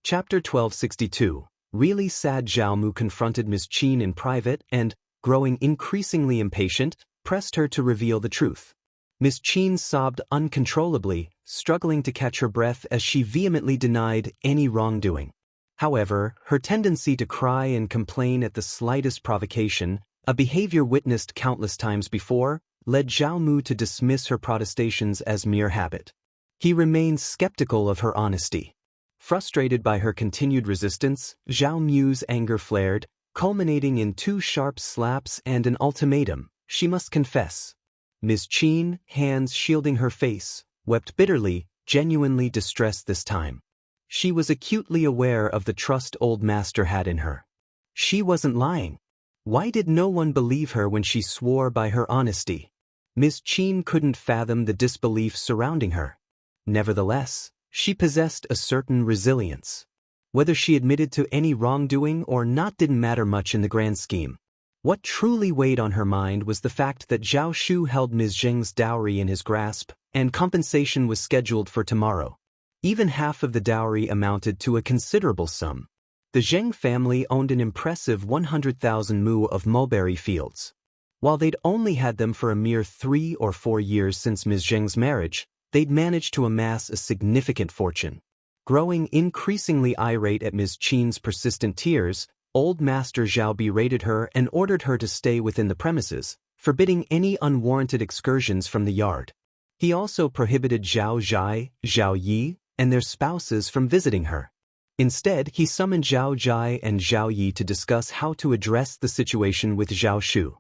Chapter 1262. Really sad. Zhao Mu confronted Ms. Qin in private and, growing increasingly impatient, pressed her to reveal the truth. Ms. Qin sobbed uncontrollably, struggling to catch her breath as she vehemently denied any wrongdoing. However, her tendency to cry and complain at the slightest provocation, a behavior witnessed countless times before, led Zhao Mu to dismiss her protestations as mere habit. He remained skeptical of her honesty. Frustrated by her continued resistance, Zhao Mu's anger flared, culminating in 2 sharp slaps and an ultimatum: she must confess. Ms. Qin, hands shielding her face, wept bitterly, genuinely distressed this time. She was acutely aware of the trust old master had in her. She wasn't lying. Why did no one believe her when she swore by her honesty? Ms. Qin couldn't fathom the disbelief surrounding her. Nevertheless, she possessed a certain resilience. Whether she admitted to any wrongdoing or not didn't matter much in the grand scheme. What truly weighed on her mind was the fact that Zhao Shu held Ms. Zheng's dowry in his grasp, and compensation was scheduled for tomorrow. Even half of the dowry amounted to a considerable sum. The Zheng family owned an impressive 100,000 mu of mulberry fields. While they'd only had them for a mere 3 or 4 years since Ms. Zheng's marriage, they'd managed to amass a significant fortune. Growing increasingly irate at Ms. Qin's persistent tears, old Master Zhao berated her and ordered her to stay within the premises, forbidding any unwarranted excursions from the yard. He also prohibited Zhao Zhai, Zhao Yi, and their spouses from visiting her. Instead, he summoned Zhao Zhai and Zhao Yi to discuss how to address the situation with Zhao Shu.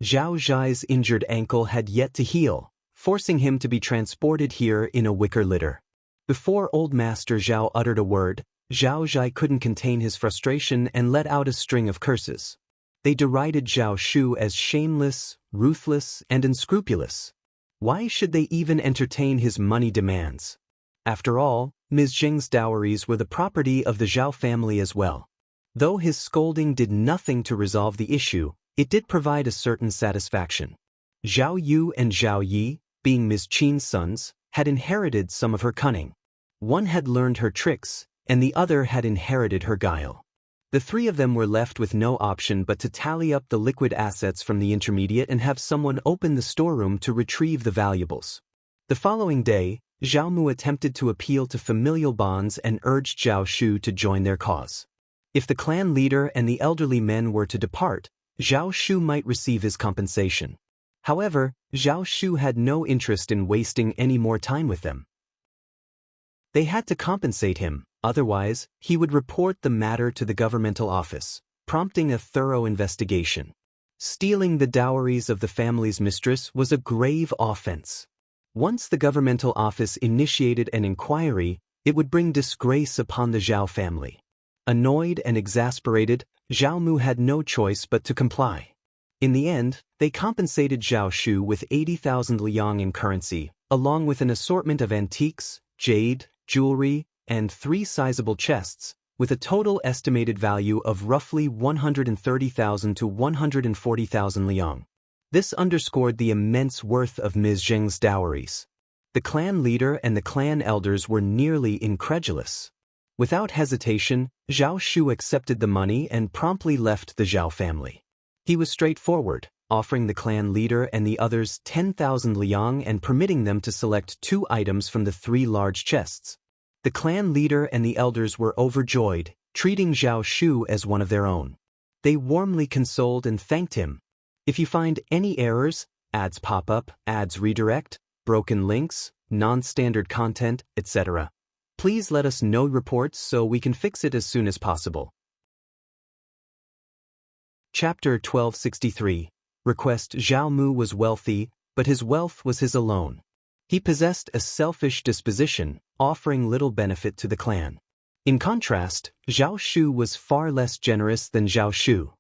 Zhao Zhai's injured ankle had yet to heal, forcing him to be transported here in a wicker litter. Before old Master Zhao uttered a word, Zhao Zhai couldn't contain his frustration and let out a string of curses. They derided Zhao Shu as shameless, ruthless, and unscrupulous. Why should they even entertain his money demands? After all, Ms. Zheng's dowries were the property of the Zhao family as well. Though his scolding did nothing to resolve the issue, it did provide a certain satisfaction. Zhao Yu and Zhao Yi, being Ms. Qin's sons, had inherited some of her cunning. One had learned her tricks, and the other had inherited her guile. The 3 of them were left with no option but to tally up the liquid assets from the intermediate and have someone open the storeroom to retrieve the valuables. The following day, Zhao Mu attempted to appeal to familial bonds and urged Zhao Shu to join their cause. If the clan leader and the elderly men were to depart, Zhao Shu might receive his compensation. However, Zhao Shu had no interest in wasting any more time with them. They had to compensate him, otherwise, he would report the matter to the governmental office, prompting a thorough investigation. Stealing the dowries of the family's mistress was a grave offense. Once the governmental office initiated an inquiry, it would bring disgrace upon the Zhao family. Annoyed and exasperated, Zhao Mu had no choice but to comply. In the end, they compensated Zhao Shu with 80,000 liang in currency, along with an assortment of antiques, jade, jewelry, and 3 sizable chests, with a total estimated value of roughly 130,000 to 140,000 liang. This underscored the immense worth of Ms. Zheng's dowries. The clan leader and the clan elders were nearly incredulous. Without hesitation, Zhao Shu accepted the money and promptly left the Zhao family. He was straightforward, offering the clan leader and the others 10,000 liang and permitting them to select 2 items from the 3 large chests. The clan leader and the elders were overjoyed, treating Zhao Shu as one of their own. They warmly consoled and thanked him. If you find any errors, ads pop up, ads redirect, broken links, non-standard content, etc., please let us know reports so we can fix it as soon as possible. Chapter 1263. Request. Zhao Mu was wealthy, but his wealth was his alone. He possessed a selfish disposition, offering little benefit to the clan. In contrast, Zhao Shu was far less generous than Zhao Shu.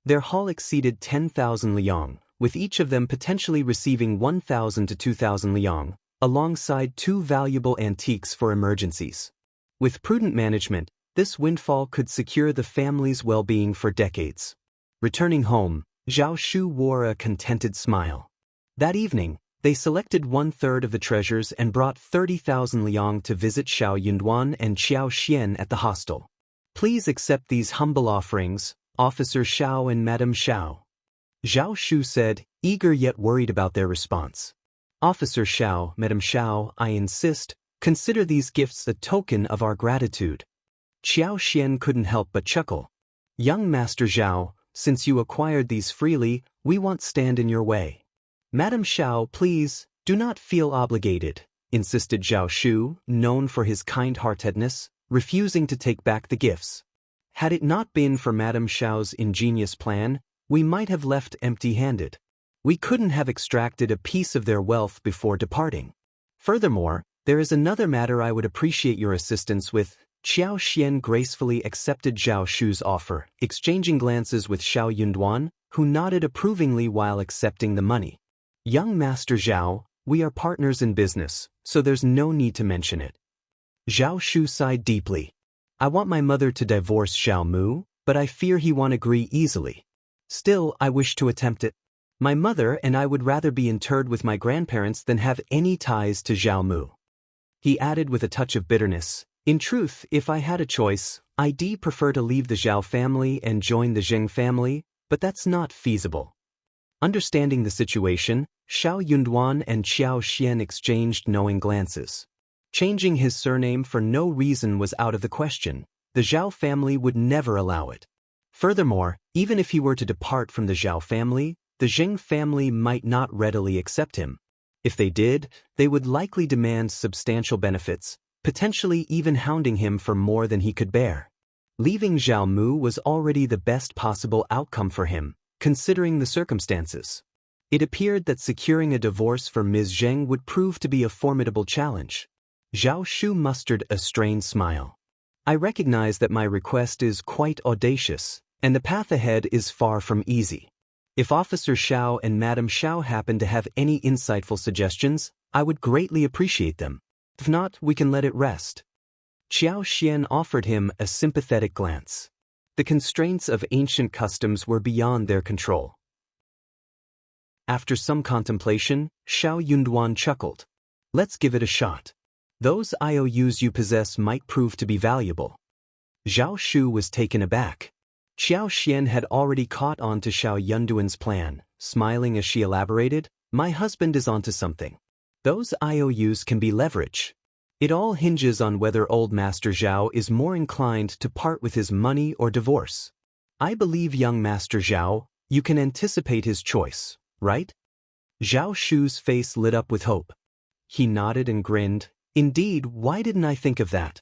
Their haul exceeded 10,000 liang, with each of them potentially receiving 1,000 to 2,000 liang, alongside 2 valuable antiques for emergencies. With prudent management, this windfall could secure the family's well-being for decades. Returning home, Zhao Shu wore a contented smile. That evening, they selected 1/3 of the treasures and brought 30,000 liang to visit Xiao Yunduan and Qiao Xian at the hostel. Please accept these humble offerings, Officer Xiao and Madame Xiao. Zhao Shu said, eager yet worried about their response. Officer Xiao, Madame Xiao, I insist, consider these gifts a token of our gratitude. Qiao Xian couldn't help but chuckle. Young Master Zhao, since you acquired these freely, we won't stand in your way. Madame Xiao, please, do not feel obligated, insisted Zhao Shu, known for his kind-heartedness, refusing to take back the gifts. Had it not been for Madame Xiao's ingenious plan, we might have left empty-handed. We couldn't have extracted a piece of their wealth before departing. Furthermore, there is another matter I would appreciate your assistance with. Qiao Xian gracefully accepted Zhao Shu's offer, exchanging glances with Xiao Yunduan, who nodded approvingly while accepting the money. Young Master Zhao, we are partners in business, so there's no need to mention it. Zhao Shu sighed deeply. I want my mother to divorce Xiao Mu, but I fear he won't agree easily. Still, I wish to attempt it. My mother and I would rather be interred with my grandparents than have any ties to Xiao Mu. He added with a touch of bitterness, in truth, if I had a choice, I'd prefer to leave the Zhao family and join the Zheng family, but that's not feasible. Understanding the situation, Xiao Yunduan and Qiao Xian exchanged knowing glances. Changing his surname for no reason was out of the question. The Zhao family would never allow it. Furthermore, even if he were to depart from the Zhao family, the Zheng family might not readily accept him. If they did, they would likely demand substantial benefits, potentially even hounding him for more than he could bear. Leaving Xiao Mu was already the best possible outcome for him, considering the circumstances. It appeared that securing a divorce for Ms. Zheng would prove to be a formidable challenge. Zhao Shu mustered a strained smile. I recognize that my request is quite audacious, and the path ahead is far from easy. If Officer Xiao and Madame Xiao happen to have any insightful suggestions, I would greatly appreciate them. If not, we can let it rest. Qiao Xian offered him a sympathetic glance. The constraints of ancient customs were beyond their control. After some contemplation, Xiao Yunduan chuckled. Let's give it a shot. Those IOUs you possess might prove to be valuable. Zhao Shu was taken aback. Qiao Xian had already caught on to Xiao Yunduan's plan, smiling as she elaborated, my husband is onto something. Those IOUs can be leverage. It all hinges on whether old Master Zhao is more inclined to part with his money or divorce. I believe young Master Zhao, you can anticipate his choice, right? Zhao Shu's face lit up with hope. He nodded and grinned. Indeed, why didn't I think of that?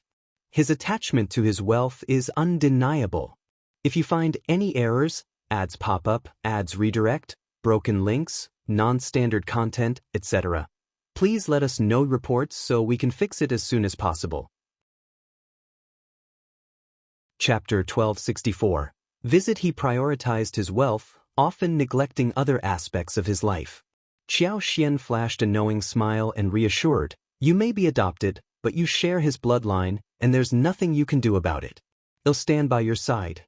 His attachment to his wealth is undeniable. If you find any errors, ads pop up, ads redirect, broken links, non-standard content, etc., please let us know reports so we can fix it as soon as possible. Chapter 1264. Visit. He prioritized his wealth, often neglecting other aspects of his life. Qiao Xian flashed a knowing smile and reassured, you may be adopted, but you share his bloodline, and there's nothing you can do about it. They'll stand by your side.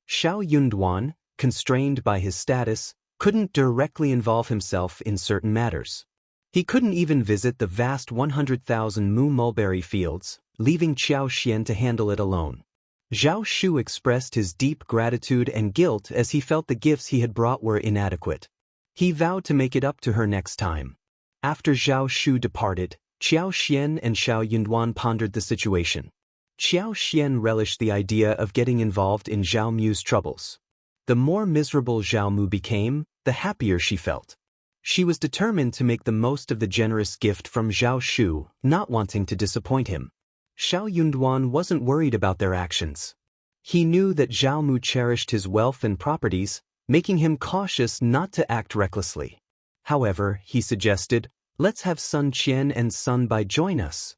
Xiao Yunduan, constrained by his status, couldn't directly involve himself in certain matters. He couldn't even visit the vast 100,000 mu mulberry fields, leaving Qiao Xian to handle it alone. Zhao Shu expressed his deep gratitude and guilt as he felt the gifts he had brought were inadequate. He vowed to make it up to her next time. After Zhao Shu departed, Qiao Xian and Xiao Yunduan pondered the situation. Qiao Xian relished the idea of getting involved in Zhao Mu's troubles. The more miserable Zhao Mu became, the happier she felt. She was determined to make the most of the generous gift from Zhao Shu, not wanting to disappoint him. Xiao Yunduan wasn't worried about their actions. He knew that Zhao Mu cherished his wealth and properties, making him cautious not to act recklessly. However, he suggested, let's have Sun Qian and Sun Bai join us.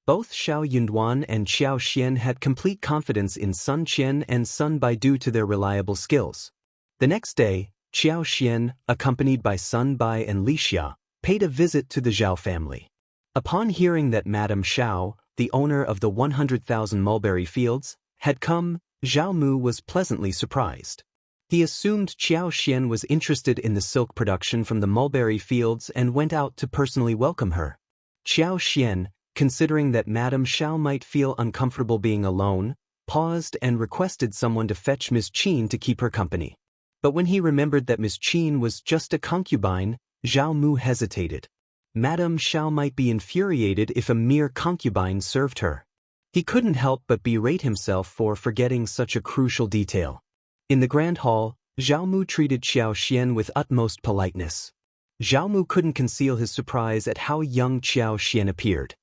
Both Xiao Yunduan and Qiao Xian had complete confidence in Sun Qian and Sun Bai due to their reliable skills. The next day, Qiao Xian, accompanied by Sun Bai and Li Xia, paid a visit to the Zhao family. Upon hearing that Madame Xiao, the owner of the 100,000 mulberry fields, had come, Zhao Mu was pleasantly surprised. He assumed Qiao Xian was interested in the silk production from the mulberry fields and went out to personally welcome her. Qiao Xian, considering that Madame Xiao might feel uncomfortable being alone, paused and requested someone to fetch Miss Qin to keep her company. But when he remembered that Miss Qin was just a concubine, Zhao Mu hesitated. Madame Xiao might be infuriated if a mere concubine served her. He couldn't help but berate himself for forgetting such a crucial detail. In the grand hall, Zhao Mu treated Qiao Xian with utmost politeness. Zhao Mu couldn't conceal his surprise at how young Qiao Xian appeared.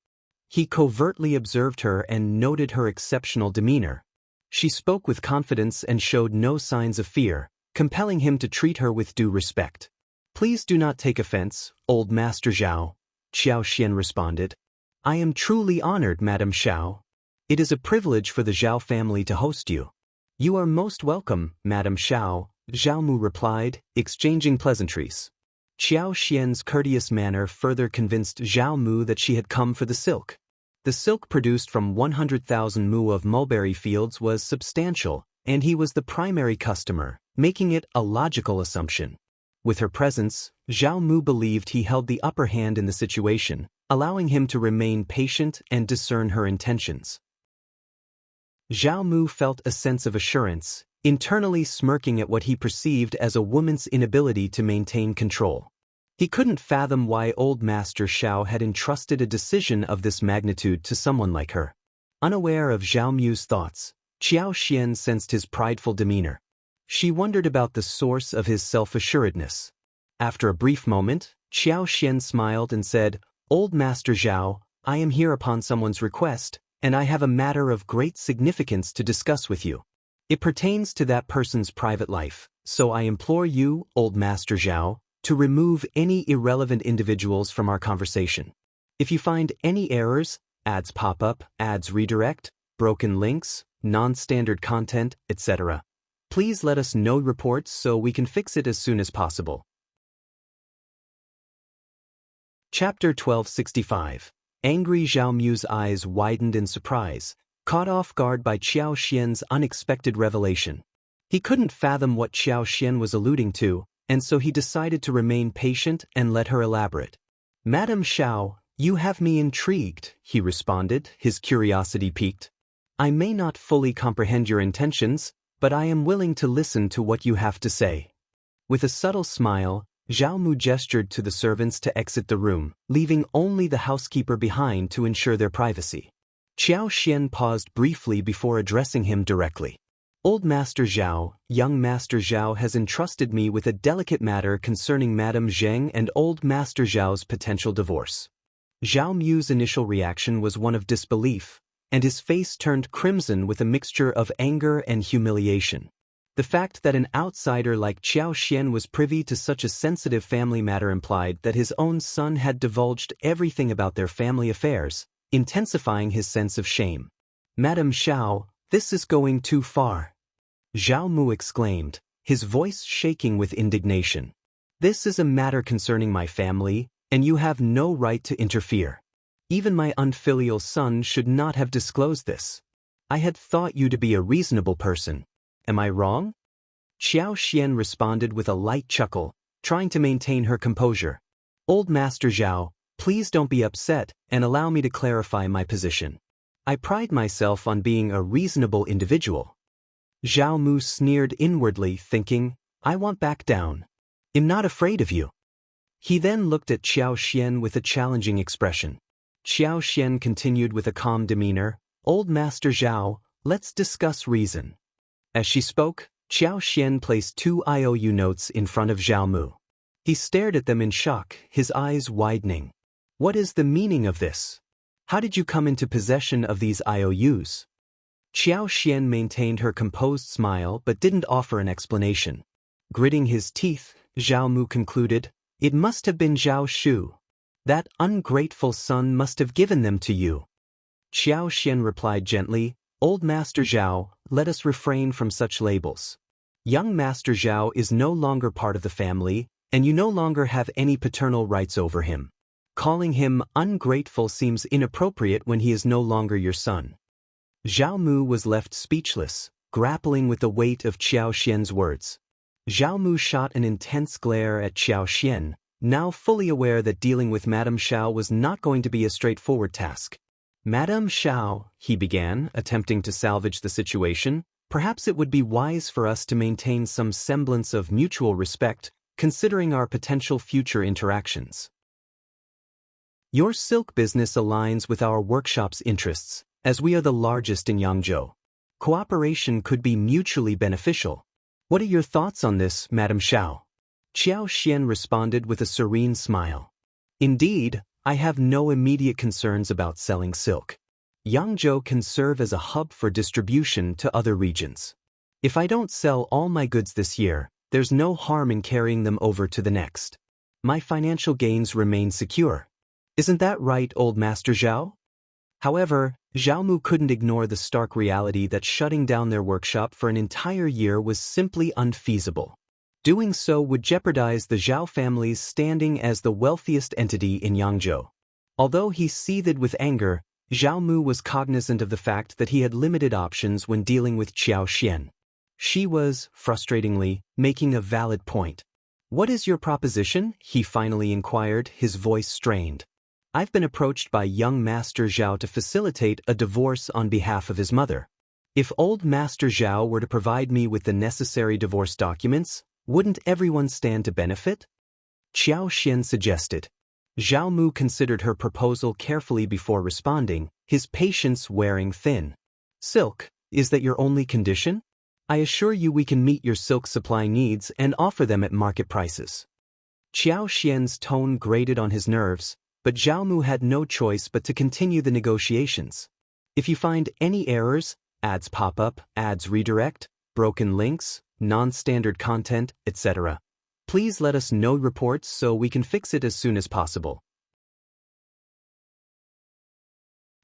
He covertly observed her and noted her exceptional demeanor. She spoke with confidence and showed no signs of fear, compelling him to treat her with due respect. "Please do not take offense, old Master Zhao," Qiao Xian responded. "I am truly honored, Madame Xiao. It is a privilege for the Zhao family to host you." "You are most welcome, Madame Xiao," Zhao Mu replied, exchanging pleasantries. Qiao Xian's courteous manner further convinced Zhao Mu that she had come for the silk. The silk produced from 100,000 mu of mulberry fields was substantial, and he was the primary customer, making it a logical assumption. With her presence, Zhao Mu believed he held the upper hand in the situation, allowing him to remain patient and discern her intentions. Zhao Mu felt a sense of assurance, internally smirking at what he perceived as a woman's inability to maintain control. He couldn't fathom why old Master Xiao had entrusted a decision of this magnitude to someone like her. Unaware of Zhao Mu's thoughts, Qiao Xian sensed his prideful demeanor. She wondered about the source of his self-assuredness. After a brief moment, Qiao Xian smiled and said, "Old Master Zhao, I am here upon someone's request, and I have a matter of great significance to discuss with you. It pertains to that person's private life, so I implore you, old Master Zhao, to remove any irrelevant individuals from our conversation. If you find any errors, ads pop up, ads redirect, broken links, non-standard content, etc., please let us know reports so we can fix it as soon as possible." Chapter 1265. Angry Zhao Mu's eyes widened in surprise, caught off guard by Qiao Xian's unexpected revelation. He couldn't fathom what Qiao Xian was alluding to, and so he decided to remain patient and let her elaborate. "Madame Xiao, you have me intrigued," he responded, his curiosity piqued. "I may not fully comprehend your intentions, but I am willing to listen to what you have to say." With a subtle smile, Zhao Mu gestured to the servants to exit the room, leaving only the housekeeper behind to ensure their privacy. Qiao Xian paused briefly before addressing him directly. "Old Master Zhao, young Master Zhao has entrusted me with a delicate matter concerning Madame Zheng and old Master Zhao's potential divorce." Zhao Mu's initial reaction was one of disbelief, and his face turned crimson with a mixture of anger and humiliation. The fact that an outsider like Qiao Xian was privy to such a sensitive family matter implied that his own son had divulged everything about their family affairs, intensifying his sense of shame. "Madame Xiao, this is going too far," Zhao Mu exclaimed, his voice shaking with indignation. "This is a matter concerning my family, and you have no right to interfere. Even my unfilial son should not have disclosed this. I had thought you to be a reasonable person. Am I wrong?" Qiao Xian responded with a light chuckle, trying to maintain her composure. "Old Master Zhao, please don't be upset and allow me to clarify my position. I pride myself on being a reasonable individual." Zhao Mu sneered inwardly, thinking, "I won't back down. I'm not afraid of you." He then looked at Qiao Xian with a challenging expression. Qiao Xian continued with a calm demeanor, "Old Master Zhao, let's discuss reason." As she spoke, Qiao Xian placed 2 IOU notes in front of Zhao Mu. He stared at them in shock, his eyes widening. "What is the meaning of this? How did you come into possession of these IOUs?" Qiao Xian maintained her composed smile but didn't offer an explanation. Gritting his teeth, Zhao Mu concluded, "It must have been Zhao Shu. That ungrateful son must have given them to you." Qiao Xian replied gently, "Old Master Zhao, let us refrain from such labels. Young Master Zhao is no longer part of the family, and you no longer have any paternal rights over him. Calling him ungrateful seems inappropriate when he is no longer your son." Zhao Mu was left speechless, grappling with the weight of Qiao Xian's words. Zhao Mu shot an intense glare at Qiao Xian, now fully aware that dealing with Madame Xiao was not going to be a straightforward task. Madame Xiao, he began, attempting to salvage the situation, perhaps it would be wise for us to maintain some semblance of mutual respect, considering our potential future interactions. Your silk business aligns with our workshop's interests, as we are the largest in Hangzhou. Cooperation could be mutually beneficial. What are your thoughts on this, Madame Xiao? Qiao Xian responded with a serene smile. Indeed, I have no immediate concerns about selling silk. Hangzhou can serve as a hub for distribution to other regions. If I don't sell all my goods this year, there's no harm in carrying them over to the next. My financial gains remain secure. Isn't that right, old Master Zhao? However, Zhao Mu couldn't ignore the stark reality that shutting down their workshop for an entire year was simply unfeasible. Doing so would jeopardize the Zhao family's standing as the wealthiest entity in Hangzhou. Although he seethed with anger, Zhao Mu was cognizant of the fact that he had limited options when dealing with Qiao Xian. She was, frustratingly, making a valid point. What is your proposition? He finally inquired, his voice strained. I've been approached by young Master Zhao to facilitate a divorce on behalf of his mother. If old Master Zhao were to provide me with the necessary divorce documents, wouldn't everyone stand to benefit? Qiao Xian suggested. Zhao Mu considered her proposal carefully before responding, his patience wearing thin. Silk, is that your only condition? I assure you we can meet your silk supply needs and offer them at market prices. Qiao Xian's tone grated on his nerves, but Zhao Mu had no choice but to continue the negotiations. If you find any errors, ads pop up, ads redirect, broken links, non-standard content, etc., please let us know reports so we can fix it as soon as possible.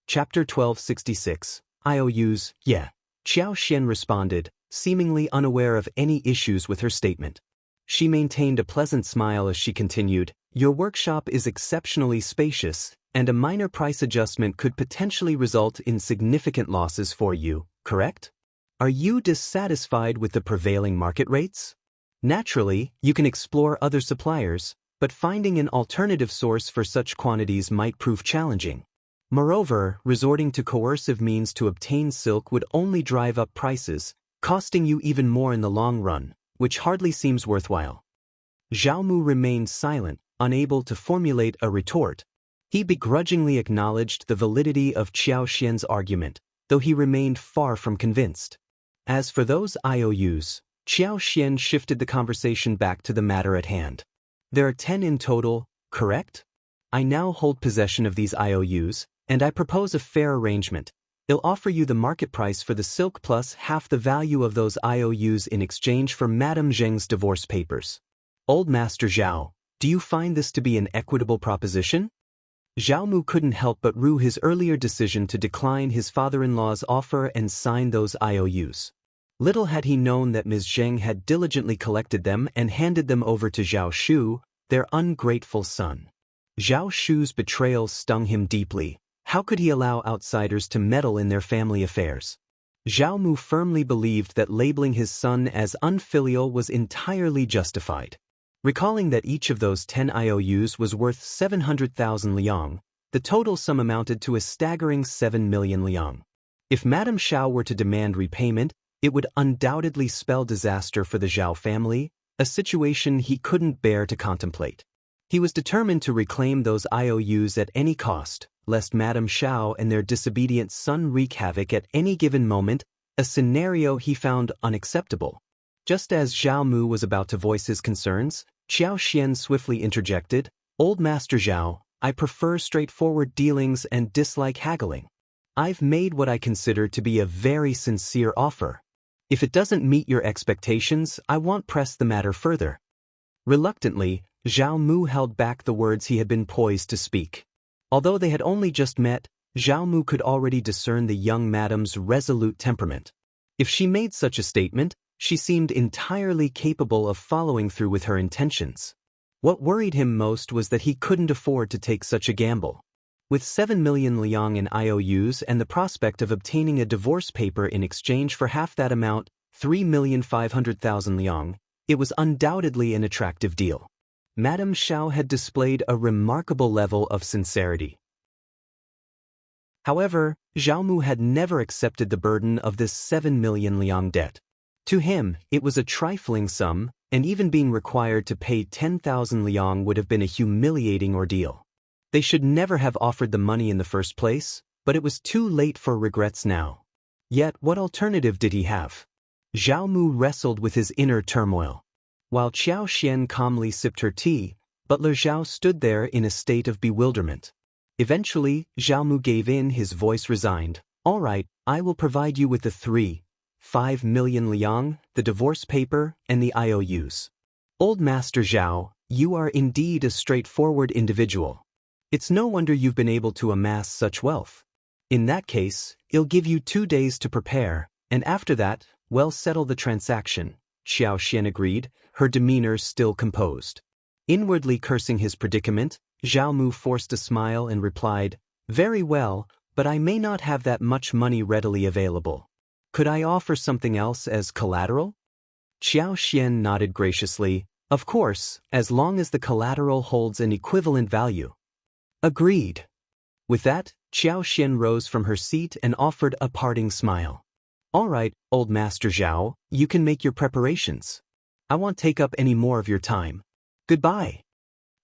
Chapter 1266, IOUs, yeah. Qiao Xian responded, seemingly unaware of any issues with her statement. She maintained a pleasant smile as she continued, your workshop is exceptionally spacious, and a minor price adjustment could potentially result in significant losses for you, correct? Are you dissatisfied with the prevailing market rates? Naturally, you can explore other suppliers, but finding an alternative source for such quantities might prove challenging. Moreover, resorting to coercive means to obtain silk would only drive up prices, costing you even more in the long run, which hardly seems worthwhile. Zhao Mu remained silent, unable to formulate a retort. He begrudgingly acknowledged the validity of Qiao Xian's argument, though he remained far from convinced. As for those IOUs, Qiao Xian shifted the conversation back to the matter at hand. There are 10 in total, correct? I now hold possession of these IOUs, and I propose a fair arrangement. I'll offer you the market price for the silk plus half the value of those IOUs in exchange for Madame Zheng's divorce papers. Old Master Zhao, do you find this to be an equitable proposition? Zhao Mu couldn't help but rue his earlier decision to decline his father-in-law's offer and sign those IOUs. Little had he known that Ms. Zheng had diligently collected them and handed them over to Zhao Shu, their ungrateful son. Zhao Shu's betrayal stung him deeply. How could he allow outsiders to meddle in their family affairs? Zhao Mu firmly believed that labeling his son as unfilial was entirely justified. Recalling that each of those 10 IOUs was worth 700,000 liang, the total sum amounted to a staggering 7 million liang. If Madame Xiao were to demand repayment, it would undoubtedly spell disaster for the Zhao family, a situation he couldn't bear to contemplate. He was determined to reclaim those IOUs at any cost, lest Madame Xiao and their disobedient son wreak havoc at any given moment, a scenario he found unacceptable. Just as Zhao Mu was about to voice his concerns, Qiao Xian swiftly interjected, Old Master Zhao, I prefer straightforward dealings and dislike haggling. I've made what I consider to be a very sincere offer. If it doesn't meet your expectations, I won't press the matter further. Reluctantly, Zhao Mu held back the words he had been poised to speak. Although they had only just met, Zhao Mu could already discern the young madame's resolute temperament. If she made such a statement, she seemed entirely capable of following through with her intentions. What worried him most was that he couldn't afford to take such a gamble. With 7 million liang in IOUs and the prospect of obtaining a divorce paper in exchange for half that amount, 3,500,000 liang, It was undoubtedly an attractive deal. Madame Xiao had displayed a remarkable level of sincerity. However, Zhao Mu had never accepted the burden of this 7 million liang debt. To him, it was a trifling sum, and even being required to pay 10,000 liang would have been a humiliating ordeal. They should never have offered the money in the first place, but it was too late for regrets now. Yet what alternative did he have? Zhao Mu wrestled with his inner turmoil. While Qiao Xian calmly sipped her tea, Butler Zhao stood there in a state of bewilderment. Eventually, Zhao Mu gave in, his voice resigned. "All right, I will provide you with the 5 million liang, the divorce paper, and the IOUs. Old Master Zhao, you are indeed a straightforward individual. It's no wonder you've been able to amass such wealth. In that case, I'll give you 2 days to prepare, and after that, we'll settle the transaction." Qiao Xian agreed, her demeanor still composed. Inwardly cursing his predicament, Zhao Mu forced a smile and replied, "Very well, but I may not have that much money readily available. Could I offer something else as collateral?" Qiao Xian nodded graciously, "Of course, as long as the collateral holds an equivalent value." "Agreed." With that, Qiao Xian rose from her seat and offered a parting smile. "All right, old Master Zhao, you can make your preparations. I won't take up any more of your time. Goodbye."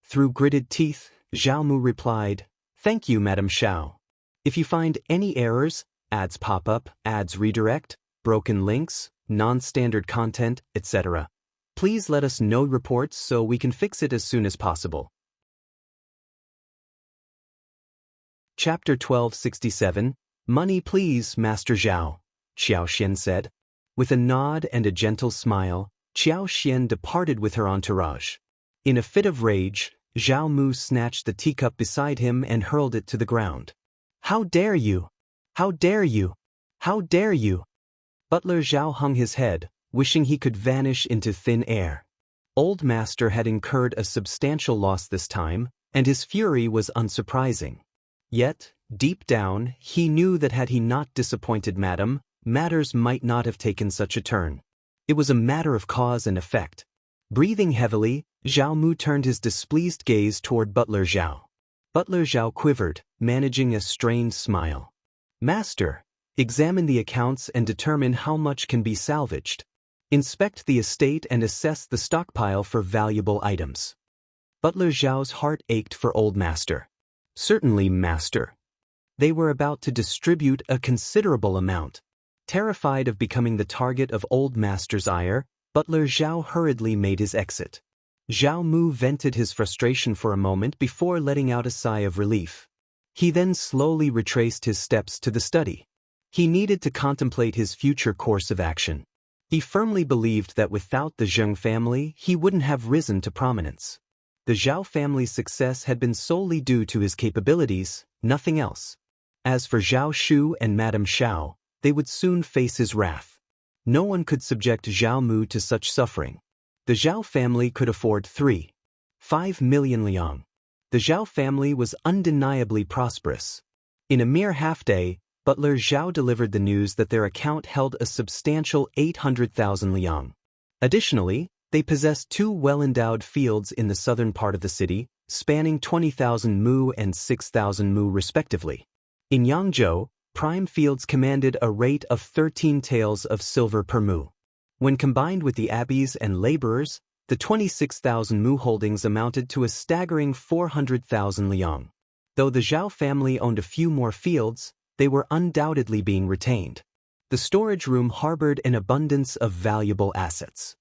Through gritted teeth, Zhao Mu replied, "Thank you, Madame Xiao. If you find any errors, ads pop up, ads redirect, broken links, non-standard content, etc., please let us know reports so we can fix it as soon as possible." Chapter 1267, "Money please, Master Zhao," Qiao Xian said. With a nod and a gentle smile, Qiao Xian departed with her entourage. In a fit of rage, Zhao Mu snatched the teacup beside him and hurled it to the ground. "How dare you! How dare you! How dare you!" Butler Zhao hung his head, wishing he could vanish into thin air. Old Master had incurred a substantial loss this time, and his fury was unsurprising. Yet, deep down, he knew that had he not disappointed Madame, matters might not have taken such a turn. It was a matter of cause and effect. Breathing heavily, Zhao Mu turned his displeased gaze toward Butler Zhao. Butler Zhao quivered, managing a strained smile. "Master, examine the accounts and determine how much can be salvaged. Inspect the estate and assess the stockpile for valuable items." Butler Zhao's heart ached for Old Master. "Certainly, Master." They were about to distribute a considerable amount. Terrified of becoming the target of Old Master's ire, Butler Zhao hurriedly made his exit. Zhao Mu vented his frustration for a moment before letting out a sigh of relief. He then slowly retraced his steps to the study. He needed to contemplate his future course of action. He firmly believed that without the Zheng family, he wouldn't have risen to prominence. The Zhao family's success had been solely due to his capabilities, nothing else. As for Zhao Shu and Madame Xiao, they would soon face his wrath. No one could subject Zhao Mu to such suffering. The Zhao family could afford 5 million liang. The Zhao family was undeniably prosperous. In a mere half-day, Butler Zhao delivered the news that their account held a substantial 800,000 liang. Additionally, they possessed 2 well-endowed fields in the southern part of the city, spanning 20,000 mu and 6,000 mu respectively. In Hangzhou, prime fields commanded a rate of 13 taels of silver per mu. When combined with the abbeys and laborers, the 26,000 mu holdings amounted to a staggering 400,000 liang. Though the Zhao family owned a few more fields, they were undoubtedly being retained. The storage room harbored an abundance of valuable assets.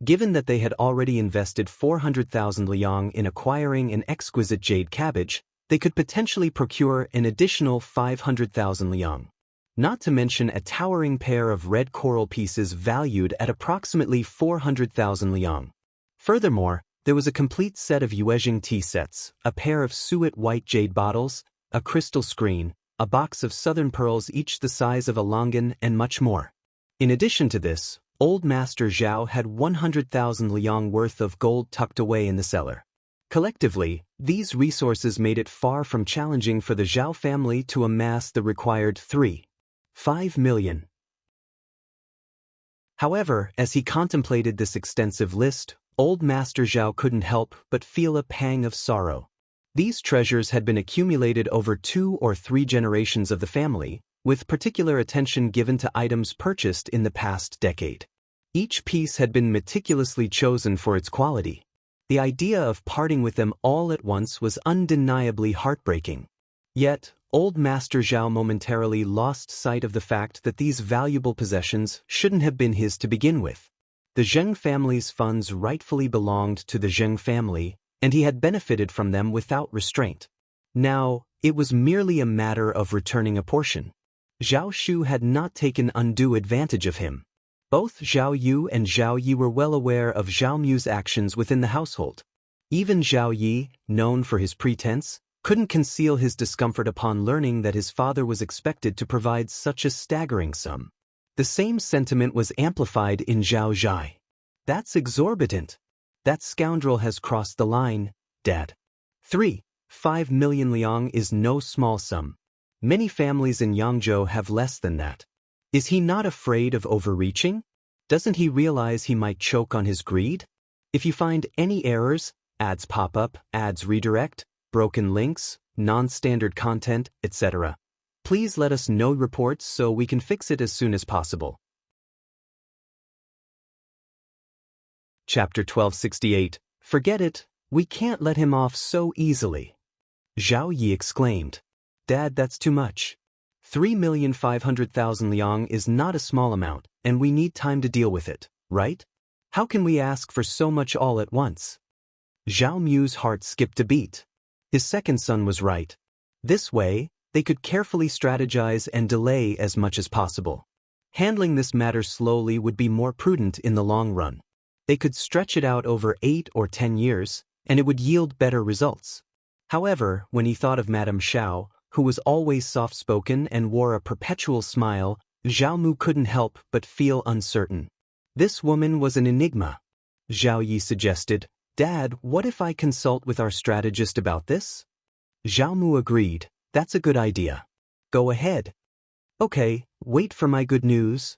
Given that they had already invested 400,000 liang in acquiring an exquisite jade cabbage, they could potentially procure an additional 500,000 liang. Not to mention a towering pair of red coral pieces valued at approximately 400,000 liang. Furthermore, there was a complete set of Yuezhing tea sets, a pair of suet white jade bottles, a crystal screen, a box of southern pearls each the size of a longan, and much more. In addition to this, Old Master Zhao had 100,000 liang worth of gold tucked away in the cellar. Collectively, these resources made it far from challenging for the Zhao family to amass the required 5 million. However, as he contemplated this extensive list, old Master Zhao couldn't help but feel a pang of sorrow. These treasures had been accumulated over 2 or 3 generations of the family, with particular attention given to items purchased in the past decade. Each piece had been meticulously chosen for its quality. The idea of parting with them all at once was undeniably heartbreaking. Yet, old Master Zhao momentarily lost sight of the fact that these valuable possessions shouldn't have been his to begin with. The Zheng family's funds rightfully belonged to the Zheng family, and he had benefited from them without restraint. Now, it was merely a matter of returning a portion. Zhao Shu had not taken undue advantage of him. Both Zhao Yu and Zhao Yi were well aware of Zhao Mu's actions within the household. Even Zhao Yi, known for his pretense, couldn't conceal his discomfort upon learning that his father was expected to provide such a staggering sum. The same sentiment was amplified in Zhao Zhai. That's exorbitant. That scoundrel has crossed the line, Dad. 5 million liang is no small sum. Many families in Yangzhou have less than that. Is he not afraid of overreaching? Doesn't he realize he might choke on his greed? If you find any errors, ads pop up, ads redirect, broken links, non-standard content, etc., please let us know reports so we can fix it as soon as possible. Chapter 1268. Forget it, we can't let him off so easily. Zhao Yi exclaimed. Dad, that's too much. 3,500,000 liang is not a small amount, and we need time to deal with it, right? How can we ask for so much all at once? Zhao Mu's heart skipped a beat. His second son was right. This way, they could carefully strategize and delay as much as possible. Handling this matter slowly would be more prudent in the long run. They could stretch it out over 8 or 10 years, and it would yield better results. However, when he thought of Madame Xiao, who was always soft-spoken and wore a perpetual smile, Zhao Mu couldn't help but feel uncertain. This woman was an enigma. Zhao Yi suggested, Dad, what if I consult with our strategist about this? Zhao Mu agreed, that's a good idea. Go ahead. Okay, wait for my good news.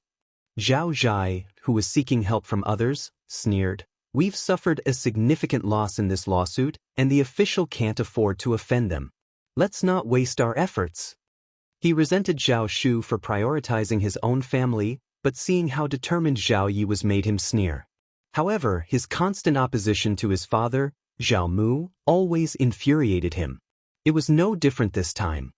Zhao Zhai, who was seeking help from others, sneered, we've suffered a significant loss in this lawsuit, and the official can't afford to offend them. Let's not waste our efforts. He resented Zhao Shu for prioritizing his own family, but seeing how determined Zhao Yi was made him sneer. However, his constant opposition to his father, Zhao Mu, always infuriated him. It was no different this time.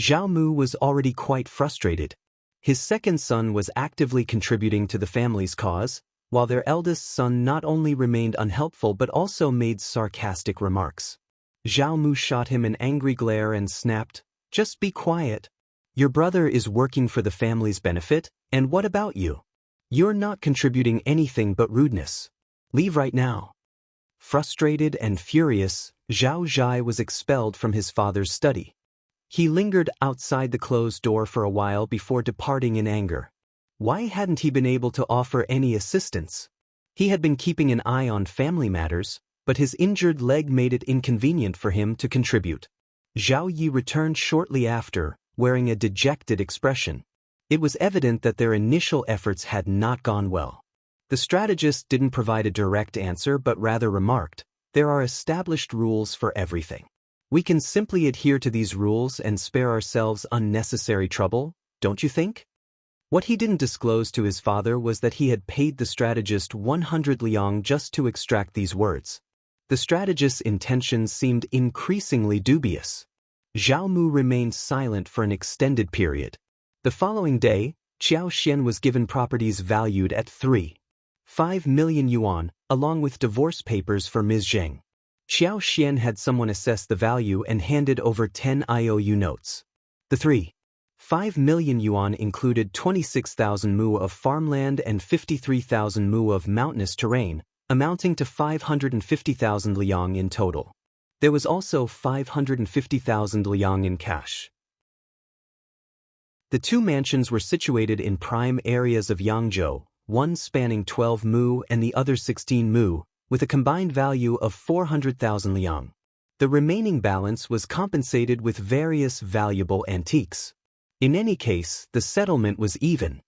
Zhao Mu was already quite frustrated. His second son was actively contributing to the family's cause, while their eldest son not only remained unhelpful but also made sarcastic remarks. Zhao Mu shot him an angry glare and snapped, just be quiet. Your brother is working for the family's benefit, and what about you? You're not contributing anything but rudeness. Leave right now. Frustrated and furious, Zhao Zhai was expelled from his father's study. He lingered outside the closed door for a while before departing in anger. Why hadn't he been able to offer any assistance? He had been keeping an eye on family matters, but his injured leg made it inconvenient for him to contribute. Zhao Yi returned shortly after, wearing a dejected expression. It was evident that their initial efforts had not gone well. The strategist didn't provide a direct answer but rather remarked, there are established rules for everything. We can simply adhere to these rules and spare ourselves unnecessary trouble, don't you think? What he didn't disclose to his father was that he had paid the strategist 100 liang just to extract these words. The strategist's intentions seemed increasingly dubious. Zhao Mu remained silent for an extended period. The following day, Qiao Xian was given properties valued at 3.5 million yuan, along with divorce papers for Ms. Zheng. Qiao Xian had someone assess the value and handed over 10 IOU notes. The 3.5 million yuan included 26,000 mu of farmland and 53,000 mu of mountainous terrain, amounting to 550,000 liang in total. There was also 550,000 liang in cash. The two mansions were situated in prime areas of Yangzhou, one spanning 12 mu and the other 16 mu, with a combined value of 400,000 liang. The remaining balance was compensated with various valuable antiques. In any case, the settlement was even.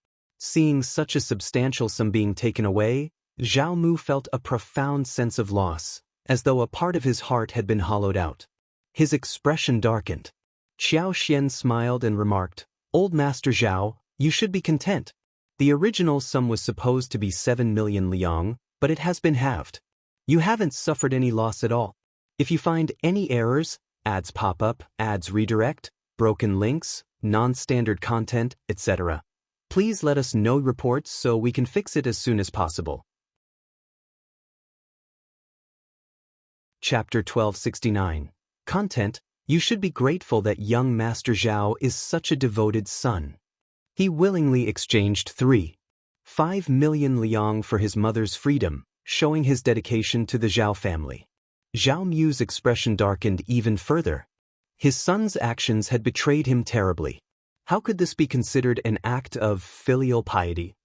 Seeing such a substantial sum being taken away, Zhao Mu felt a profound sense of loss, as though a part of his heart had been hollowed out. His expression darkened. Qiao Xian smiled and remarked, "Old Master Zhao, you should be content. The original sum was supposed to be 7 million liang, but it has been halved. You haven't suffered any loss at all. If you find any errors, ads pop up, ads redirect, broken links, non-standard content, etc., please let us know reports so we can fix it as soon as possible." Chapter 1269. Content. You should be grateful that young Master Zhao is such a devoted son. He willingly exchanged 3.5 million liang for his mother's freedom, showing his dedication to the Zhao family. Zhao Mu's expression darkened even further. His son's actions had betrayed him terribly. How could this be considered an act of filial piety?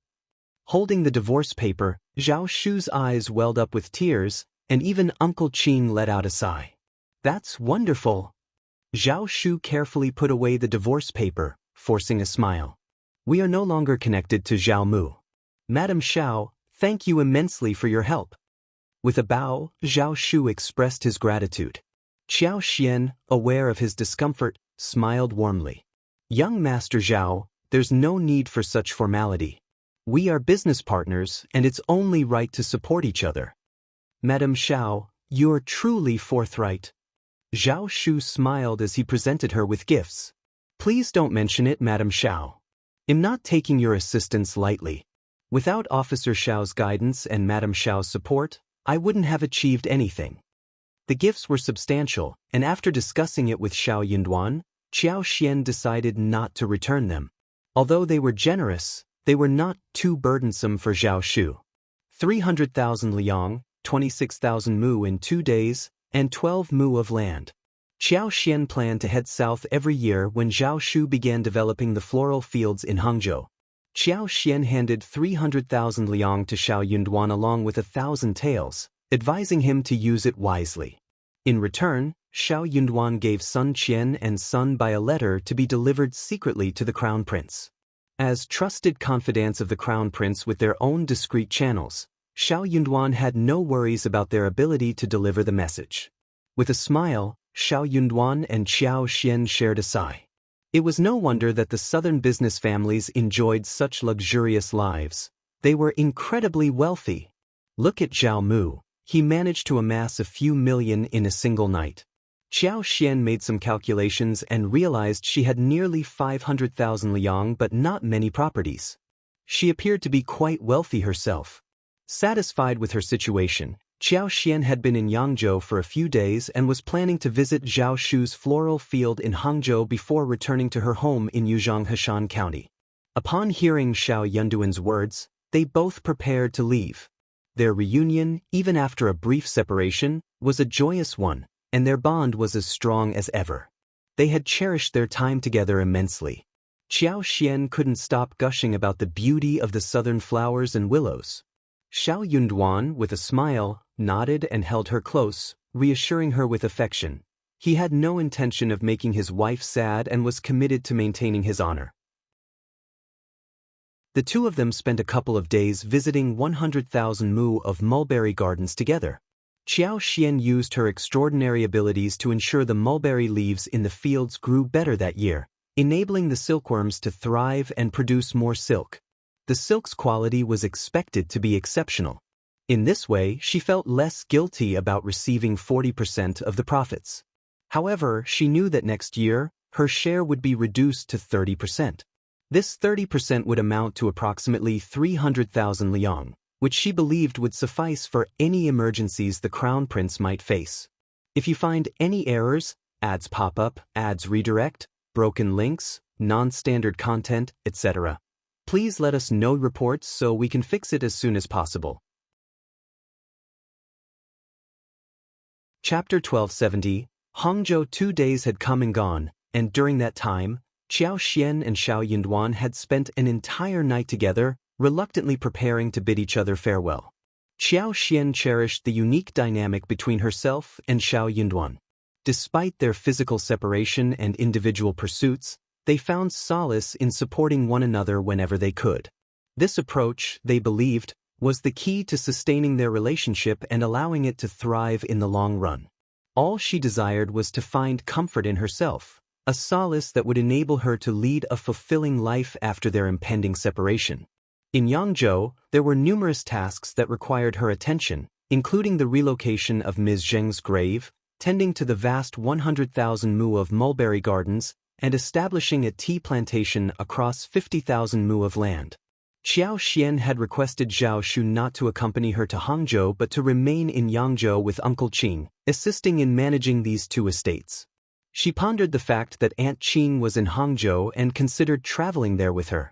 Holding the divorce paper, Zhao Shu's eyes welled up with tears, and even Uncle Qin let out a sigh. "That's wonderful." Zhao Shu carefully put away the divorce paper, forcing a smile. "We are no longer connected to Zhao Mu. Madam Xiao, thank you immensely for your help." With a bow, Zhao Shu expressed his gratitude. Qiao Xian, aware of his discomfort, smiled warmly. "Young Master Zhao, there's no need for such formality. We are business partners, and it's only right to support each other." "Madam Xiao, you're truly forthright." Zhao Shu smiled as he presented her with gifts. "Please don't mention it, Madam Xiao. I'm not taking your assistance lightly. Without Officer Xiao's guidance and Madam Xiao's support, I wouldn't have achieved anything." The gifts were substantial, and after discussing it with Xiao Yunduan, Qiao Xian decided not to return them. Although they were generous, they were not too burdensome for Zhao Shu. 300,000 liang, 26,000 mu in 2 days, and 12 mu of land. Qiao Xian planned to head south every year when Zhao Shu began developing the floral fields in Hangzhou. Qiao Xian handed 300,000 liang to Xiao Yunduan along with 1,000 taels, advising him to use it wisely. In return, Xiao Yunduan gave Sun Qian and Sun Bai a letter to be delivered secretly to the Crown Prince. As trusted confidants of the Crown Prince with their own discreet channels, Xiao Yunduan had no worries about their ability to deliver the message. With a smile, Xiao Yunduan and Qiao Xian shared a sigh. It was no wonder that the southern business families enjoyed such luxurious lives. They were incredibly wealthy. Look at Zhao Mu. He managed to amass a few million in a single night. Qiao Xian made some calculations and realized she had nearly 500,000 liang but not many properties. She appeared to be quite wealthy herself. Satisfied with her situation, Qiao Xian had been in Yangzhou for a few days and was planning to visit Zhao Shu's floral field in Hangzhou before returning to her home in Yuzhong Heshan County. Upon hearing Xiao Yunduan's words, they both prepared to leave. Their reunion, even after a brief separation, was a joyous one, and their bond was as strong as ever. They had cherished their time together immensely. Qiao Xian couldn't stop gushing about the beauty of the southern flowers and willows. Xiao Yunduan, with a smile, nodded and held her close, reassuring her with affection. He had no intention of making his wife sad and was committed to maintaining his honor. The two of them spent a couple of days visiting 100,000 mu of mulberry gardens together. Qiao Xian used her extraordinary abilities to ensure the mulberry leaves in the fields grew better that year, enabling the silkworms to thrive and produce more silk. The silk's quality was expected to be exceptional. In this way, she felt less guilty about receiving 40% of the profits. However, she knew that next year, her share would be reduced to 30%. This 30% would amount to approximately 300,000 liang, which she believed would suffice for any emergencies the Crown Prince might face. If you find any errors, ads pop up, ads redirect, broken links, non-standard content, etc., please let us know reports so we can fix it as soon as possible. Chapter 1270. Hangzhou 2 days had come and gone, and during that time, Qiao Xian and Xiao Yunduan had spent an entire night together, reluctantly preparing to bid each other farewell. Qiao Xian cherished the unique dynamic between herself and Xiao Yunduan. Despite their physical separation and individual pursuits, they found solace in supporting one another whenever they could. This approach, they believed, was the key to sustaining their relationship and allowing it to thrive in the long run. All she desired was to find comfort in herself, a solace that would enable her to lead a fulfilling life after their impending separation. In Hangzhou, there were numerous tasks that required her attention, including the relocation of Ms. Zheng's grave, tending to the vast 100,000 mu of mulberry gardens, and establishing a tea plantation across 50,000 mu of land. Qiao Xian had requested Zhao Shu not to accompany her to Hangzhou but to remain in Yangzhou with Uncle Qing, assisting in managing these two estates. She pondered the fact that Aunt Qing was in Hangzhou and considered traveling there with her.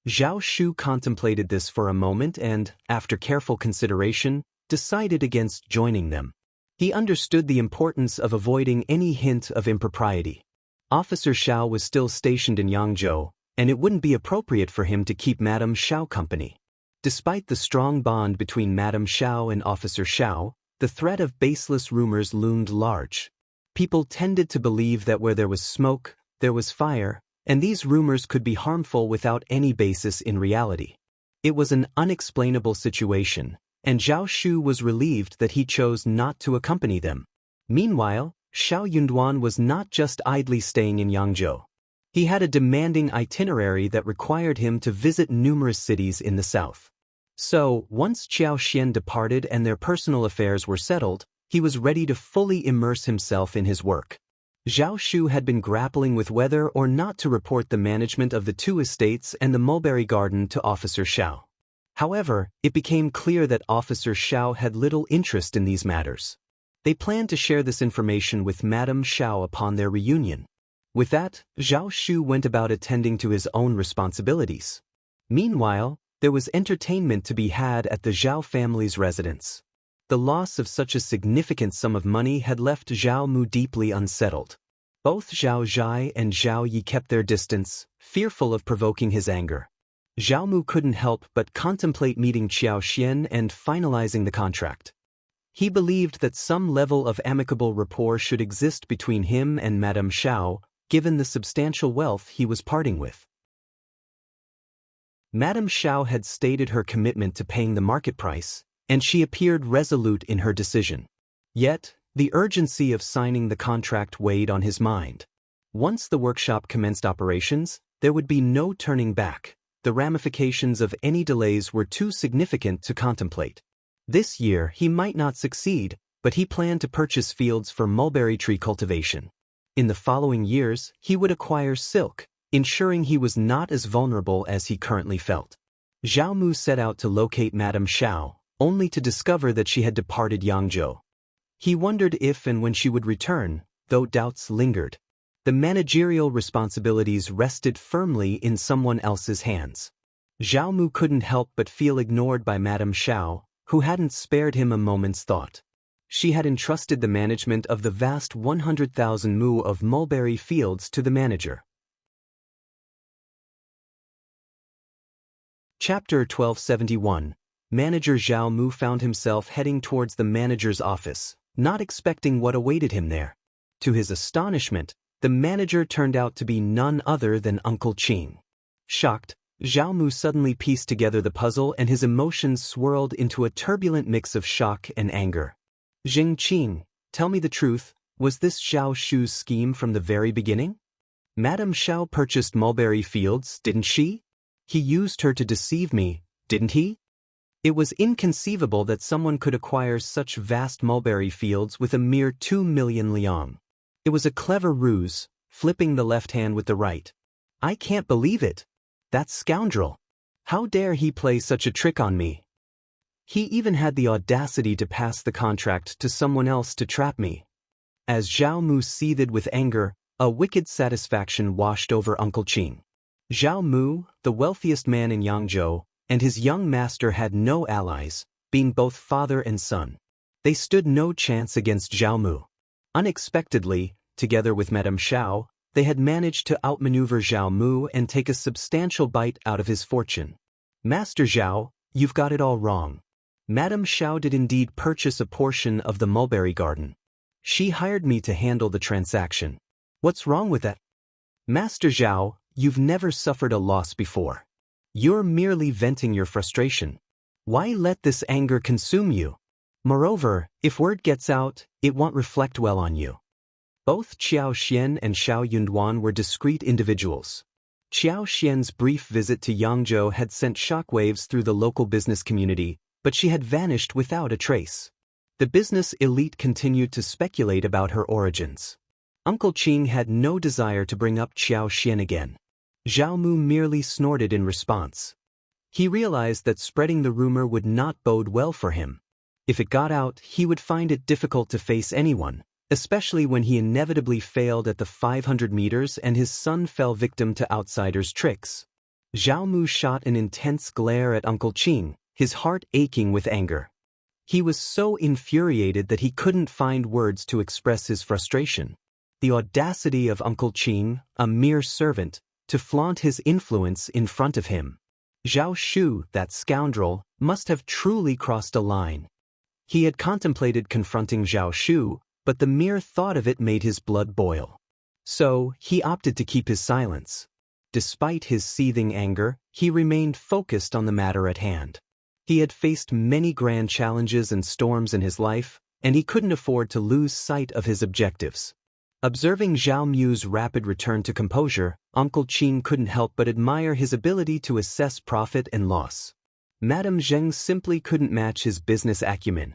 Zhao Shu contemplated this for a moment and, after careful consideration, decided against joining them. He understood the importance of avoiding any hint of impropriety. Officer Xiao was still stationed in Yangzhou, and it wouldn't be appropriate for him to keep Madame Xiao company. Despite the strong bond between Madame Xiao and Officer Xiao, the threat of baseless rumors loomed large. People tended to believe that where there was smoke, there was fire, and these rumors could be harmful without any basis in reality. It was an unexplainable situation, and Zhao Shu was relieved that he chose not to accompany them. Meanwhile, Xiao Yunduan was not just idly staying in Yangzhou. He had a demanding itinerary that required him to visit numerous cities in the south. So, once Qiao Xian departed and their personal affairs were settled, he was ready to fully immerse himself in his work. Zhao Shu had been grappling with whether or not to report the management of the two estates and the mulberry garden to Officer Xiao. However, it became clear that Officer Xiao had little interest in these matters. They planned to share this information with Madame Xiao upon their reunion. With that, Zhao Shu went about attending to his own responsibilities. Meanwhile, there was entertainment to be had at the Zhao family's residence. The loss of such a significant sum of money had left Zhao Mu deeply unsettled. Both Zhao Zhai and Zhao Yi kept their distance, fearful of provoking his anger. Zhao Mu couldn't help but contemplate meeting Qiao Xian and finalizing the contract. He believed that some level of amicable rapport should exist between him and Madame Xiao, given the substantial wealth he was parting with. Madame Xiao had stated her commitment to paying the market price, and she appeared resolute in her decision. Yet, the urgency of signing the contract weighed on his mind. Once the workshop commenced operations, there would be no turning back. The ramifications of any delays were too significant to contemplate. This year he might not succeed, but he planned to purchase fields for mulberry tree cultivation. In the following years, he would acquire silk, ensuring he was not as vulnerable as he currently felt. Zhao Mu set out to locate Madame Xiao, only to discover that she had departed Yangzhou. He wondered if and when she would return, though doubts lingered. The managerial responsibilities rested firmly in someone else's hands. Zhao Mu couldn't help but feel ignored by Madame Xiao, who hadn't spared him a moment's thought. She had entrusted the management of the vast 100,000 mu of mulberry fields to the manager. Chapter 1271. Manager Zhao Mu found himself heading towards the manager's office, not expecting what awaited him there. To his astonishment, the manager turned out to be none other than Uncle Qing. Shocked, Zhao Mu suddenly pieced together the puzzle and his emotions swirled into a turbulent mix of shock and anger. Zheng Qing, tell me the truth, was this Zhao Shu's scheme from the very beginning? Madame Xiao purchased mulberry fields, didn't she? He used her to deceive me, didn't he? It was inconceivable that someone could acquire such vast mulberry fields with a mere 2 million liang. It was a clever ruse, flipping the left hand with the right. I can't believe it. That scoundrel. How dare he play such a trick on me? He even had the audacity to pass the contract to someone else to trap me. As Zhao Mu seethed with anger, a wicked satisfaction washed over Uncle Qing. Zhao Mu, the wealthiest man in Yangzhou, and his young master had no allies, being both father and son. They stood no chance against Zhao Mu. Unexpectedly, together with Madame Xiao, they had managed to outmaneuver Zhao Mu and take a substantial bite out of his fortune. Master Zhao, you've got it all wrong. Madame Xiao did indeed purchase a portion of the mulberry garden. She hired me to handle the transaction. What's wrong with that? Master Zhao, you've never suffered a loss before. You're merely venting your frustration. Why let this anger consume you? Moreover, if word gets out, it won't reflect well on you. Both Qiao Xian and Xiao Yunduan were discreet individuals. Qiao Xian's brief visit to Hangzhou had sent shockwaves through the local business community, but she had vanished without a trace. The business elite continued to speculate about her origins. Uncle Qing had no desire to bring up Qiao Xian again. Zhao Mu merely snorted in response. He realized that spreading the rumor would not bode well for him. If it got out, he would find it difficult to face anyone, especially when he inevitably failed at the 500 meters and his son fell victim to outsiders' tricks. Zhao Mu shot an intense glare at Uncle Qing, his heart aching with anger. He was so infuriated that he couldn't find words to express his frustration. The audacity of Uncle Qing, a mere servant, to flaunt his influence in front of him. Zhao Shu, that scoundrel, must have truly crossed a line. He had contemplated confronting Zhao Shu, but the mere thought of it made his blood boil. So, he opted to keep his silence. Despite his seething anger, he remained focused on the matter at hand. He had faced many grand challenges and storms in his life, and he couldn't afford to lose sight of his objectives. Observing Zhao Mu's rapid return to composure, Uncle Qing couldn't help but admire his ability to assess profit and loss. Madame Zheng simply couldn't match his business acumen.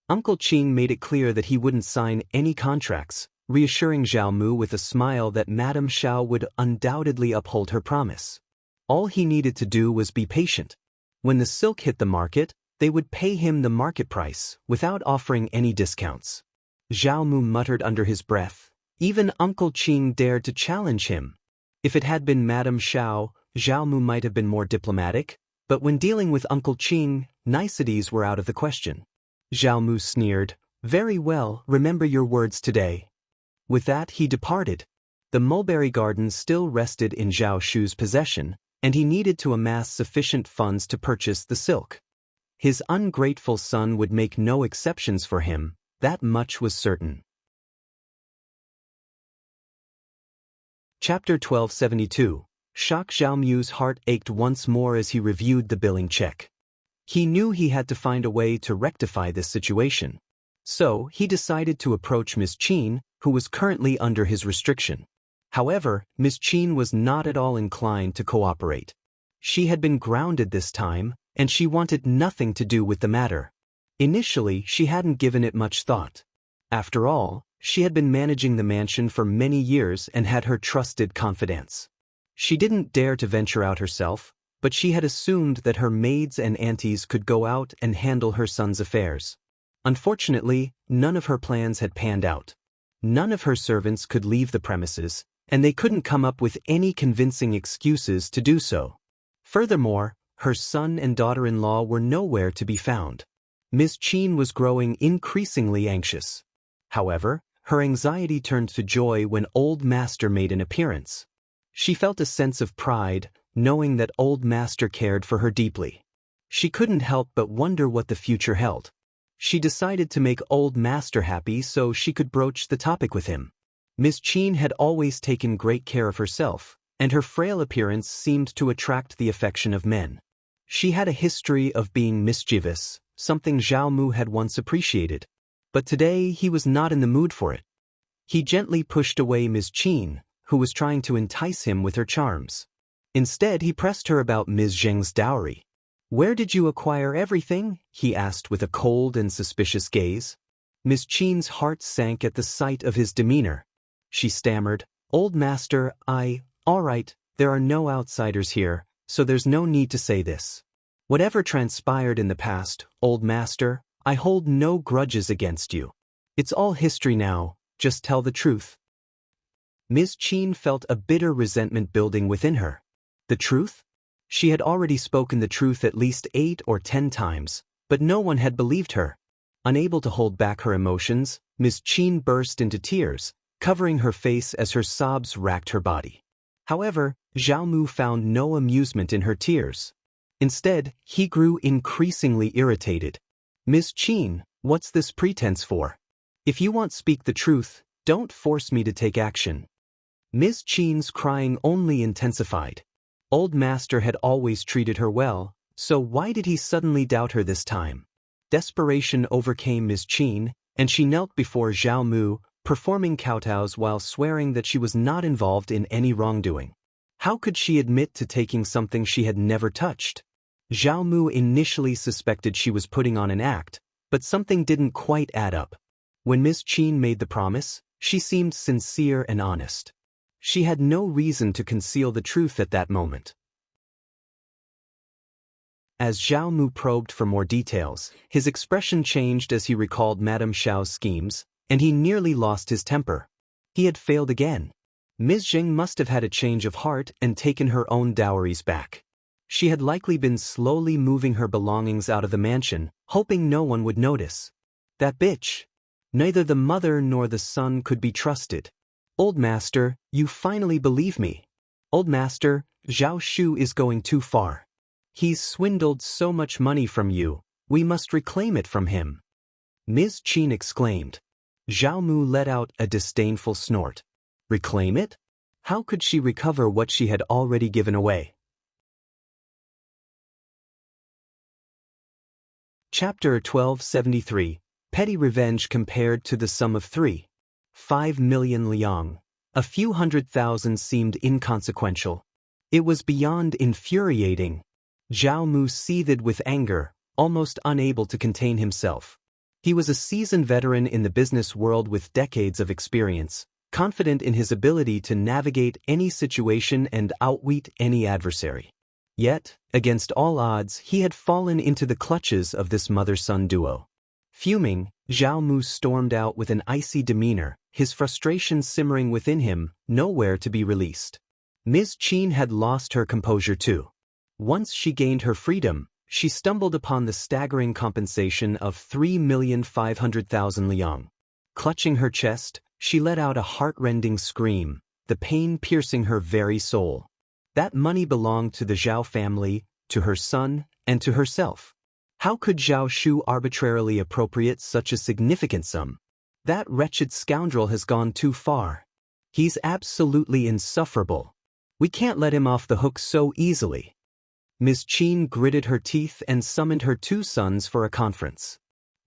Uncle Qing made it clear that he wouldn't sign any contracts, reassuring Zhao Mu with a smile that Madame Xiao would undoubtedly uphold her promise. All he needed to do was be patient. When the silk hit the market, they would pay him the market price, without offering any discounts. Zhao Mu muttered under his breath. Even Uncle Qing dared to challenge him. If it had been Madame Xiao, Zhao Mu might have been more diplomatic, but when dealing with Uncle Qing, niceties were out of the question. Zhao Mu sneered. Very well, remember your words today. With that he departed. The mulberry garden still rested in Zhao Shu's possession, and he needed to amass sufficient funds to purchase the silk. His ungrateful son would make no exceptions for him, that much was certain. Chapter 1272. Shock. Zhao Mu's heart ached once more as he reviewed the billing check. He knew he had to find a way to rectify this situation. So, he decided to approach Miss Qin, who was currently under his restriction. However, Miss Qin was not at all inclined to cooperate. She had been grounded this time, and she wanted nothing to do with the matter. Initially, she hadn't given it much thought. After all, she had been managing the mansion for many years and had her trusted confidants. She didn't dare to venture out herself, but she had assumed that her maids and aunties could go out and handle her son's affairs. Unfortunately, none of her plans had panned out. None of her servants could leave the premises, and they couldn't come up with any convincing excuses to do so. Furthermore, her son and daughter-in-law were nowhere to be found. Miss Qin was growing increasingly anxious. However, her anxiety turned to joy when Old Master made an appearance. She felt a sense of pride, knowing that Old Master cared for her deeply. She couldn't help but wonder what the future held. She decided to make Old Master happy so she could broach the topic with him. Miss Qin had always taken great care of herself, and her frail appearance seemed to attract the affection of men. She had a history of being mischievous, something Zhao Mu had once appreciated. But today he was not in the mood for it. He gently pushed away Miss Qin, who was trying to entice him with her charms. Instead, he pressed her about Ms. Zheng's dowry. "Where did you acquire everything?" he asked with a cold and suspicious gaze. Miss Qin's heart sank at the sight of his demeanor. She stammered, "Old Master, all right, there are no outsiders here, so there's no need to say this. Whatever transpired in the past, Old Master, I hold no grudges against you. It's all history now, just tell the truth." Ms. Qin felt a bitter resentment building within her. The truth? She had already spoken the truth at least 8 or 10 times, but no one had believed her. Unable to hold back her emotions, Ms. Qin burst into tears, covering her face as her sobs racked her body. However, Zhao Mu found no amusement in her tears. Instead, he grew increasingly irritated. "Ms. Qin, what's this pretense for? If you want to speak the truth, don't force me to take action." Ms. Qin's crying only intensified. Old master had always treated her well, so why did he suddenly doubt her this time? Desperation overcame Ms. Qin, and she knelt before Zhao Mu, performing kowtows while swearing that she was not involved in any wrongdoing. How could she admit to taking something she had never touched? Zhao Mu initially suspected she was putting on an act, but something didn't quite add up. When Ms. Qin made the promise, she seemed sincere and honest. She had no reason to conceal the truth at that moment. As Zhao Mu probed for more details, his expression changed as he recalled Madame Xiao's schemes, and he nearly lost his temper. He had failed again. Ms. Zheng must have had a change of heart and taken her own dowries back. She had likely been slowly moving her belongings out of the mansion, hoping no one would notice. That bitch. Neither the mother nor the son could be trusted. Old master, you finally believe me. Old master, Zhao Shu is going too far. He's swindled so much money from you, we must reclaim it from him. Ms. Qin exclaimed. Zhao Mu let out a disdainful snort. Reclaim it? How could she recover what she had already given away? Chapter 1273, Petty Revenge Compared to the Sum of 5 million liang. A few 100,000 seemed inconsequential. It was beyond infuriating. Zhao Mu seethed with anger, almost unable to contain himself. He was a seasoned veteran in the business world with decades of experience, confident in his ability to navigate any situation and outwit any adversary. Yet, against all odds, he had fallen into the clutches of this mother-son duo. Fuming, Zhao Mu stormed out with an icy demeanor, his frustration simmering within him, nowhere to be released. Ms. Qin had lost her composure too. Once she gained her freedom, she stumbled upon the staggering compensation of 3,500,000 liang. Clutching her chest, she let out a heart-rending scream, the pain piercing her very soul. That money belonged to the Zhao family, to her son, and to herself. How could Zhao Shu arbitrarily appropriate such a significant sum? That wretched scoundrel has gone too far. He's absolutely insufferable. We can't let him off the hook so easily. Ms. Qin gritted her teeth and summoned her two sons for a conference.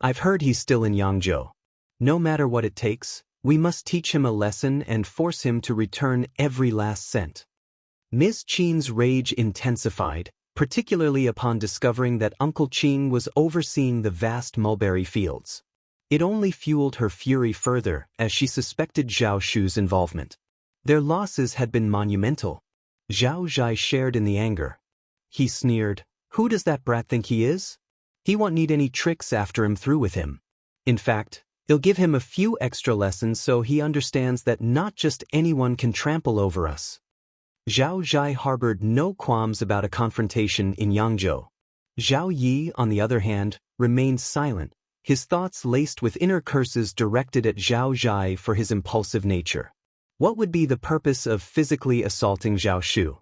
I've heard he's still in Hangzhou. No matter what it takes, we must teach him a lesson and force him to return every last cent. Ms. Qin's rage intensified, particularly upon discovering that Uncle Qing was overseeing the vast mulberry fields. It only fueled her fury further as she suspected Zhao Shu's involvement. Their losses had been monumental. Zhao Zhai shared in the anger. He sneered, "Who does that brat think he is? He won't need any tricks after I'm through with him. In fact, he'll give him a few extra lessons so he understands that not just anyone can trample over us." Zhao Zhai harbored no qualms about a confrontation in Yangzhou. Zhao Yi, on the other hand, remained silent, his thoughts laced with inner curses directed at Zhao Zhai for his impulsive nature. What would be the purpose of physically assaulting Zhao Shu?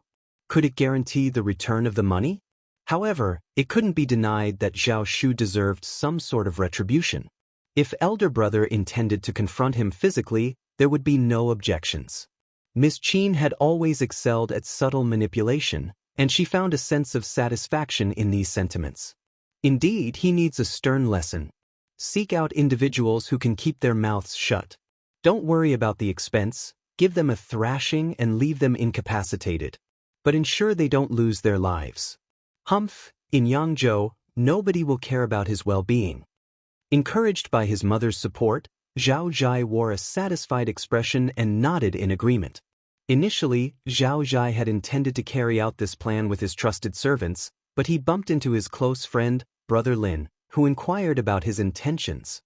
Could it guarantee the return of the money? However, it couldn't be denied that Zhao Shu deserved some sort of retribution. If elder brother intended to confront him physically, there would be no objections. Ms. Qin had always excelled at subtle manipulation, and she found a sense of satisfaction in these sentiments. Indeed, he needs a stern lesson. Seek out individuals who can keep their mouths shut. Don't worry about the expense, give them a thrashing and leave them incapacitated. But ensure they don't lose their lives. Humph, in Yangzhou, nobody will care about his well-being. Encouraged by his mother's support, Zhao Zhai wore a satisfied expression and nodded in agreement. Initially, Zhao Zhai had intended to carry out this plan with his trusted servants, but he bumped into his close friend, Brother Lin, who inquired about his intentions.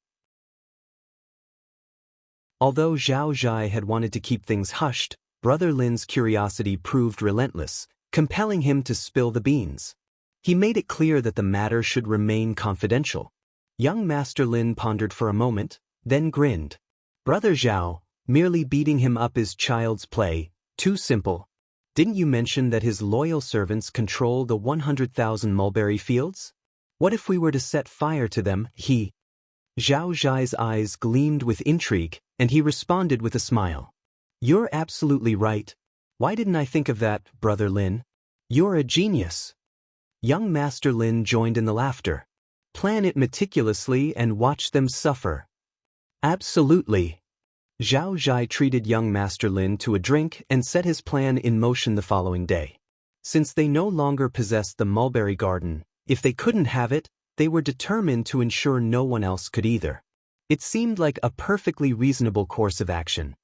Although Zhao Zhai had wanted to keep things hushed, Brother Lin's curiosity proved relentless, compelling him to spill the beans. He made it clear that the matter should remain confidential. Young Master Lin pondered for a moment, then grinned. Brother Zhao, merely beating him up is child's play, too simple. Didn't you mention that his loyal servants control the 100,000 mulberry fields? What if we were to set fire to them? Zhao Zhai's eyes gleamed with intrigue, and he responded with a smile. You're absolutely right. Why didn't I think of that, Brother Lin? You're a genius. Young Master Lin joined in the laughter. Plan it meticulously and watch them suffer. Absolutely. Zhao Zhai treated young Master Lin to a drink and set his plan in motion the following day. Since they no longer possessed the mulberry garden, if they couldn't have it, they were determined to ensure no one else could either. It seemed like a perfectly reasonable course of action.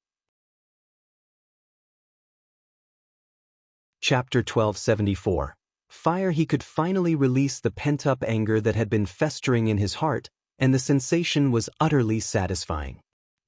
Chapter 1274. Fire. He could finally release the pent-up anger that had been festering in his heart, and the sensation was utterly satisfying.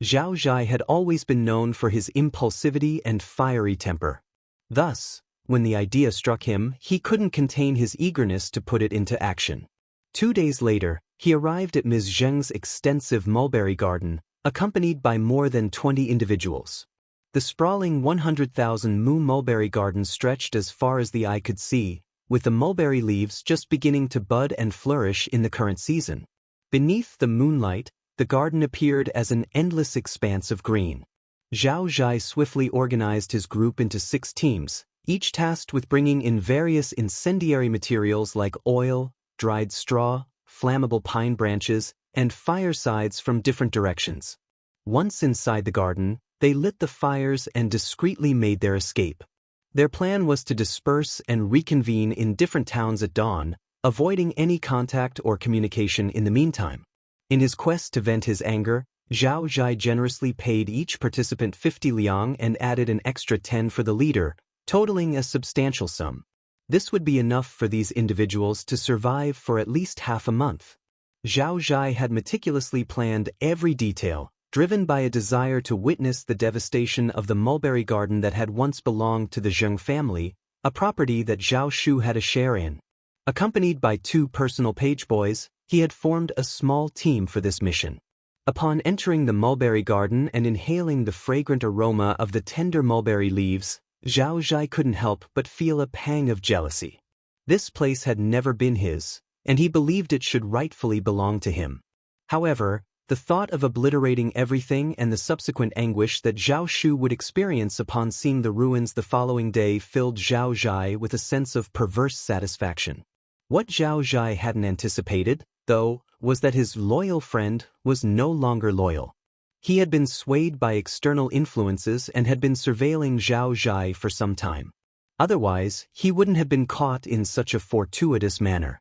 Zhao Zhai had always been known for his impulsivity and fiery temper. Thus, when the idea struck him, he couldn't contain his eagerness to put it into action. 2 days later, he arrived at Ms. Zheng's extensive mulberry garden, accompanied by more than 20 individuals. The sprawling 100,000 mu mulberry garden stretched as far as the eye could see, with the mulberry leaves just beginning to bud and flourish in the current season. Beneath the moonlight, the garden appeared as an endless expanse of green. Zhao Zhai swiftly organized his group into 6 teams, each tasked with bringing in various incendiary materials like oil, dried straw, flammable pine branches, and firesides from different directions. Once inside the garden, they lit the fires and discreetly made their escape. Their plan was to disperse and reconvene in different towns at dawn, avoiding any contact or communication in the meantime. In his quest to vent his anger, Zhao Zhai generously paid each participant 50 liang and added an extra 10 for the leader, totaling a substantial sum. This would be enough for these individuals to survive for at least half a month. Zhao Zhai had meticulously planned every detail, driven by a desire to witness the devastation of the mulberry garden that had once belonged to the Zheng family, a property that Zhao Shu had a share in. Accompanied by 2 personal page boys, he had formed a small team for this mission. Upon entering the mulberry garden and inhaling the fragrant aroma of the tender mulberry leaves, Zhao Zhai couldn't help but feel a pang of jealousy. This place had never been his, and he believed it should rightfully belong to him. However, the thought of obliterating everything and the subsequent anguish that Zhao Shu would experience upon seeing the ruins the following day filled Zhao Zhai with a sense of perverse satisfaction. What Zhao Zhai hadn't anticipated, though, was that his loyal friend was no longer loyal. He had been swayed by external influences and had been surveilling Zhao Zhai for some time. Otherwise, he wouldn't have been caught in such a fortuitous manner.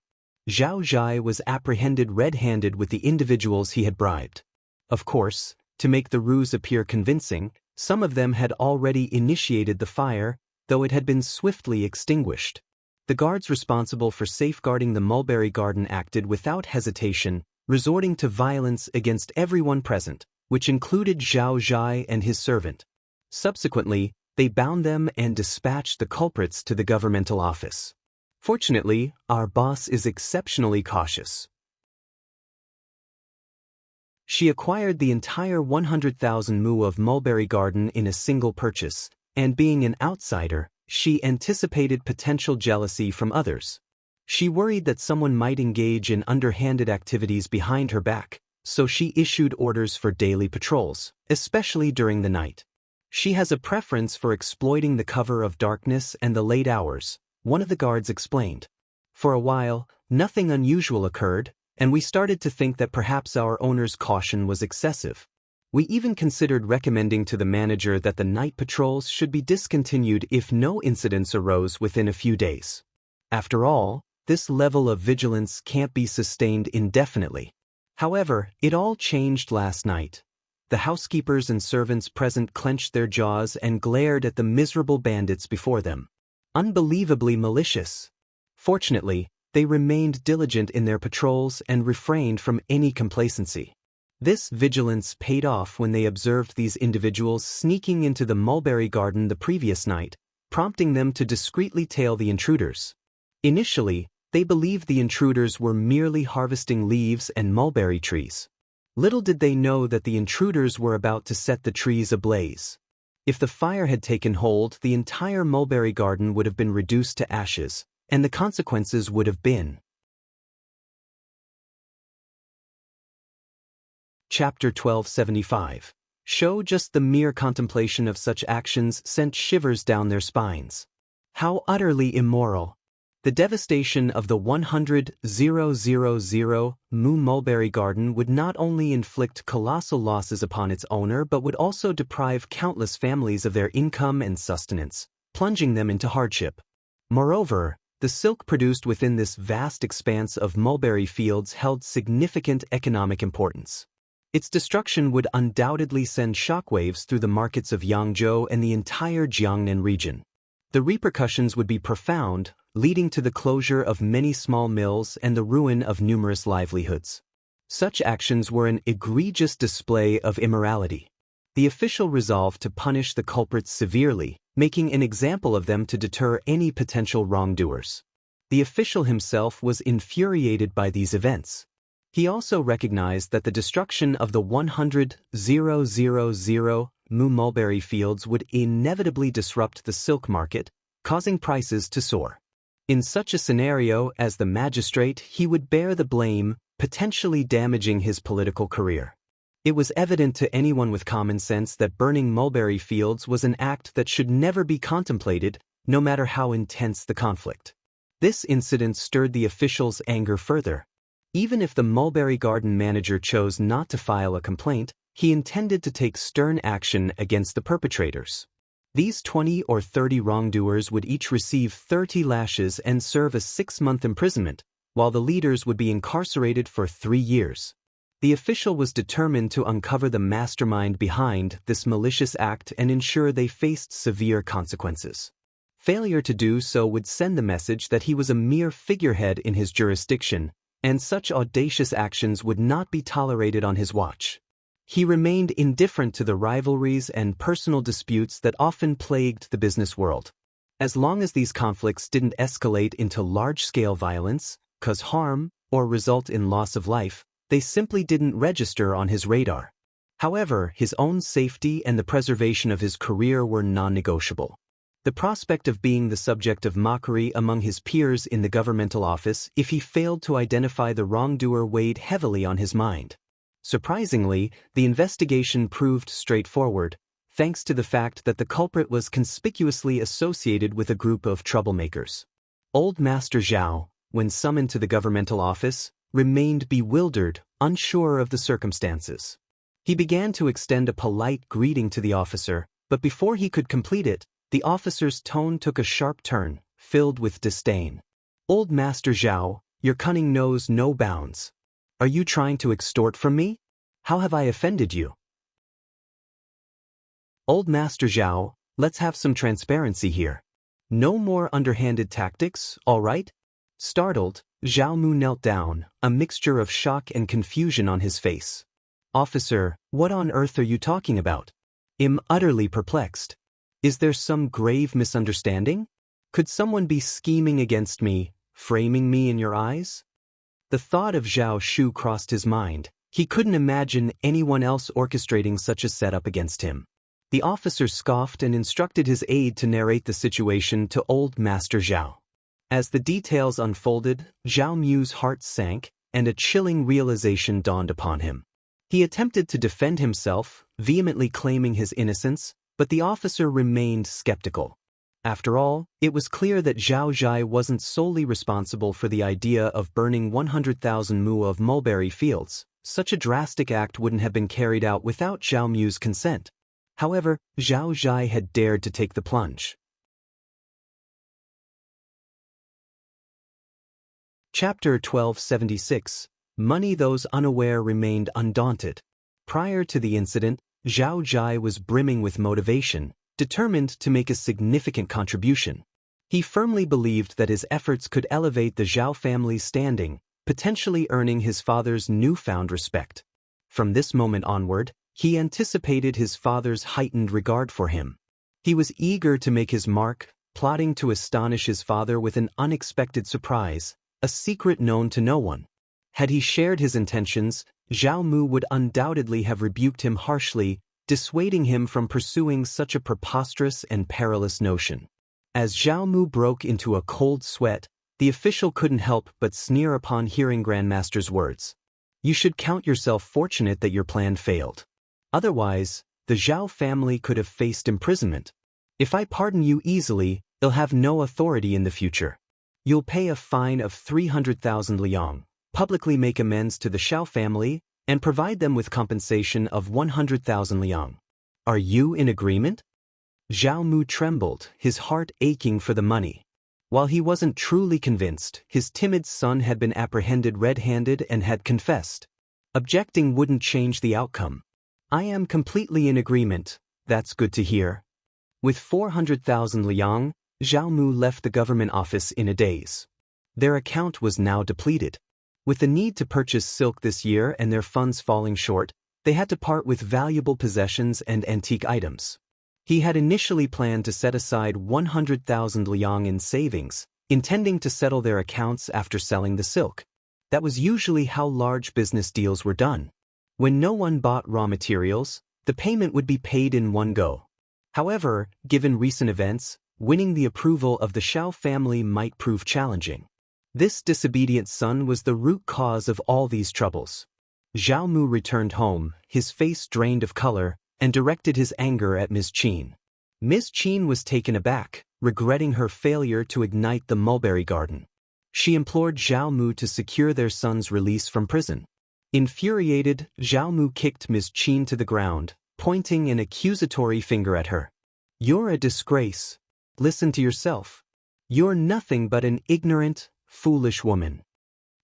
Zhao Zhai was apprehended red-handed with the individuals he had bribed. Of course, to make the ruse appear convincing, some of them had already initiated the fire, though it had been swiftly extinguished. The guards responsible for safeguarding the mulberry garden acted without hesitation, resorting to violence against everyone present, which included Zhao Zhai and his servant. Subsequently, they bound them and dispatched the culprits to the governmental office. Fortunately, our boss is exceptionally cautious. She acquired the entire 100,000 mu of mulberry garden in a single purchase, and being an outsider, she anticipated potential jealousy from others. She worried that someone might engage in underhanded activities behind her back, so she issued orders for daily patrols, especially during the night. She has a preference for exploiting the cover of darkness and the late hours, one of the guards explained. For a while, nothing unusual occurred, and we started to think that perhaps our owner's caution was excessive. We even considered recommending to the manager that the night patrols should be discontinued if no incidents arose within a few days. After all, this level of vigilance can't be sustained indefinitely. However, it all changed last night. The housekeepers and servants present clenched their jaws and glared at the miserable bandits before them. Unbelievably malicious. Fortunately, they remained diligent in their patrols and refrained from any complacency. This vigilance paid off when they observed these individuals sneaking into the mulberry garden the previous night, prompting them to discreetly tail the intruders. Initially, they believed the intruders were merely harvesting leaves and mulberry trees. Little did they know that the intruders were about to set the trees ablaze. If the fire had taken hold, the entire mulberry garden would have been reduced to ashes, and the consequences would have been. Chapter 1275. Just the mere contemplation of such actions sent shivers down their spines. How utterly immoral. The devastation of the 100,000 Mu mulberry garden would not only inflict colossal losses upon its owner but would also deprive countless families of their income and sustenance, plunging them into hardship. Moreover, the silk produced within this vast expanse of mulberry fields held significant economic importance. Its destruction would undoubtedly send shockwaves through the markets of Hangzhou and the entire Jiangnan region. The repercussions would be profound, leading to the closure of many small mills and the ruin of numerous livelihoods. Such actions were an egregious display of immorality. The official resolved to punish the culprits severely, making an example of them to deter any potential wrongdoers. The official himself was infuriated by these events. He also recognized that the destruction of the 100,000 Mu mulberry fields would inevitably disrupt the silk market, causing prices to soar. In such a scenario, as the magistrate, he would bear the blame, potentially damaging his political career. It was evident to anyone with common sense that burning mulberry fields was an act that should never be contemplated, no matter how intense the conflict. This incident stirred the official's anger further. Even if the mulberry garden manager chose not to file a complaint, he intended to take stern action against the perpetrators. These 20 or 30 wrongdoers would each receive 30 lashes and serve a 6-month imprisonment, while the leaders would be incarcerated for 3 years. The official was determined to uncover the mastermind behind this malicious act and ensure they faced severe consequences. Failure to do so would send the message that he was a mere figurehead in his jurisdiction, and such audacious actions would not be tolerated on his watch. He remained indifferent to the rivalries and personal disputes that often plagued the business world. As long as these conflicts didn't escalate into large-scale violence, cause harm, or result in loss of life, they simply didn't register on his radar. However, his own safety and the preservation of his career were non-negotiable. The prospect of being the subject of mockery among his peers in the governmental office if he failed to identify the wrongdoer weighed heavily on his mind. Surprisingly, the investigation proved straightforward, thanks to the fact that the culprit was conspicuously associated with a group of troublemakers. Old Master Zhao, when summoned to the governmental office, remained bewildered, unsure of the circumstances. He began to extend a polite greeting to the officer, but before he could complete it, the officer's tone took a sharp turn, filled with disdain. "Old Master Zhao, your cunning knows no bounds. Are you trying to extort from me? How have I offended you?" "Old Master Zhao, let's have some transparency here. No more underhanded tactics, all right?" Startled, Zhao Mu knelt down, a mixture of shock and confusion on his face. "Officer, what on earth are you talking about?" "I'm utterly perplexed. Is there some grave misunderstanding? Could someone be scheming against me, framing me in your eyes?" The thought of Zhao Shu crossed his mind. He couldn't imagine anyone else orchestrating such a setup against him. The officer scoffed and instructed his aide to narrate the situation to Old Master Zhao. As the details unfolded, Zhao Mu's heart sank, and a chilling realization dawned upon him. He attempted to defend himself, vehemently claiming his innocence, but the officer remained skeptical. After all, it was clear that Zhao Zhai wasn't solely responsible for the idea of burning 100,000 mu of mulberry fields. Such a drastic act wouldn't have been carried out without Zhao Mu's consent. However, Zhao Zhai had dared to take the plunge. Chapter 1276. Money. Those unaware remained undaunted. Prior to the incident, Zhao Zhai was brimming with motivation, determined to make a significant contribution. He firmly believed that his efforts could elevate the Zhao family's standing, potentially earning his father's newfound respect. From this moment onward, he anticipated his father's heightened regard for him. He was eager to make his mark, plotting to astonish his father with an unexpected surprise, a secret known to no one. Had he shared his intentions, Zhao Mu would undoubtedly have rebuked him harshly, dissuading him from pursuing such a preposterous and perilous notion. As Zhao Mu broke into a cold sweat, the official couldn't help but sneer upon hearing Grandmaster's words. "You should count yourself fortunate that your plan failed. Otherwise, the Zhao family could have faced imprisonment. If I pardon you easily, They'll have no authority in the future. You'll pay a fine of 300,000 liang, publicly make amends to the Xiao family, and provide them with compensation of 100,000 liang. Are you in agreement? Zhao Mu trembled, his heart aching for the money. While he wasn't truly convinced, his timid son had been apprehended red-handed and had confessed. Objecting wouldn't change the outcome. I am completely in agreement. That's good to hear. With 400,000 liang, Zhao Mu left the government office in a daze. Their account was now depleted. With the need to purchase silk this year and their funds falling short, they had to part with valuable possessions and antique items. He had initially planned to set aside 100,000 liang in savings, intending to settle their accounts after selling the silk. That was usually how large business deals were done. When no one bought raw materials, the payment would be paid in one go. However, given recent events, winning the approval of the Xiao family might prove challenging. This disobedient son was the root cause of all these troubles. Zhao Mu returned home, his face drained of color, and directed his anger at Ms. Qin. Ms. Qin was taken aback, regretting her failure to ignite the mulberry garden. She implored Zhao Mu to secure their son's release from prison. Infuriated, Zhao Mu kicked Ms. Qin to the ground, pointing an accusatory finger at her. You're a disgrace. Listen to yourself. You're nothing but an ignorant, foolish woman.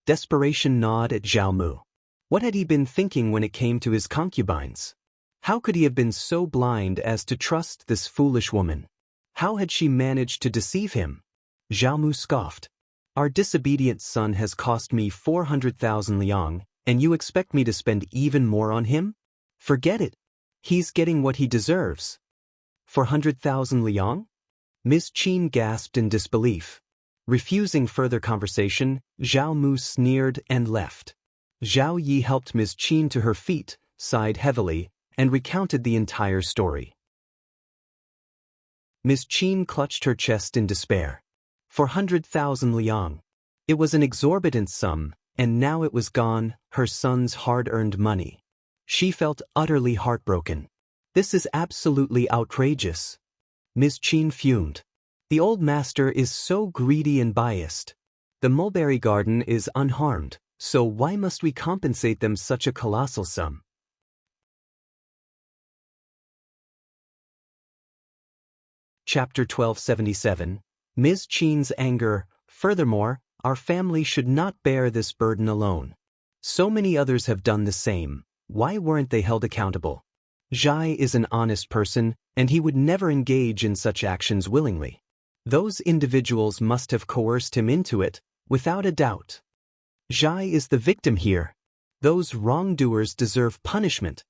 Desperation gnawed at Zhao Mu. What had he been thinking when it came to his concubines? How could he have been so blind as to trust this foolish woman? How had she managed to deceive him? Zhao Mu scoffed. Our disobedient son has cost me 400,000 liang, and you expect me to spend even more on him? Forget it. He's getting what he deserves. 400,000 liang? Ms. Qin gasped in disbelief. Refusing further conversation, Zhao Mu sneered and left. Zhao Yi helped Ms. Qin to her feet, sighed heavily, and recounted the entire story. Ms. Qin clutched her chest in despair. 400,000 liang. It was an exorbitant sum, and now it was gone, her son's hard-earned money. She felt utterly heartbroken. This is absolutely outrageous. Ms. Qin fumed. The old master is so greedy and biased. The mulberry garden is unharmed, so why must we compensate them such a colossal sum? Chapter 1277. Ms. Qin's anger. Furthermore, our family should not bear this burden alone. So many others have done the same. Why weren't they held accountable? Zhai is an honest person, and he would never engage in such actions willingly. Those individuals must have coerced him into it, without a doubt. Zhai is the victim here. Those wrongdoers deserve punishment.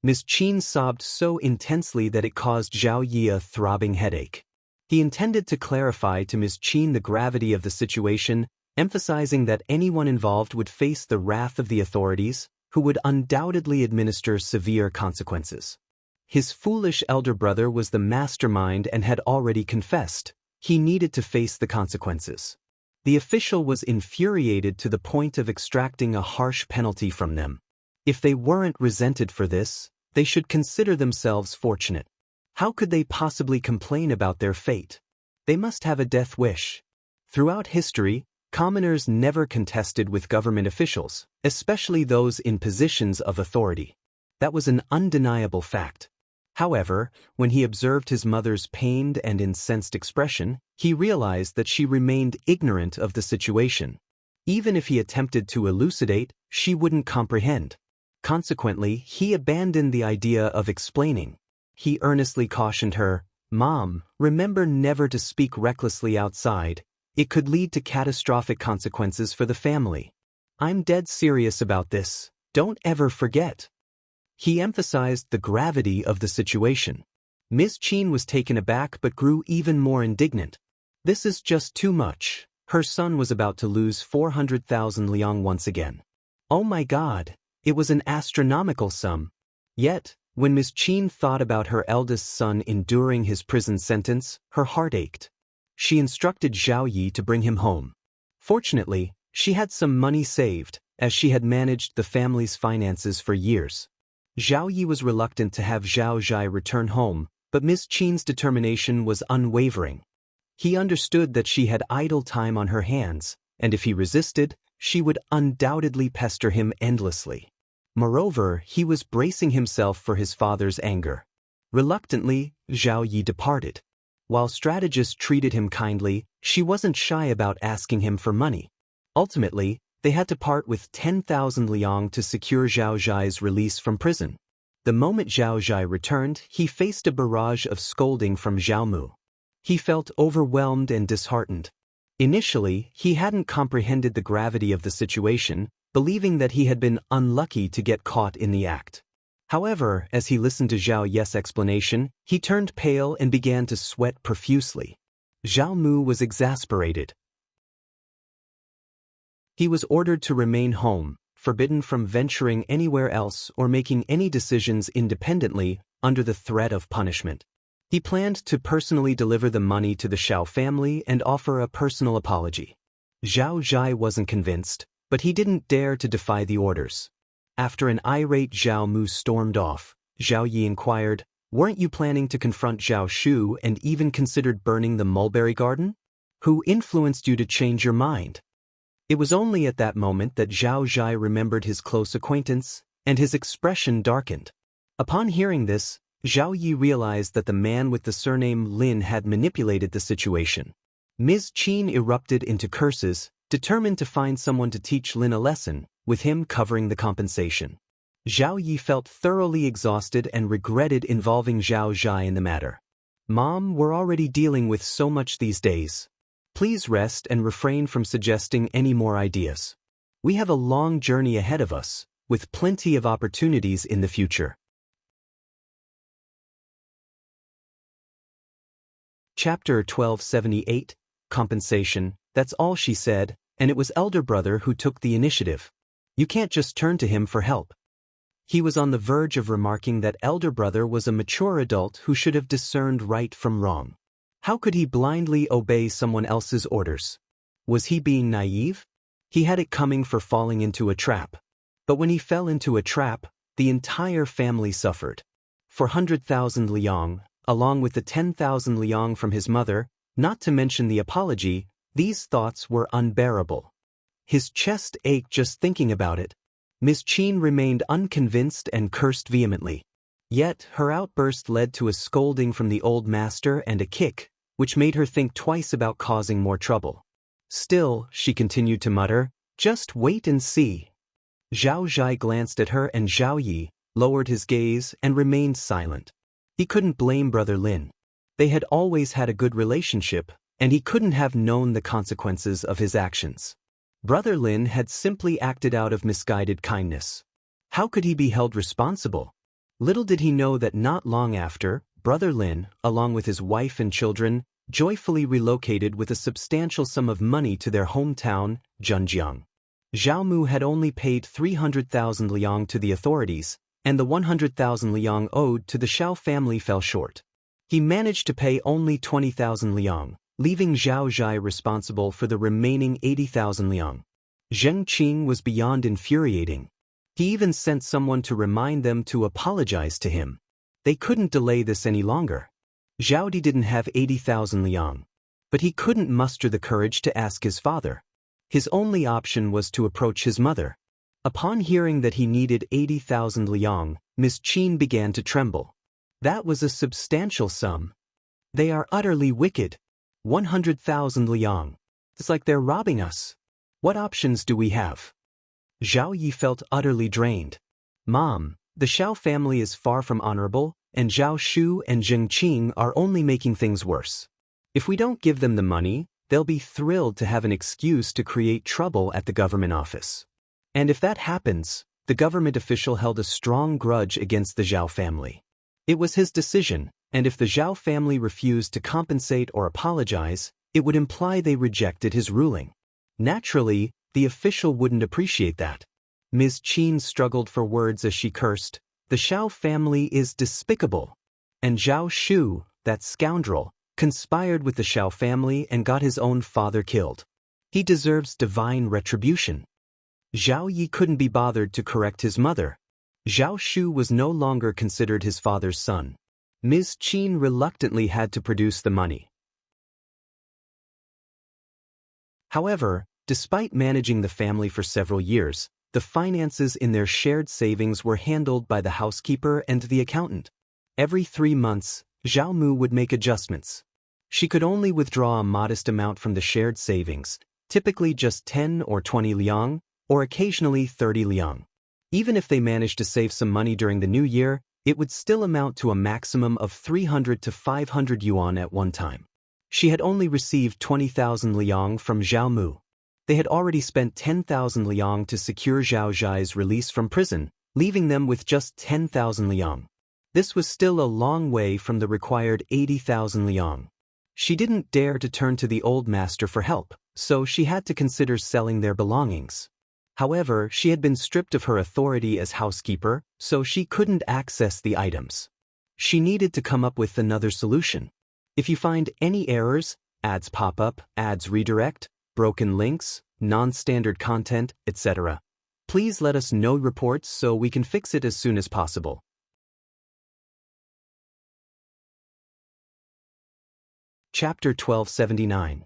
Ms. Qin sobbed so intensely that it caused Zhao Yi a throbbing headache. He intended to clarify to Ms. Qin the gravity of the situation, emphasizing that anyone involved would face the wrath of the authorities, who would undoubtedly administer severe consequences. His foolish elder brother was the mastermind and had already confessed. He needed to face the consequences. The official was infuriated to the point of extracting a harsh penalty from them. If they weren't resented for this, they should consider themselves fortunate. How could they possibly complain about their fate? They must have a death wish. Throughout history, commoners never contested with government officials, especially those in positions of authority. That was an undeniable fact. However, when he observed his mother's pained and incensed expression, he realized that she remained ignorant of the situation. Even if he attempted to elucidate, she wouldn't comprehend. Consequently, he abandoned the idea of explaining. He earnestly cautioned her, "Mom, remember never to speak recklessly outside. It could lead to catastrophic consequences for the family. I'm dead serious about this. Don't ever forget." He emphasized the gravity of the situation. Ms. Qin was taken aback but grew even more indignant. This is just too much. Her son was about to lose 400,000 liang once again. Oh my God, it was an astronomical sum. Yet, when Ms. Qin thought about her eldest son enduring his prison sentence, her heart ached. She instructed Zhao Yi to bring him home. Fortunately, she had some money saved, as she had managed the family's finances for years. Zhao Yi was reluctant to have Zhao Zhai return home, but Ms. Qin's determination was unwavering. He understood that she had idle time on her hands, and if he resisted, she would undoubtedly pester him endlessly. Moreover, he was bracing himself for his father's anger. Reluctantly, Zhao Yi departed. While strategist treated him kindly, she wasn't shy about asking him for money. Ultimately, they had to part with 10,000 liang to secure Zhao Zhai's release from prison. The moment Zhao Zhai returned, he faced a barrage of scolding from Zhao Mu. He felt overwhelmed and disheartened. Initially, he hadn't comprehended the gravity of the situation, believing that he had been unlucky to get caught in the act. However, as he listened to Zhao Ye's explanation, he turned pale and began to sweat profusely. Zhao Mu was exasperated. He was ordered to remain home, forbidden from venturing anywhere else or making any decisions independently under the threat of punishment. He planned to personally deliver the money to the Xiao family and offer a personal apology. Zhao Zhai wasn't convinced, but he didn't dare to defy the orders. After an irate Zhao Mu stormed off, Zhao Yi inquired, "Weren't you planning to confront Zhao Shu and even considered burning the mulberry garden? Who influenced you to change your mind?" It was only at that moment that Zhao Zhai remembered his close acquaintance, and his expression darkened. Upon hearing this, Zhao Yi realized that the man with the surname Lin had manipulated the situation. Ms. Qin erupted into curses, determined to find someone to teach Lin a lesson, with him covering the compensation. Zhao Yi felt thoroughly exhausted and regretted involving Zhao Zhai in the matter. "Mom, we're already dealing with so much these days. Please rest and refrain from suggesting any more ideas. We have a long journey ahead of us, with plenty of opportunities in the future." Chapter 1278, Compensation. That's all she said, and it was elder brother who took the initiative. You can't just turn to him for help. He was on the verge of remarking that elder brother was a mature adult who should have discerned right from wrong. How could he blindly obey someone else's orders? Was he being naive? He had it coming for falling into a trap. But when he fell into a trap, the entire family suffered. 400,000 liang, along with the 10,000 liang from his mother, not to mention the apology, these thoughts were unbearable. His chest ached just thinking about it. Ms. Qin remained unconvinced and cursed vehemently. Yet, her outburst led to a scolding from the old master and a kick, which made her think twice about causing more trouble. Still, she continued to mutter, "Just wait and see." Zhao Zhai glanced at her and Zhao Yi, lowered his gaze, and remained silent. He couldn't blame Brother Lin. They had always had a good relationship, and he couldn't have known the consequences of his actions. Brother Lin had simply acted out of misguided kindness. How could he be held responsible? Little did he know that not long after, Brother Lin, along with his wife and children, joyfully relocated with a substantial sum of money to their hometown, Zhenjiang. Zhao Mu had only paid 300,000 liang to the authorities, and the 100,000 liang owed to the Xiao family fell short. He managed to pay only 20,000 liang, leaving Zhao Zhai responsible for the remaining 80,000 liang. Zheng Qing was beyond infuriating. He even sent someone to remind them to apologize to him. They couldn't delay this any longer. Zhao Di didn't have 80,000 liang, but he couldn't muster the courage to ask his father. His only option was to approach his mother. Upon hearing that he needed 80,000 liang, Ms. Qin began to tremble. That was a substantial sum. They are utterly wicked. 100,000 liang. It's like they're robbing us. What options do we have? Zhao Yi felt utterly drained. "Mom, the Xiao family is far from honorable, and Zhao Shu and Zheng Qing are only making things worse. If we don't give them the money, they'll be thrilled to have an excuse to create trouble at the government office. And if that happens, the government official held a strong grudge against the Zhao family. It was his decision, and if the Zhao family refused to compensate or apologize, it would imply they rejected his ruling. Naturally, the official wouldn't appreciate that." Ms. Qin struggled for words as she cursed, "The Xiao family is despicable. And Zhao Shu, that scoundrel, conspired with the Xiao family and got his own father killed. He deserves divine retribution." Zhao Yi couldn't be bothered to correct his mother. Zhao Shu was no longer considered his father's son. Ms. Qin reluctantly had to produce the money. However, despite managing the family for several years, the finances in their shared savings were handled by the housekeeper and the accountant. Every 3 months, Zhao Mu would make adjustments. She could only withdraw a modest amount from the shared savings, typically just 10 or 20 liang, or occasionally 30 liang. Even if they managed to save some money during the new year, it would still amount to a maximum of 300 to 500 yuan at one time. She had only received 20,000 liang from Zhao Mu. They had already spent 10,000 liang to secure Zhao Zhai's release from prison, leaving them with just 10,000 liang. This was still a long way from the required 80,000 liang. She didn't dare to turn to the old master for help, so she had to consider selling their belongings. However, she had been stripped of her authority as housekeeper, so she couldn't access the items. She needed to come up with another solution. If you find any errors, ads pop up, ads redirect, broken links, non-standard content, etc., please let us know reports so we can fix it as soon as possible. Chapter 1279.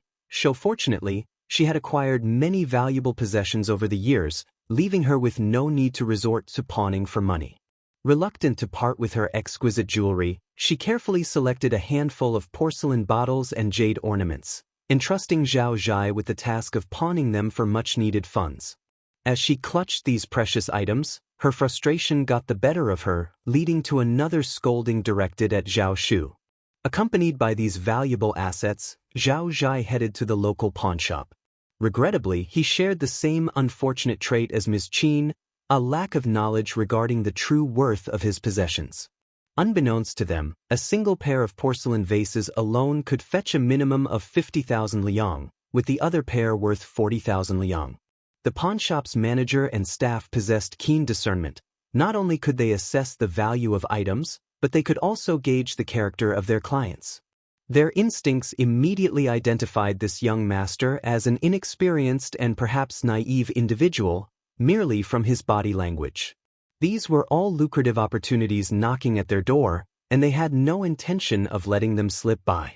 Fortunately, she had acquired many valuable possessions over the years, leaving her with no need to resort to pawning for money. Reluctant to part with her exquisite jewelry, she carefully selected a handful of porcelain bottles and jade ornaments, entrusting Zhao Zhai with the task of pawning them for much-needed funds. As she clutched these precious items, her frustration got the better of her, leading to another scolding directed at Zhao Shu. Accompanied by these valuable assets, Zhao Zhai headed to the local pawnshop. Regrettably, he shared the same unfortunate trait as Ms. Qin, a lack of knowledge regarding the true worth of his possessions. Unbeknownst to them, a single pair of porcelain vases alone could fetch a minimum of 50,000 liang, with the other pair worth 40,000 liang. The pawnshop's manager and staff possessed keen discernment. Not only could they assess the value of items, but they could also gauge the character of their clients. Their instincts immediately identified this young master as an inexperienced and perhaps naive individual, merely from his body language. These were all lucrative opportunities knocking at their door, and they had no intention of letting them slip by.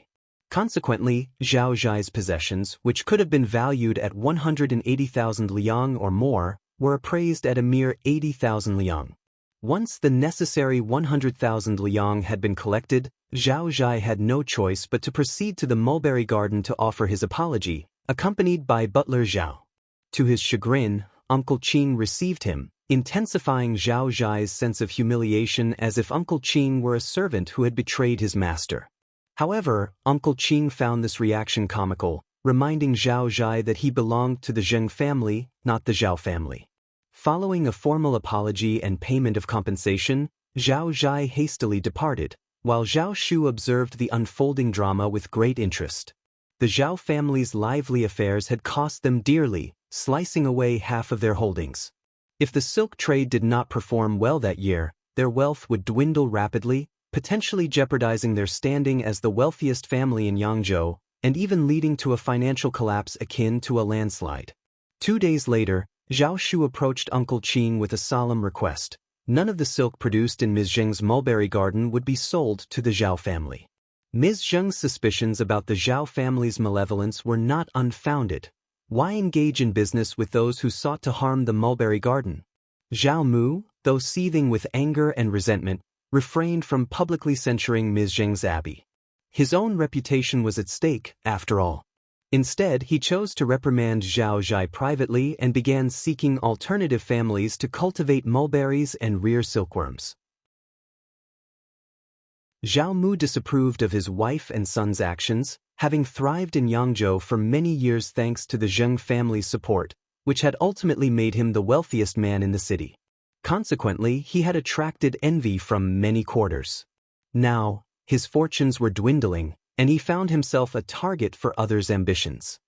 Consequently, Zhao Zhai's possessions, which could have been valued at 180,000 liang or more, were appraised at a mere 80,000 liang. Once the necessary 100,000 liang had been collected, Zhao Zhai had no choice but to proceed to the mulberry garden to offer his apology, accompanied by butler Zhao. To his chagrin, Uncle Qing received him, intensifying Zhao Zhai's sense of humiliation as if Uncle Qing were a servant who had betrayed his master. However, Uncle Qing found this reaction comical, reminding Zhao Zhai that he belonged to the Zheng family, not the Zhao family. Following a formal apology and payment of compensation, Zhao Zhai hastily departed, while Zhao Shu observed the unfolding drama with great interest. The Zhao family's lively affairs had cost them dearly, slicing away half of their holdings. If the silk trade did not perform well that year, their wealth would dwindle rapidly, potentially jeopardizing their standing as the wealthiest family in Hangzhou, and even leading to a financial collapse akin to a landslide. 2 days later, Zhao Shu approached Uncle Qing with a solemn request. None of the silk produced in Ms. Zheng's mulberry garden would be sold to the Zhao family. Ms. Zheng's suspicions about the Zhao family's malevolence were not unfounded. Why engage in business with those who sought to harm the mulberry garden? Zhao Mu, though seething with anger and resentment, refrained from publicly censuring Ms. Zheng's abbey. His own reputation was at stake, after all. Instead, he chose to reprimand Zhao Zhai privately and began seeking alternative families to cultivate mulberries and rear silkworms. Zhao Mu disapproved of his wife and son's actions, having thrived in Yangzhou for many years thanks to the Zheng family's support, which had ultimately made him the wealthiest man in the city. Consequently, he had attracted envy from many quarters. Now, his fortunes were dwindling, and he found himself a target for others' ambitions.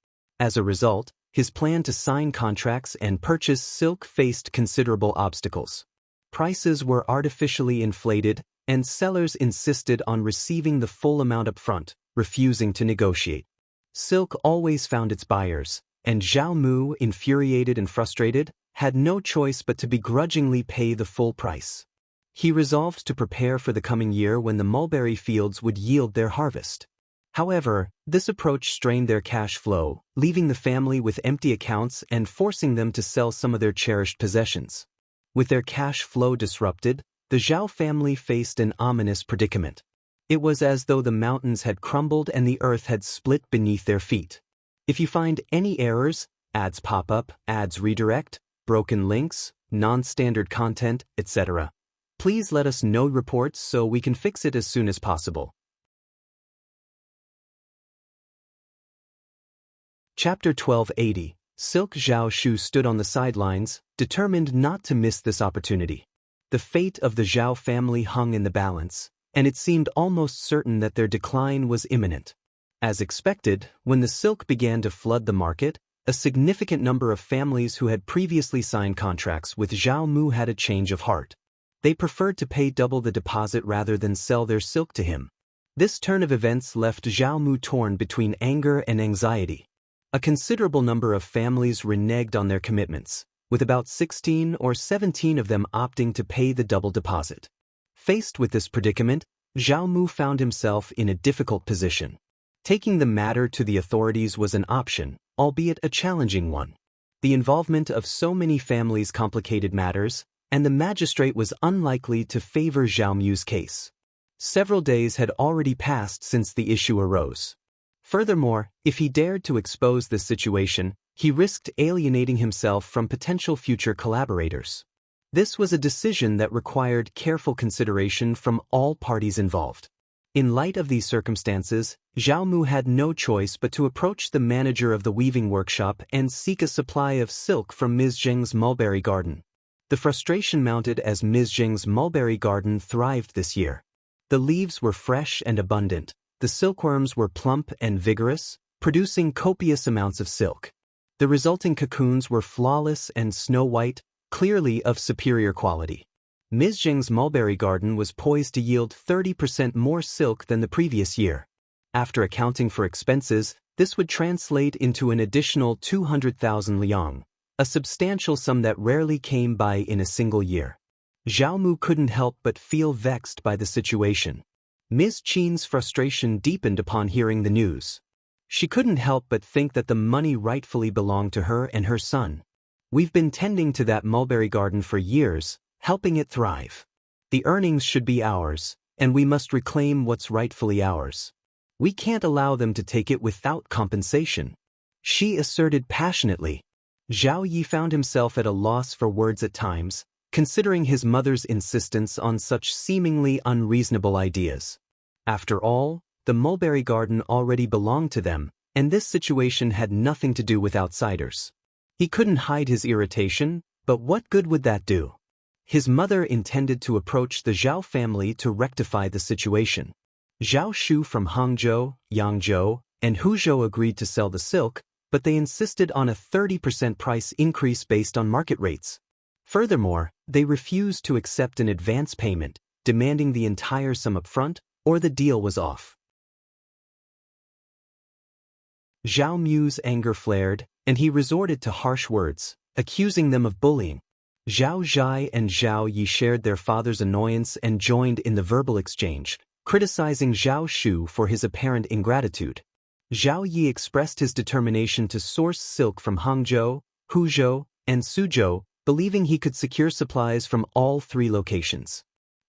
As a result, his plan to sign contracts and purchase silk faced considerable obstacles. Prices were artificially inflated, and sellers insisted on receiving the full amount up front, refusing to negotiate. Silk always found its buyers, and Zhao Mu, infuriated and frustrated, had no choice but to begrudgingly pay the full price. He resolved to prepare for the coming year when the mulberry fields would yield their harvest. However, this approach strained their cash flow, leaving the family with empty accounts and forcing them to sell some of their cherished possessions. With their cash flow disrupted, the Zhao family faced an ominous predicament. It was as though the mountains had crumbled and the earth had split beneath their feet. If you find any errors, ads pop up, ads redirect, broken links, non-standard content, etc., please let us know reports so we can fix it as soon as possible. Chapter 1280. Silk. Zhao Shu stood on the sidelines, determined not to miss this opportunity. The fate of the Zhao family hung in the balance, and it seemed almost certain that their decline was imminent. As expected, when the silk began to flood the market, a significant number of families who had previously signed contracts with Zhao Mu had a change of heart. They preferred to pay double the deposit rather than sell their silk to him. This turn of events left Zhao Mu torn between anger and anxiety. A considerable number of families reneged on their commitments, with about 16 or 17 of them opting to pay the double deposit. Faced with this predicament, Zhao Mu found himself in a difficult position. Taking the matter to the authorities was an option, albeit a challenging one. The involvement of so many families complicated matters, and the magistrate was unlikely to favor Zhao Mu's case. Several days had already passed since the issue arose. Furthermore, if he dared to expose this situation, he risked alienating himself from potential future collaborators. This was a decision that required careful consideration from all parties involved. In light of these circumstances, Zhao Mu had no choice but to approach the manager of the weaving workshop and seek a supply of silk from Ms. Zheng's mulberry garden. The frustration mounted as Ms. Zheng's mulberry garden thrived this year. The leaves were fresh and abundant. The silkworms were plump and vigorous, producing copious amounts of silk. The resulting cocoons were flawless and snow-white, clearly of superior quality. Ms. Zheng's mulberry garden was poised to yield 30% more silk than the previous year. After accounting for expenses, this would translate into an additional 200,000 liang, a substantial sum that rarely came by in a single year. Zhao Mu couldn't help but feel vexed by the situation. Ms. Qin's frustration deepened upon hearing the news. She couldn't help but think that the money rightfully belonged to her and her son. We've been tending to that mulberry garden for years, helping it thrive. The earnings should be ours, and we must reclaim what's rightfully ours. We can't allow them to take it without compensation, she asserted passionately. Zhao Yi found himself at a loss for words at times, considering his mother's insistence on such seemingly unreasonable ideas. After all, the mulberry garden already belonged to them, and this situation had nothing to do with outsiders. He couldn't hide his irritation, but what good would that do? His mother intended to approach the Zhao family to rectify the situation. Zhao Shu from Hangzhou, Yangzhou, and Huzhou agreed to sell the silk, but they insisted on a 30% price increase based on market rates. Furthermore, they refused to accept an advance payment, demanding the entire sum up front, or the deal was off. Zhao Mu's anger flared, and he resorted to harsh words, accusing them of bullying. Zhao Zhai and Zhao Yi shared their father's annoyance and joined in the verbal exchange, criticizing Zhao Shu for his apparent ingratitude. Zhao Yi expressed his determination to source silk from Hangzhou, Huzhou, and Suzhou, believing he could secure supplies from all three locations.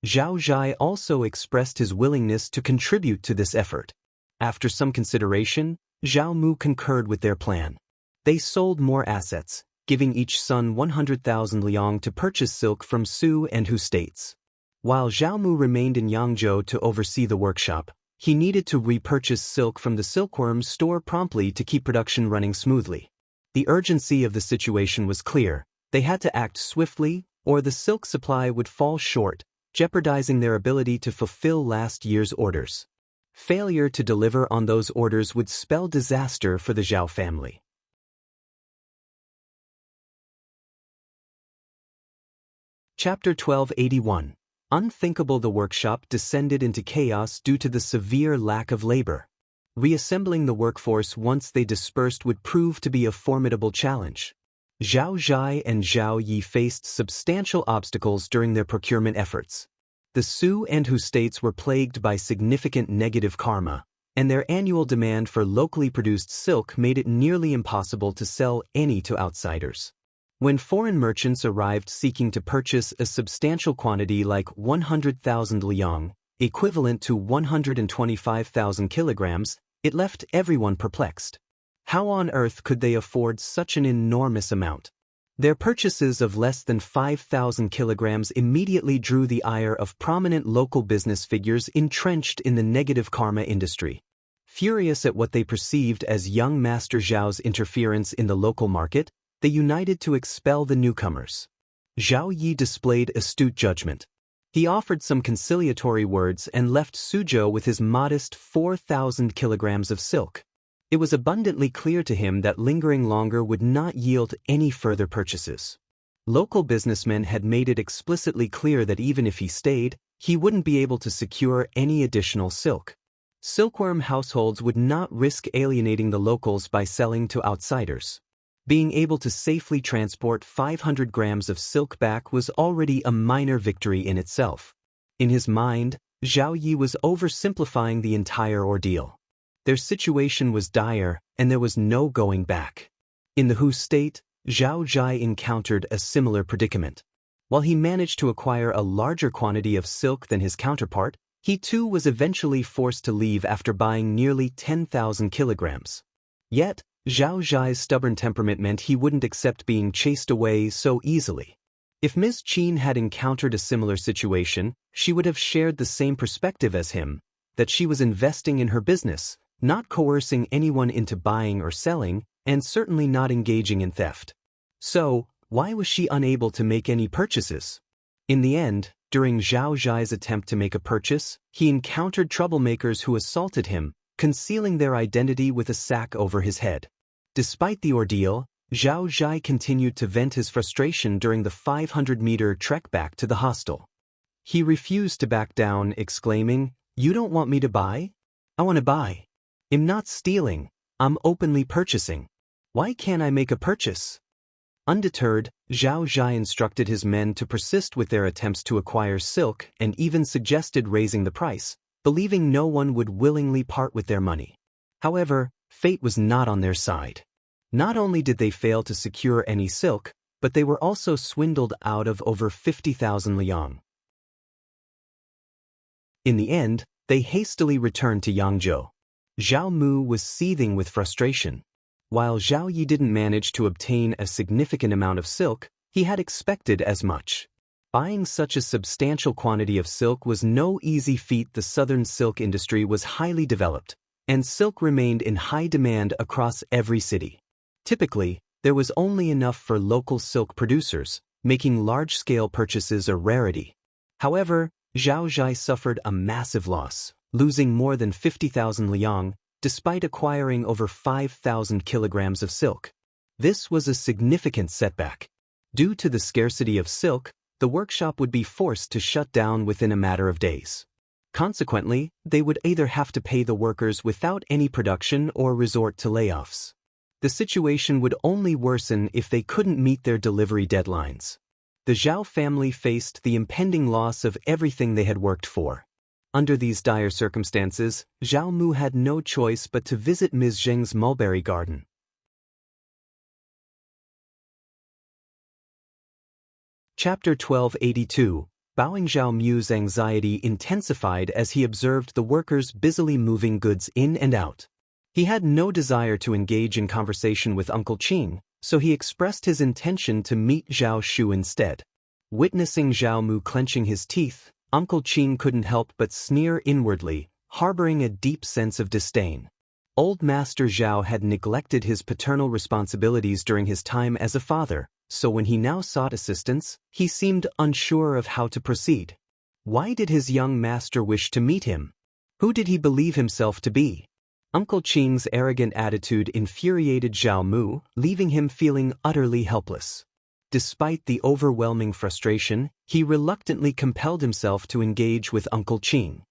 Zhao Zhai also expressed his willingness to contribute to this effort. After some consideration, Zhao Mu concurred with their plan. They sold more assets, giving each son 100,000 liang to purchase silk from Su and Hu states. While Zhao Mu remained in Yangzhou to oversee the workshop, he needed to repurchase silk from the silkworms store promptly to keep production running smoothly. The urgency of the situation was clear. They had to act swiftly, or the silk supply would fall short, jeopardizing their ability to fulfill last year's orders. Failure to deliver on those orders would spell disaster for the Zhao family. Chapter 1281. Unthinkable. The workshop descended into chaos due to the severe lack of labor. Reassembling the workforce once they dispersed would prove to be a formidable challenge. Zhao Zhai and Zhao Yi faced substantial obstacles during their procurement efforts. The Su and Hu states were plagued by significant negative karma, and their annual demand for locally produced silk made it nearly impossible to sell any to outsiders. When foreign merchants arrived seeking to purchase a substantial quantity like 100,000 liang, equivalent to 125,000 kilograms, it left everyone perplexed. How on earth could they afford such an enormous amount? Their purchases of less than 5,000 kilograms immediately drew the ire of prominent local business figures entrenched in the negative karma industry. Furious at what they perceived as young Master Zhao's interference in the local market, they united to expel the newcomers. Zhao Yi displayed astute judgment. He offered some conciliatory words and left Suzhou with his modest 4,000 kilograms of silk. It was abundantly clear to him that lingering longer would not yield any further purchases. Local businessmen had made it explicitly clear that even if he stayed, he wouldn't be able to secure any additional silk. Silkworm households would not risk alienating the locals by selling to outsiders. Being able to safely transport 500 grams of silk back was already a minor victory in itself. In his mind, Zhao Yi was oversimplifying the entire ordeal. Their situation was dire, and there was no going back. In the Hu state, Zhao Zhai encountered a similar predicament. While he managed to acquire a larger quantity of silk than his counterpart, he too was eventually forced to leave after buying nearly 10,000 kilograms. Yet, Zhao Zhai's stubborn temperament meant he wouldn't accept being chased away so easily. If Ms. Qin had encountered a similar situation, she would have shared the same perspective as him, that she was investing in her business, not coercing anyone into buying or selling, and certainly not engaging in theft. So, why was she unable to make any purchases? In the end, during Zhao Zhai's attempt to make a purchase, he encountered troublemakers who assaulted him, concealing their identity with a sack over his head. Despite the ordeal, Zhao Zhai continued to vent his frustration during the 500-meter trek back to the hostel. He refused to back down, exclaiming, "You don't want me to buy? I want to buy. I'm not stealing, I'm openly purchasing. Why can't I make a purchase?" Undeterred, Zhao Zhai instructed his men to persist with their attempts to acquire silk and even suggested raising the price, believing no one would willingly part with their money. However, fate was not on their side. Not only did they fail to secure any silk, but they were also swindled out of over 50,000 liang. In the end, they hastily returned to Yangzhou. Zhao Mu was seething with frustration. While Zhao Yi didn't manage to obtain a significant amount of silk, he had expected as much. Buying such a substantial quantity of silk was no easy feat. The southern silk industry was highly developed, and silk remained in high demand across every city. Typically, there was only enough for local silk producers, making large-scale purchases a rarity. However, Zhao Zhai suffered a massive loss, losing more than 50,000 liang, despite acquiring over 5,000 kilograms of silk. This was a significant setback. Due to the scarcity of silk, the workshop would be forced to shut down within a matter of days. Consequently, they would either have to pay the workers without any production or resort to layoffs. The situation would only worsen if they couldn't meet their delivery deadlines. The Zhao family faced the impending loss of everything they had worked for. Under these dire circumstances, Zhao Mu had no choice but to visit Ms. Zheng's mulberry garden. Chapter 1282. Bowing. Zhao Mu's anxiety intensified as he observed the workers busily moving goods in and out. He had no desire to engage in conversation with Uncle Qing, so he expressed his intention to meet Zhao Shu instead. Witnessing Zhao Mu clenching his teeth, Uncle Qing couldn't help but sneer inwardly, harboring a deep sense of disdain. Old Master Zhao had neglected his paternal responsibilities during his time as a father, so when he now sought assistance, he seemed unsure of how to proceed. Why did his young master wish to meet him? Who did he believe himself to be? Uncle Qing's arrogant attitude infuriated Zhao Mu, leaving him feeling utterly helpless. Despite the overwhelming frustration, he reluctantly compelled himself to engage with Uncle Qing.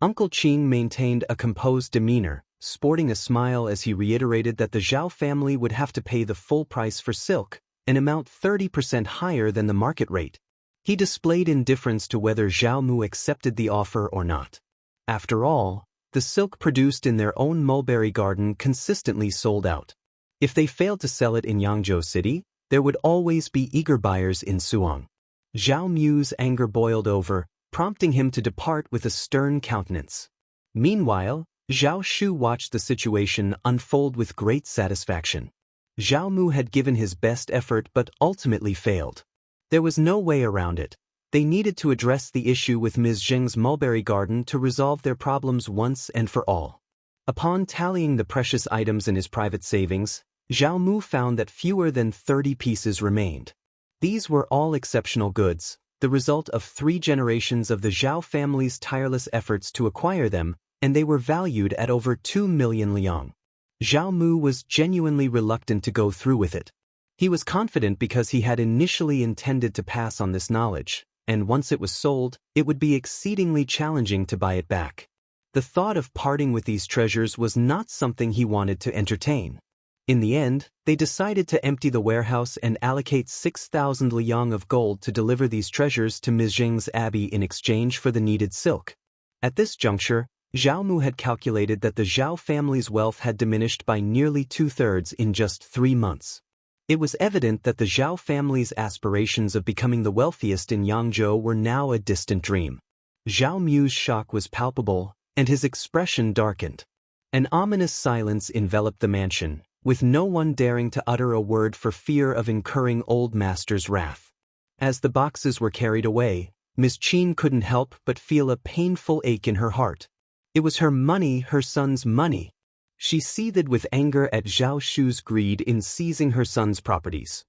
Uncle Qing maintained a composed demeanor, sporting a smile as he reiterated that the Zhao family would have to pay the full price for silk, an amount 30% higher than the market rate. He displayed indifference to whether Zhao Mu accepted the offer or not. After all, the silk produced in their own mulberry garden consistently sold out. If they failed to sell it in Hangzhou City, there would always be eager buyers in Xuan. Zhao Mu's anger boiled over, prompting him to depart with a stern countenance. Meanwhile, Zhao Shu watched the situation unfold with great satisfaction. Zhao Mu had given his best effort but ultimately failed. There was no way around it. They needed to address the issue with Ms. Zheng's mulberry garden to resolve their problems once and for all. Upon tallying the precious items in his private savings, Zhao Mu found that fewer than 30 pieces remained. These were all exceptional goods, the result of 3 generations of the Zhao family's tireless efforts to acquire them, and they were valued at over 2 million liang. Zhao Mu was genuinely reluctant to go through with it. He was confident because he had initially intended to pass on this knowledge, and once it was sold, it would be exceedingly challenging to buy it back. The thought of parting with these treasures was not something he wanted to entertain. In the end, they decided to empty the warehouse and allocate 6,000 liang of gold to deliver these treasures to Ms. Zheng's abbey in exchange for the needed silk. At this juncture, Zhao Mu had calculated that the Zhao family's wealth had diminished by nearly 2/3 in just 3 months. It was evident that the Zhao family's aspirations of becoming the wealthiest in Yangzhou were now a distant dream. Zhao Mu's shock was palpable, and his expression darkened. An ominous silence enveloped the mansion, with no one daring to utter a word for fear of incurring old master's wrath. As the boxes were carried away, Miss Qin couldn't help but feel a painful ache in her heart. It was her money, her son's money. She seethed with anger at Zhao Shu's greed in seizing her son's properties.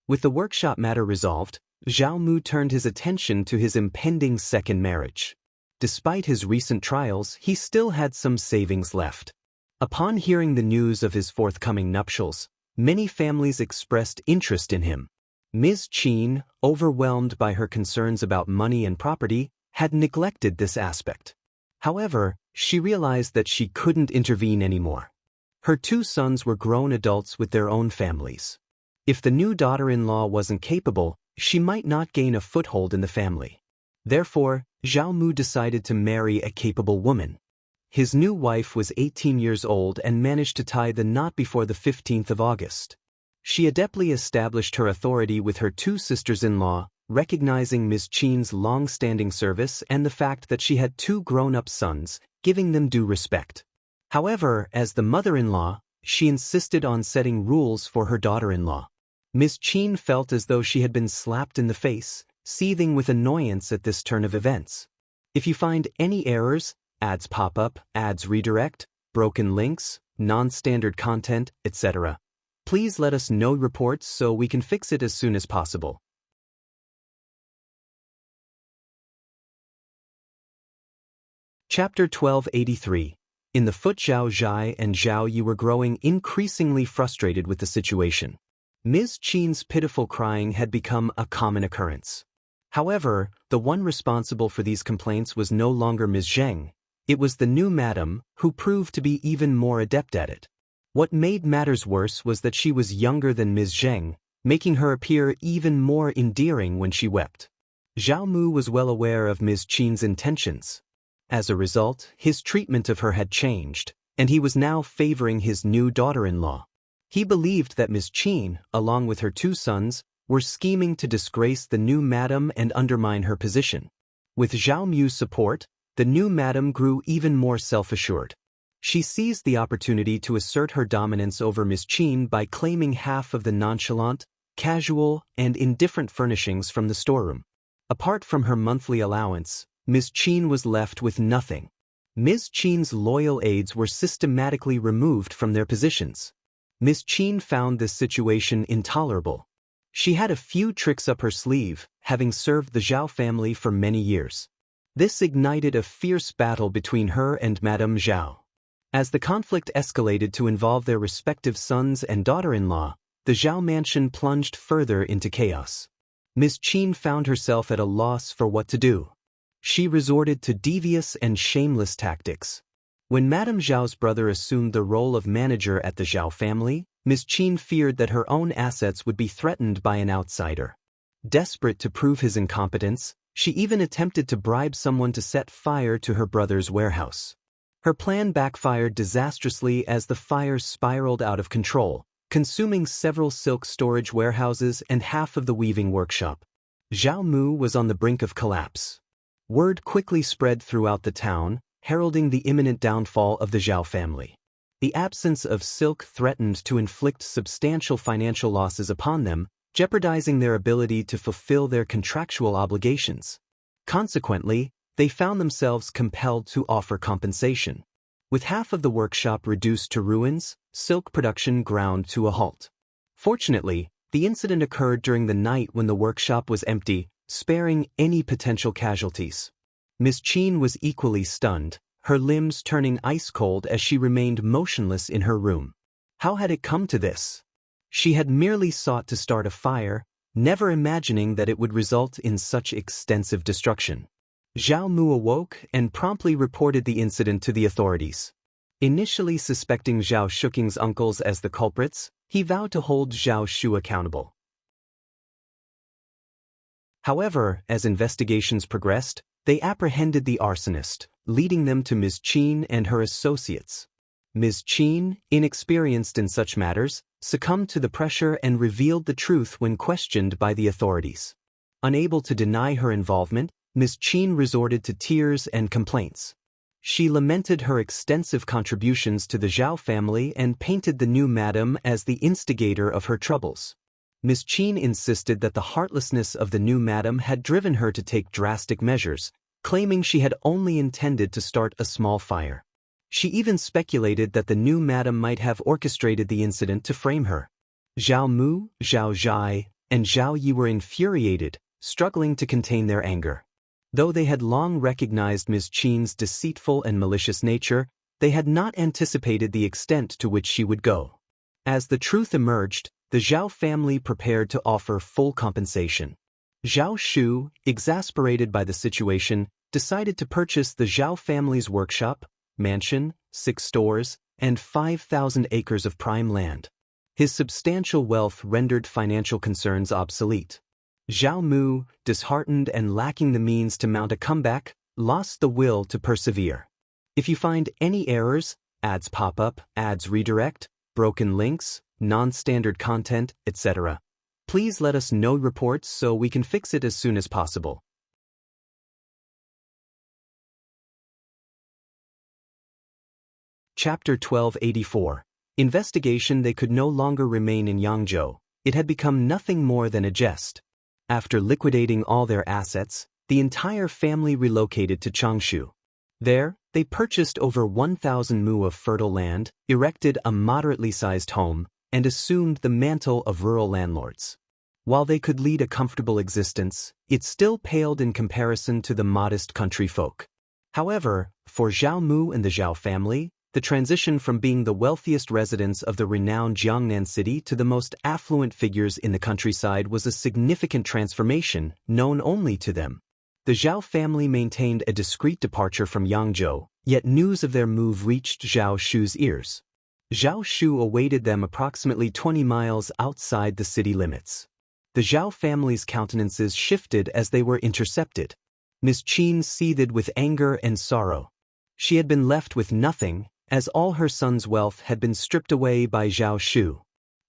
With the workshop matter resolved, Zhao Mu turned his attention to his impending second marriage. Despite his recent trials, he still had some savings left. Upon hearing the news of his forthcoming nuptials, many families expressed interest in him. Ms. Qin, overwhelmed by her concerns about money and property, had neglected this aspect. However, she realized that she couldn't intervene anymore. Her 2 sons were grown adults with their own families. If the new daughter-in-law wasn't capable, she might not gain a foothold in the family. Therefore, Zhao Mu decided to marry a capable woman. His new wife was 18 years old and managed to tie the knot before the 15th of August. She adeptly established her authority with her 2 sisters-in-law, recognizing Ms. Qin's long-standing service and the fact that she had 2 grown-up sons, giving them due respect. However, as the mother-in-law, she insisted on setting rules for her daughter-in-law. Ms. Qin felt as though she had been slapped in the face, seething with annoyance at this turn of events. If you find any errors, ads pop up, ads redirect, broken links, non-standard content, etc., please let us know reports so we can fix it as soon as possible. Chapter 1283. In the foot, Zhao Zhai and Zhao Yi were growing increasingly frustrated with the situation. Ms. Qin's pitiful crying had become a common occurrence. However, the one responsible for these complaints was no longer Ms. Zheng. It was the new madam, who proved to be even more adept at it. What made matters worse was that she was younger than Ms. Zheng, making her appear even more endearing when she wept. Zhao Mu was well aware of Ms. Qin's intentions. As a result, his treatment of her had changed, and he was now favoring his new daughter-in-law. He believed that Ms. Qin, along with her 2 sons, were scheming to disgrace the new madam and undermine her position. With Zhao Mu's support, the new madam grew even more self-assured. She seized the opportunity to assert her dominance over Ms. Qin by claiming half of the nonchalant, casual, and indifferent furnishings from the storeroom. Apart from her monthly allowance, Ms. Qin was left with nothing. Ms. Qin's loyal aides were systematically removed from their positions. Ms. Qin found this situation intolerable. She had a few tricks up her sleeve, having served the Zhao family for many years. This ignited a fierce battle between her and Madame Zhao. As the conflict escalated to involve their respective sons and daughter-in-law, the Zhao mansion plunged further into chaos. Ms. Qin found herself at a loss for what to do. She resorted to devious and shameless tactics. When Madame Zhao's brother assumed the role of manager at the Zhao family, Ms. Qin feared that her own assets would be threatened by an outsider. Desperate to prove his incompetence, She even attempted to bribe someone to set fire to her brother's warehouse. Her plan backfired disastrously as the fire spiraled out of control, consuming several silk storage warehouses and half of the weaving workshop. Zhao Mu was on the brink of collapse. Word quickly spread throughout the town, heralding the imminent downfall of the Zhao family. The absence of silk threatened to inflict substantial financial losses upon them, jeopardizing their ability to fulfill their contractual obligations. Consequently, they found themselves compelled to offer compensation. With half of the workshop reduced to ruins, silk production ground to a halt. Fortunately, the incident occurred during the night when the workshop was empty, sparing any potential casualties. Miss Qin was equally stunned, her limbs turning ice-cold as she remained motionless in her room. How had it come to this? She had merely sought to start a fire, never imagining that it would result in such extensive destruction. Zhao Mu awoke and promptly reported the incident to the authorities. Initially suspecting Zhao Shuking's uncles as the culprits, he vowed to hold Zhao Shu accountable. However, as investigations progressed, they apprehended the arsonist, leading them to Ms. Qin and her associates. Ms. Qin, inexperienced in such matters, succumbed to the pressure and revealed the truth when questioned by the authorities. Unable to deny her involvement, Ms. Qin resorted to tears and complaints. She lamented her extensive contributions to the Zhao family and painted the new madam as the instigator of her troubles. Ms. Qin insisted that the heartlessness of the new madam had driven her to take drastic measures, claiming she had only intended to start a small fire. She even speculated that the new madam might have orchestrated the incident to frame her. Zhao Mu, Zhao Zhai, and Zhao Yi were infuriated, struggling to contain their anger. Though they had long recognized Ms. Qin's deceitful and malicious nature, they had not anticipated the extent to which she would go. As the truth emerged, the Zhao family prepared to offer full compensation. Zhao Shu, exasperated by the situation, decided to purchase the Zhao family's workshop, mansion, 6 stores, and 5,000 acres of prime land. His substantial wealth rendered financial concerns obsolete. Zhao Mu, disheartened and lacking the means to mount a comeback, lost the will to persevere. If you find any errors, ads pop up, ads redirect, broken links, non-standard content, etc., please let us know reports so we can fix it as soon as possible. Chapter 1284. Investigation. They could no longer remain in Hangzhou. It had become nothing more than a jest. After liquidating all their assets, the entire family relocated to Changshu. There, they purchased over 1,000 mu of fertile land, erected a moderately sized home, and assumed the mantle of rural landlords. While they could lead a comfortable existence, it still paled in comparison to the modest country folk. However, for Zhao Mu and the Zhao family, the transition from being the wealthiest residents of the renowned Jiangnan city to the most affluent figures in the countryside was a significant transformation known only to them. The Zhao family maintained a discreet departure from Yangzhou, yet news of their move reached Zhao Shu's ears. Zhao Shu awaited them approximately 20 miles outside the city limits. The Zhao family's countenances shifted as they were intercepted. Ms. Qin seethed with anger and sorrow. She had been left with nothing, as all her son's wealth had been stripped away by Zhao Shu.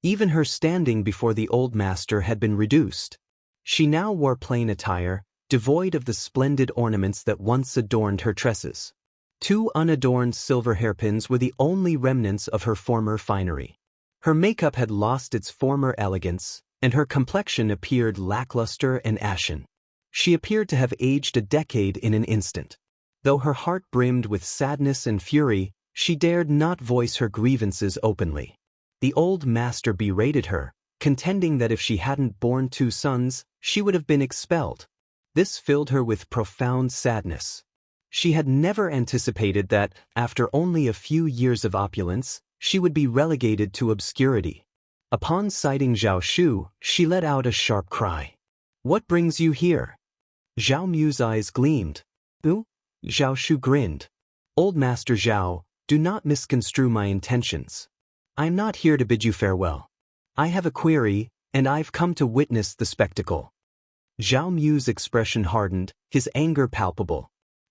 Even her standing before the old master had been reduced. She now wore plain attire, devoid of the splendid ornaments that once adorned her tresses. 2 unadorned silver hairpins were the only remnants of her former finery. Her makeup had lost its former elegance, and her complexion appeared lackluster and ashen. She appeared to have aged a decade in an instant. Though her heart brimmed with sadness and fury, she dared not voice her grievances openly. The old master berated her, contending that if she hadn't borne 2 sons, she would have been expelled. This filled her with profound sadness. She had never anticipated that, after only a few years of opulence, she would be relegated to obscurity. Upon sighting Zhao Shu, she let out a sharp cry. "What brings you here?" Zhao Mu's eyes gleamed. "Ooh?" Zhao Shu grinned. "Old Master Zhao, do not misconstrue my intentions. I'm not here to bid you farewell. I have a query, and I've come to witness the spectacle." Zhao Mu's expression hardened, his anger palpable.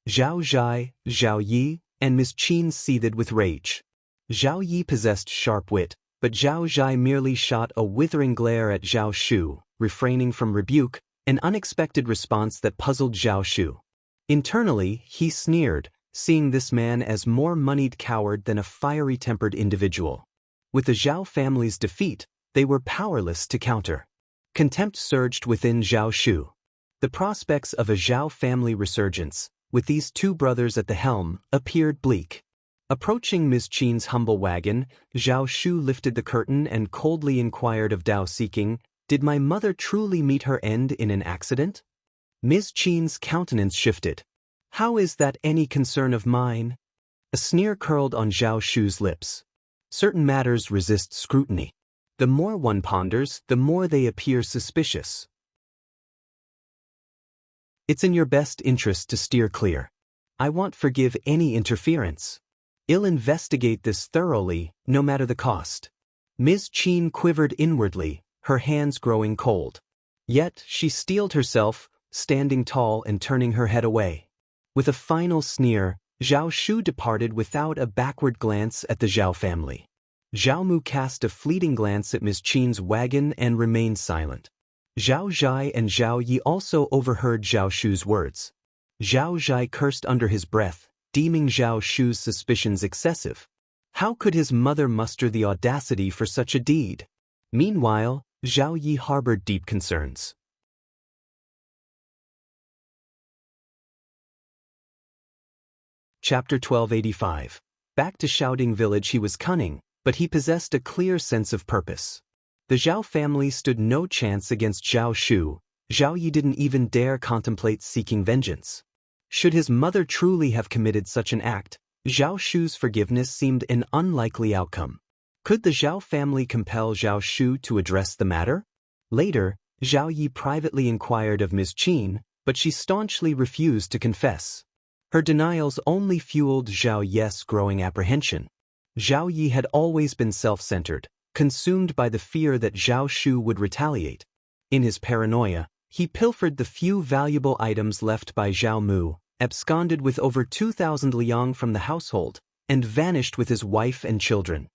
Zhao Zhai, Zhao Yi, and Miss Qin seethed with rage. Zhao Yi possessed sharp wit, but Zhao Zhai merely shot a withering glare at Zhao Shu, refraining from rebuke, an unexpected response that puzzled Zhao Shu. Internally, he sneered, seeing this man as more moneyed coward than a fiery-tempered individual. With the Zhao family's defeat, they were powerless to counter. Contempt surged within Zhao Shu. The prospects of a Zhao family resurgence, with these two brothers at the helm, appeared bleak. Approaching Ms. Qin's humble wagon, Zhao Shu lifted the curtain and coldly inquired of Dao Seeking, "Did my mother truly meet her end in an accident?" Ms. Qin's countenance shifted. "How is that any concern of mine?" A sneer curled on Zhao Shu's lips. Certain matters resist scrutiny. The more one ponders, the more they appear suspicious. It's in your best interest to steer clear. I won't forgive any interference. I'll investigate this thoroughly, no matter the cost. Ms. Qin quivered inwardly, her hands growing cold. Yet she steeled herself, standing tall and turning her head away. With a final sneer, Zhao Shu departed without a backward glance at the Zhao family. Zhao Mu cast a fleeting glance at Ms. Qin's wagon and remained silent. Zhao Zhai and Zhao Yi also overheard Zhao Shu's words. Zhao Zhai cursed under his breath, deeming Zhao Shu's suspicions excessive. How could his mother muster the audacity for such a deed? Meanwhile, Zhao Yi harbored deep concerns. Chapter 1285. Back to Shaoding village. He was cunning, but he possessed a clear sense of purpose. The Zhao family stood no chance against Zhao Shu. Zhao Yi didn't even dare contemplate seeking vengeance. Should his mother truly have committed such an act, Zhao Shu's forgiveness seemed an unlikely outcome. Could the Zhao family compel Zhao Shu to address the matter? Later, Zhao Yi privately inquired of Ms. Qin, but she staunchly refused to confess. Her denials only fueled Zhao Yi's growing apprehension. Zhao Yi had always been self-centered, consumed by the fear that Zhao Shu would retaliate. In his paranoia, he pilfered the few valuable items left by Zhao Mu, absconded with over 2,000 liang from the household, and vanished with his wife and children.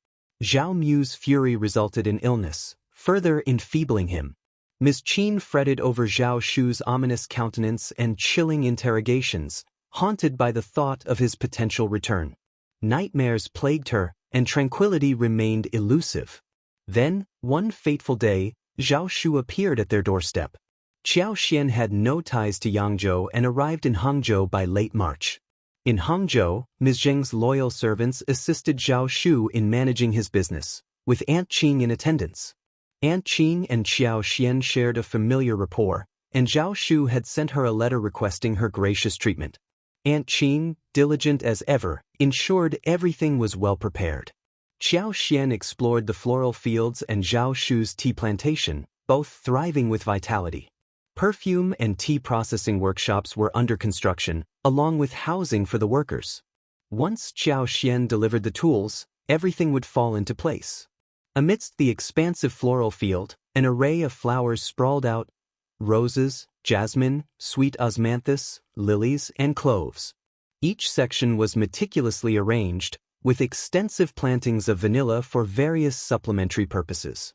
Zhao Mu's fury resulted in illness, further enfeebling him. Ms. Qin fretted over Zhao Shu's ominous countenance and chilling interrogations, haunted by the thought of his potential return. Nightmares plagued her, and tranquility remained elusive. Then, one fateful day, Zhao Shu appeared at their doorstep. Qiao Xian had no ties to Yangzhou and arrived in Hangzhou by late March. In Hangzhou, Ms. Zheng's loyal servants assisted Zhao Shu in managing his business, with Aunt Qing in attendance. Aunt Qing and Qiao Xian shared a familiar rapport, and Zhao Shu had sent her a letter requesting her gracious treatment. Aunt Qing, diligent as ever, ensured everything was well prepared. Qiao Xian explored the floral fields and Zhao Shu's tea plantation, both thriving with vitality. Perfume and tea processing workshops were under construction, along with housing for the workers. Once Qiao Xian delivered the tools, everything would fall into place. Amidst the expansive floral field, an array of flowers sprawled out: roses, jasmine, sweet osmanthus, lilies, and cloves. Each section was meticulously arranged, with extensive plantings of vanilla for various supplementary purposes.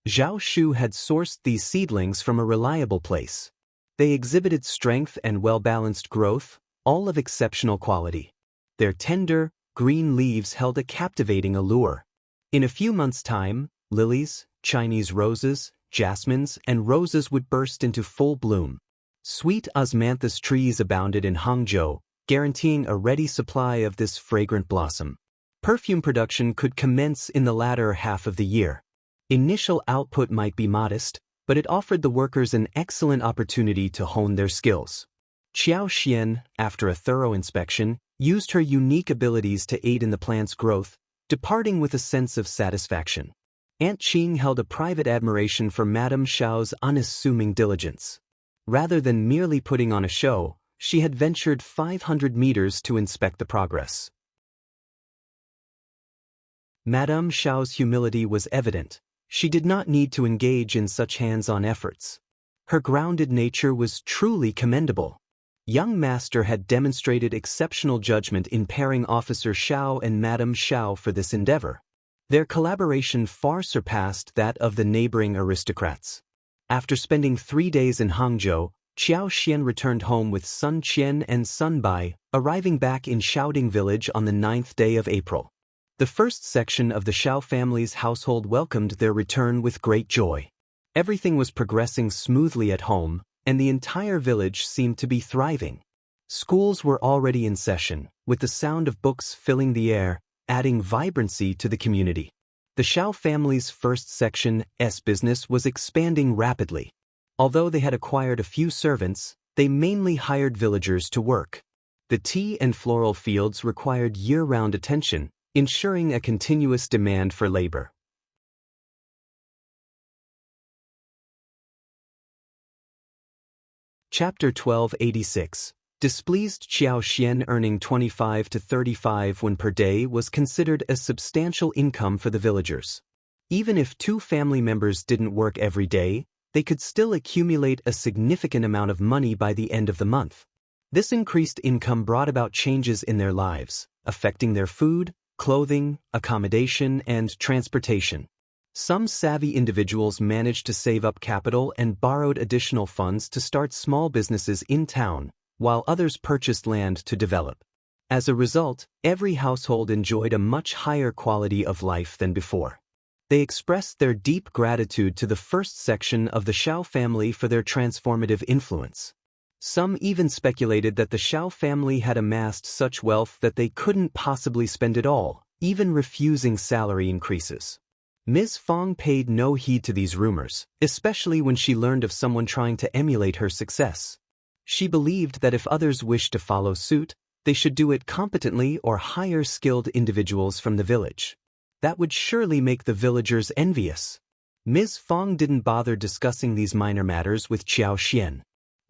Zhao Shu had sourced these seedlings from a reliable place. They exhibited strength and well-balanced growth, all of exceptional quality. Their tender, green leaves held a captivating allure. In a few months' time, lilies, Chinese roses, jasmines, and roses would burst into full bloom. Sweet osmanthus trees abounded in Hangzhou, guaranteeing a ready supply of this fragrant blossom. Perfume production could commence in the latter half of the year. Initial output might be modest, but it offered the workers an excellent opportunity to hone their skills. Qiao Xian, after a thorough inspection, used her unique abilities to aid in the plant's growth, departing with a sense of satisfaction. Aunt Qing held a private admiration for Madame Xiao's unassuming diligence. Rather than merely putting on a show, she had ventured 500 meters to inspect the progress. Madame Xiao's humility was evident. She did not need to engage in such hands-on efforts. Her grounded nature was truly commendable. Young Master had demonstrated exceptional judgment in pairing Officer Xiao and Madame Xiao for this endeavor. Their collaboration far surpassed that of the neighboring aristocrats. After spending 3 days in Hangzhou, Qiao Xian returned home with Sun Qian and Sun Bai, arriving back in Shaoding village on the 9th day of April. The first section of the Xiao family's household welcomed their return with great joy. Everything was progressing smoothly at home, and the entire village seemed to be thriving. Schools were already in session, with the sound of books filling the air, adding vibrancy to the community. The Xiao family's first section's business was expanding rapidly. Although they had acquired a few servants, they mainly hired villagers to work. The tea and floral fields required year-round attention, ensuring a continuous demand for labor. Chapter 1286. Displeased. Qiao Xian earning 25 to 35 won per day was considered a substantial income for the villagers. Even if 2 family members didn't work every day, they could still accumulate a significant amount of money by the end of the month. This increased income brought about changes in their lives, affecting their food, clothing, accommodation, and transportation. Some savvy individuals managed to save up capital and borrowed additional funds to start small businesses in town, while others purchased land to develop. As a result, every household enjoyed a much higher quality of life than before. They expressed their deep gratitude to the first section of the Xiao family for their transformative influence. Some even speculated that the Xiao family had amassed such wealth that they couldn't possibly spend it all, even refusing salary increases. Ms. Fong paid no heed to these rumors, especially when she learned of someone trying to emulate her success. She believed that if others wished to follow suit, they should do it competently or hire skilled individuals from the village. That would surely make the villagers envious. Ms. Fong didn't bother discussing these minor matters with Qiao Xian.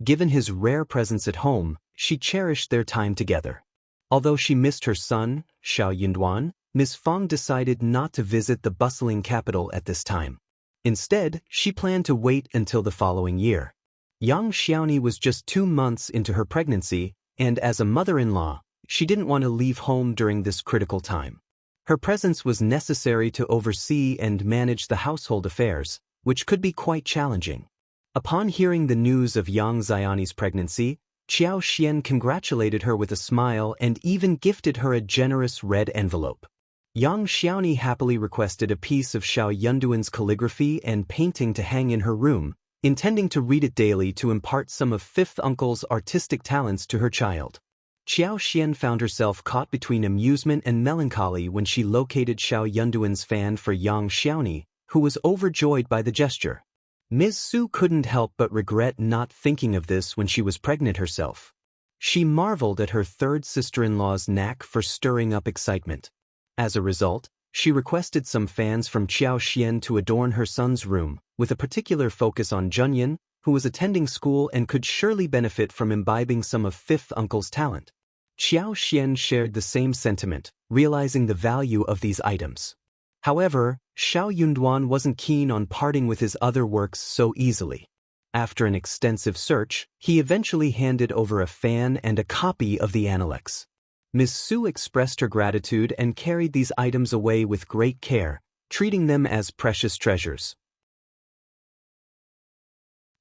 Given his rare presence at home, she cherished their time together. Although she missed her son, Xiao Yunduan, Ms. Fong decided not to visit the bustling capital at this time. Instead, she planned to wait until the following year. Young Xiaoni was just 2 months into her pregnancy, and as a mother-in-law, she didn't want to leave home during this critical time. Her presence was necessary to oversee and manage the household affairs, which could be quite challenging. Upon hearing the news of young Xiaoni's pregnancy, Qiao Xian congratulated her with a smile and even gifted her a generous red envelope. Young Xiaoni happily requested a piece of Xiao Yunduan's calligraphy and painting to hang in her room, intending to read it daily to impart some of fifth uncle's artistic talents to her child. Qiao Xian found herself caught between amusement and melancholy when she located Xiao Yunduan's fan for young Xiaoni, who was overjoyed by the gesture. Ms. Su couldn't help but regret not thinking of this when she was pregnant herself. She marveled at her third sister-in-law's knack for stirring up excitement. As a result, she requested some fans from Qiao Xian to adorn her son's room, with a particular focus on Junyan, who was attending school and could surely benefit from imbibing some of fifth uncle's talent. Qiao Xian shared the same sentiment, realizing the value of these items. However, Xiao Yunduan wasn't keen on parting with his other works so easily. After an extensive search, he eventually handed over a fan and a copy of the Analects. Ms. Su expressed her gratitude and carried these items away with great care, treating them as precious treasures.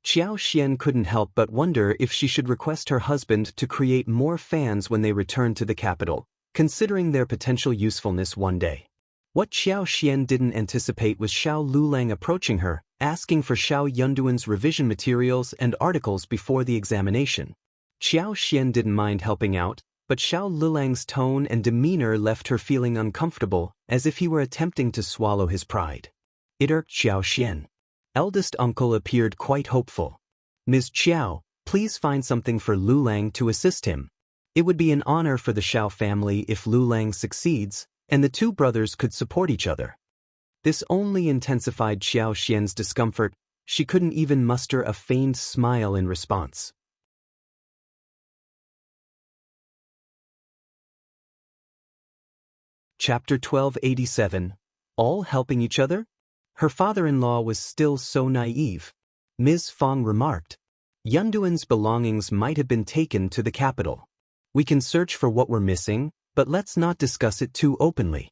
Qiao Xian couldn't help but wonder if she should request her husband to create more fans when they returned to the capital, considering their potential usefulness one day. What Qiao Xian didn't anticipate was Xiao Lulang approaching her, asking for Xiao Yunduan's revision materials and articles before the examination. Qiao Xian didn't mind helping out, but Xiao Lulang's tone and demeanor left her feeling uncomfortable, as if he were attempting to swallow his pride. It irked Qiao Xian. Eldest uncle appeared quite hopeful. "Ms. Qiao, please find something for Lulang to assist him. It would be an honor for the Xiao family if Lulang succeeds, and the 2 brothers could support each other." This only intensified Qiao Xian's discomfort. She couldn't even muster a feigned smile in response. Chapter 1287. All helping each other? Her father-in-law was still so naive. Ms. Fong remarked. Yunduan's belongings might have been taken to the capital. We can search for what we're missing, but let's not discuss it too openly.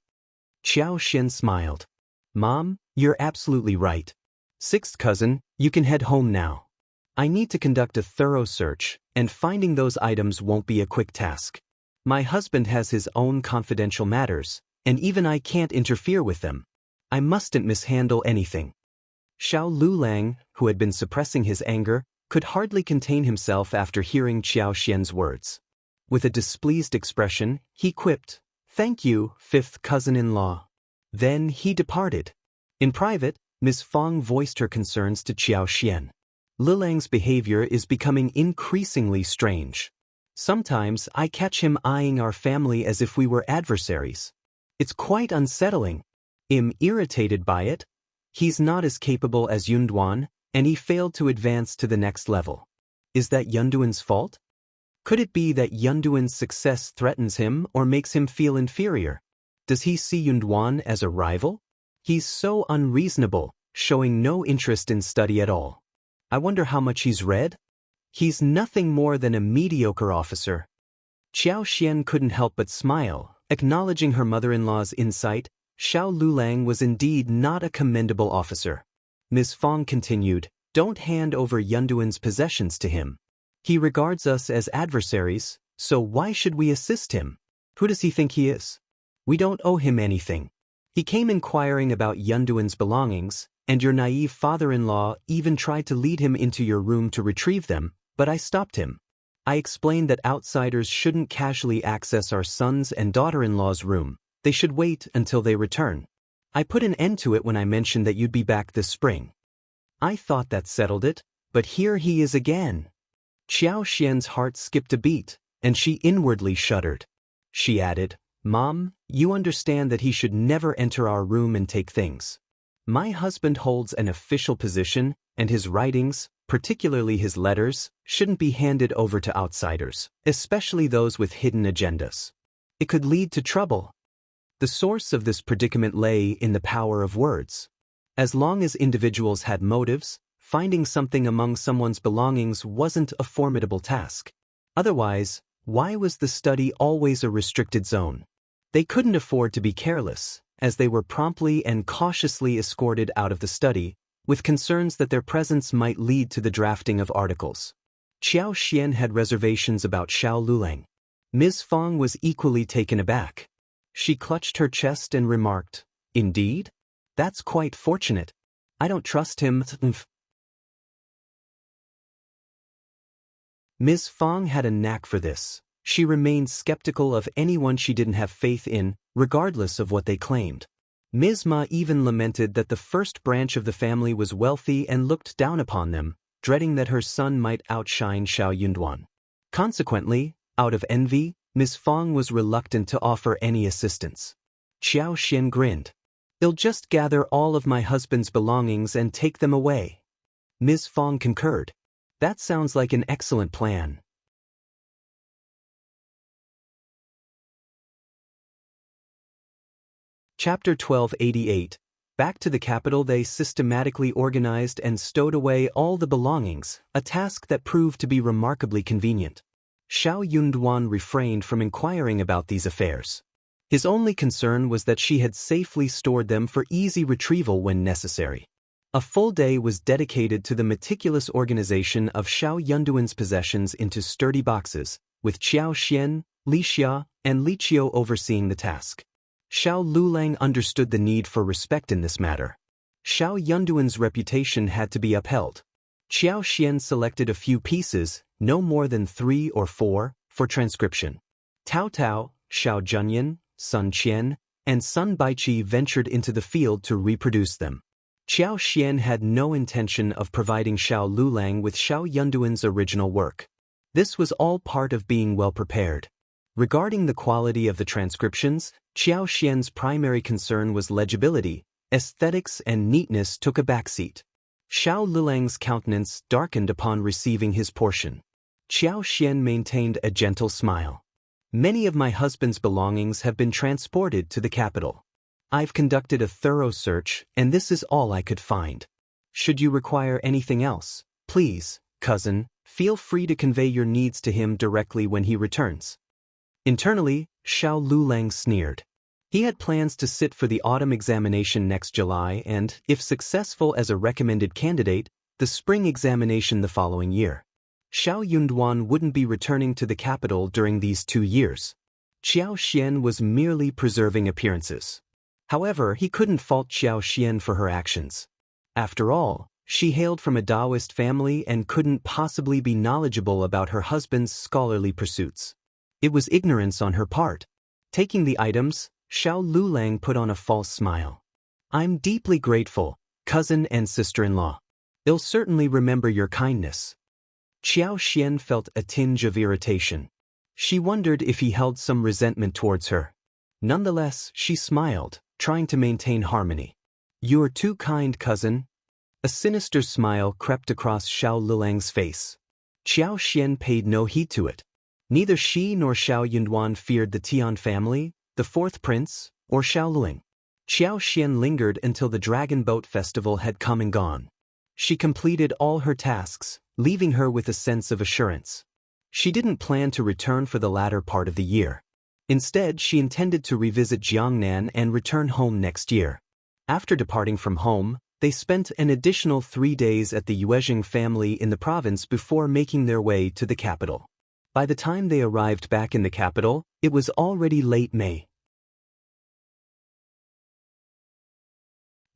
Xiao Xian smiled. Mom, you're absolutely right. Sixth cousin, you can head home now. I need to conduct a thorough search, and finding those items won't be a quick task. My husband has his own confidential matters, and even I can't interfere with them. I mustn't mishandle anything. Xiao Lulang, who had been suppressing his anger, could hardly contain himself after hearing Xiao Xian's words. With a displeased expression, he quipped, "Thank you, fifth cousin-in-law." Then he departed. In private, Ms. Fong voiced her concerns to Xiao Xian. Lilang's behavior is becoming increasingly strange. Sometimes I catch him eyeing our family as if we were adversaries. It's quite unsettling. I'm irritated by it. He's not as capable as Yunduan, and he failed to advance to the next level. Is that Yunduan's fault? Could it be that Yunduan's success threatens him or makes him feel inferior? Does he see Yunduan as a rival? He's so unreasonable, showing no interest in study at all. I wonder how much he's read? He's nothing more than a mediocre officer. Xiao Xian couldn't help but smile, acknowledging her mother-in-law's insight. Xiao Lulang was indeed not a commendable officer. Ms. Fong continued, "Don't hand over Yunduan's possessions to him. He regards us as adversaries, so why should we assist him? Who does he think he is? We don't owe him anything. He came inquiring about Yunduan's belongings, and your naive father-in-law even tried to lead him into your room to retrieve them, but I stopped him. I explained that outsiders shouldn't casually access our son's and daughter-in-law's room. They should wait until they return. I put an end to it when I mentioned that you'd be back this spring. I thought that settled it, but here he is again." Xiao Xian's heart skipped a beat, and she inwardly shuddered. She added, "Mom, you understand that he should never enter our room and take things. My husband holds an official position, and his writings, particularly his letters, shouldn't be handed over to outsiders, especially those with hidden agendas. It could lead to trouble." The source of this predicament lay in the power of words. As long as individuals had motives, finding something among someone's belongings wasn't a formidable task. Otherwise, why was the study always a restricted zone? They couldn't afford to be careless, as they were promptly and cautiously escorted out of the study, with concerns that their presence might lead to the drafting of articles. Xiao Xian had reservations about Xiao Lulang. Ms. Fong was equally taken aback. She clutched her chest and remarked, "Indeed? That's quite fortunate. I don't trust him." Ms. Fong had a knack for this. She remained skeptical of anyone she didn't have faith in, regardless of what they claimed. Ms. Ma even lamented that the first branch of the family was wealthy and looked down upon them, dreading that her son might outshine Xiao Yunduan. Consequently, out of envy, Ms. Fong was reluctant to offer any assistance. Xiao Xian grinned. "They'll just gather all of my husband's belongings and take them away." Ms. Fong concurred. "That sounds like an excellent plan." Chapter 1288. Back to the capital, they systematically organized and stowed away all the belongings, a task that proved to be remarkably convenient. Xiao Yunduan refrained from inquiring about these affairs. His only concern was that she had safely stored them for easy retrieval when necessary. A full day was dedicated to the meticulous organization of Xiao Yunduan's possessions into sturdy boxes, with Xiao Xian, Li Xia, and Li Qiao overseeing the task. Xiao Lulang understood the need for respect in this matter. Xiao Yunduan's reputation had to be upheld. Xiao Xian selected a few pieces, no more than 3 or 4, for transcription. Tao Tao, Xiao Junyan, Sun Qian, and Sun Baiqi ventured into the field to reproduce them. Xiao Xian had no intention of providing Xiao Lulang with Xiao Yunduan's original work. This was all part of being well prepared. Regarding the quality of the transcriptions, Xiao Xian's primary concern was legibility. Aesthetics and neatness took a backseat. Xiao Lulang's countenance darkened upon receiving his portion. Xiao Xian maintained a gentle smile. "Many of my husband's belongings have been transported to the capital. I've conducted a thorough search, and this is all I could find." Should you require anything else, please, cousin, feel free to convey your needs to him directly when he returns. Internally, Xiao Lulang sneered. He had plans to sit for the autumn examination next July and, if successful as a recommended candidate, the spring examination the following year. Xiao Yunduan wouldn't be returning to the capital during these 2 years. Qiao Xian was merely preserving appearances. However, he couldn't fault Qiao Xian for her actions. After all, she hailed from a Taoist family and couldn't possibly be knowledgeable about her husband's scholarly pursuits. It was ignorance on her part. Taking the items, Xiao Lulang put on a false smile. I'm deeply grateful, cousin and sister-in-law. They'll certainly remember your kindness. Qiao Xian felt a tinge of irritation. She wondered if he held some resentment towards her. Nonetheless, she smiled, trying to maintain harmony. You're too kind, cousin. A sinister smile crept across Xiao Lulang's face. Qiao Xian paid no heed to it. Neither she nor Xiao Yunduan feared the Tian family, the fourth prince, or Xiao Lulang. Qiao Xian lingered until the Dragon Boat Festival had come and gone. She completed all her tasks, leaving her with a sense of assurance. She didn't plan to return for the latter part of the year. Instead, she intended to revisit Jiangnan and return home next year. After departing from home, they spent an additional 3 days at the Yuezheng family in the province before making their way to the capital. By the time they arrived back in the capital, it was already late May.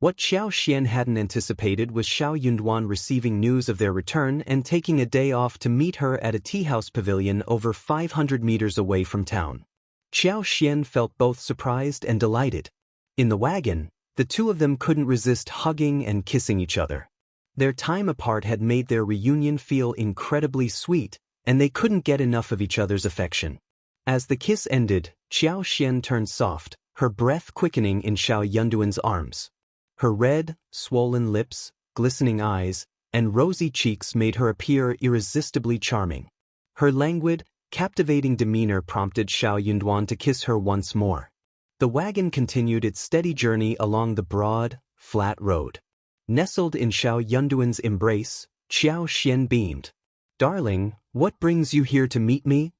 What Xiao Xian hadn't anticipated was Xiao Yunduan receiving news of their return and taking a day off to meet her at a tea-house pavilion over 500 meters away from town. Xiao Xian felt both surprised and delighted. In the wagon, the two of them couldn't resist hugging and kissing each other. Their time apart had made their reunion feel incredibly sweet, and they couldn't get enough of each other's affection. As the kiss ended, Xiao Xian turned soft, her breath quickening in Xiao Yunduan's arms. Her red, swollen lips, glistening eyes, and rosy cheeks made her appear irresistibly charming. Her languid, captivating demeanor prompted Xiao Yunduan to kiss her once more. The wagon continued its steady journey along the broad, flat road. Nestled in Xiao Yunduan's embrace, Xiao Xian beamed. Darling, what brings you here to meet me?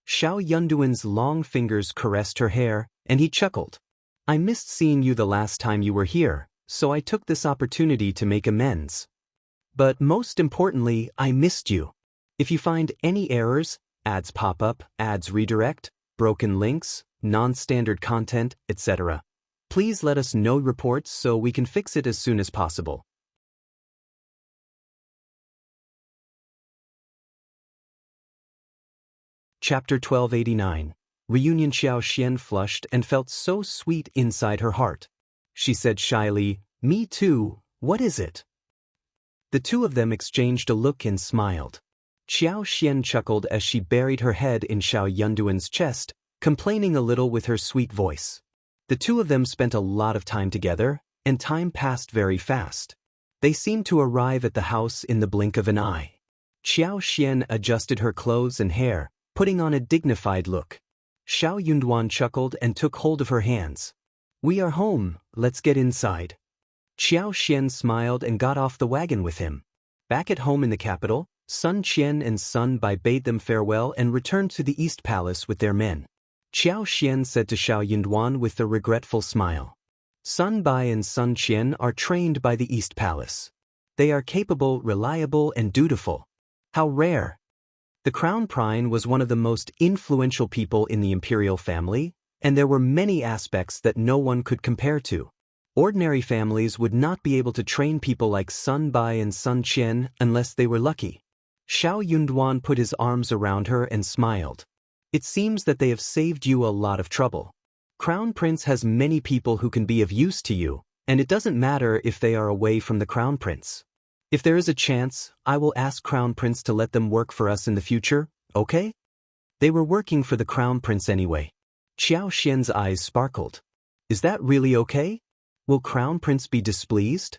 Xiao Yunduan's long fingers caressed her hair, and he chuckled. I missed seeing you the last time you were here, so I took this opportunity to make amends. But most importantly, I missed you. If you find any errors, ads pop up, ads redirect, broken links, non-standard content, etc., please let us know reports so we can fix it as soon as possible. Chapter 1289. Reunion. Xiao Xian flushed and felt so sweet inside her heart. She said shyly, Me too, what is it? The two of them exchanged a look and smiled. Xiao Xian chuckled as she buried her head in Xiao Yunduan's chest, complaining a little with her sweet voice. The two of them spent a lot of time together, and time passed very fast. They seemed to arrive at the house in the blink of an eye. Xiao Xian adjusted her clothes and hair, putting on a dignified look. Xiao Yunduan chuckled and took hold of her hands. We are home, let's get inside. Xiao Xian smiled and got off the wagon with him. Back at home in the capital, Sun Qian and Sun Bai bade them farewell and returned to the East Palace with their men. Xiao Xian said to Xiao Yunduan with a regretful smile. Sun Bai and Sun Qian are trained by the East Palace. They are capable, reliable, and dutiful. How rare! The Crown Prince was one of the most influential people in the imperial family, and there were many aspects that no one could compare to. Ordinary families would not be able to train people like Sun Bai and Sun Qian unless they were lucky. Xiao Yunduan put his arms around her and smiled. It seems that they have saved you a lot of trouble. Crown Prince has many people who can be of use to you, and it doesn't matter if they are away from the Crown Prince. If there is a chance, I will ask Crown Prince to let them work for us in the future, okay? They were working for the Crown Prince anyway. Xiao Xian's eyes sparkled. Is that really okay? Will Crown Prince be displeased?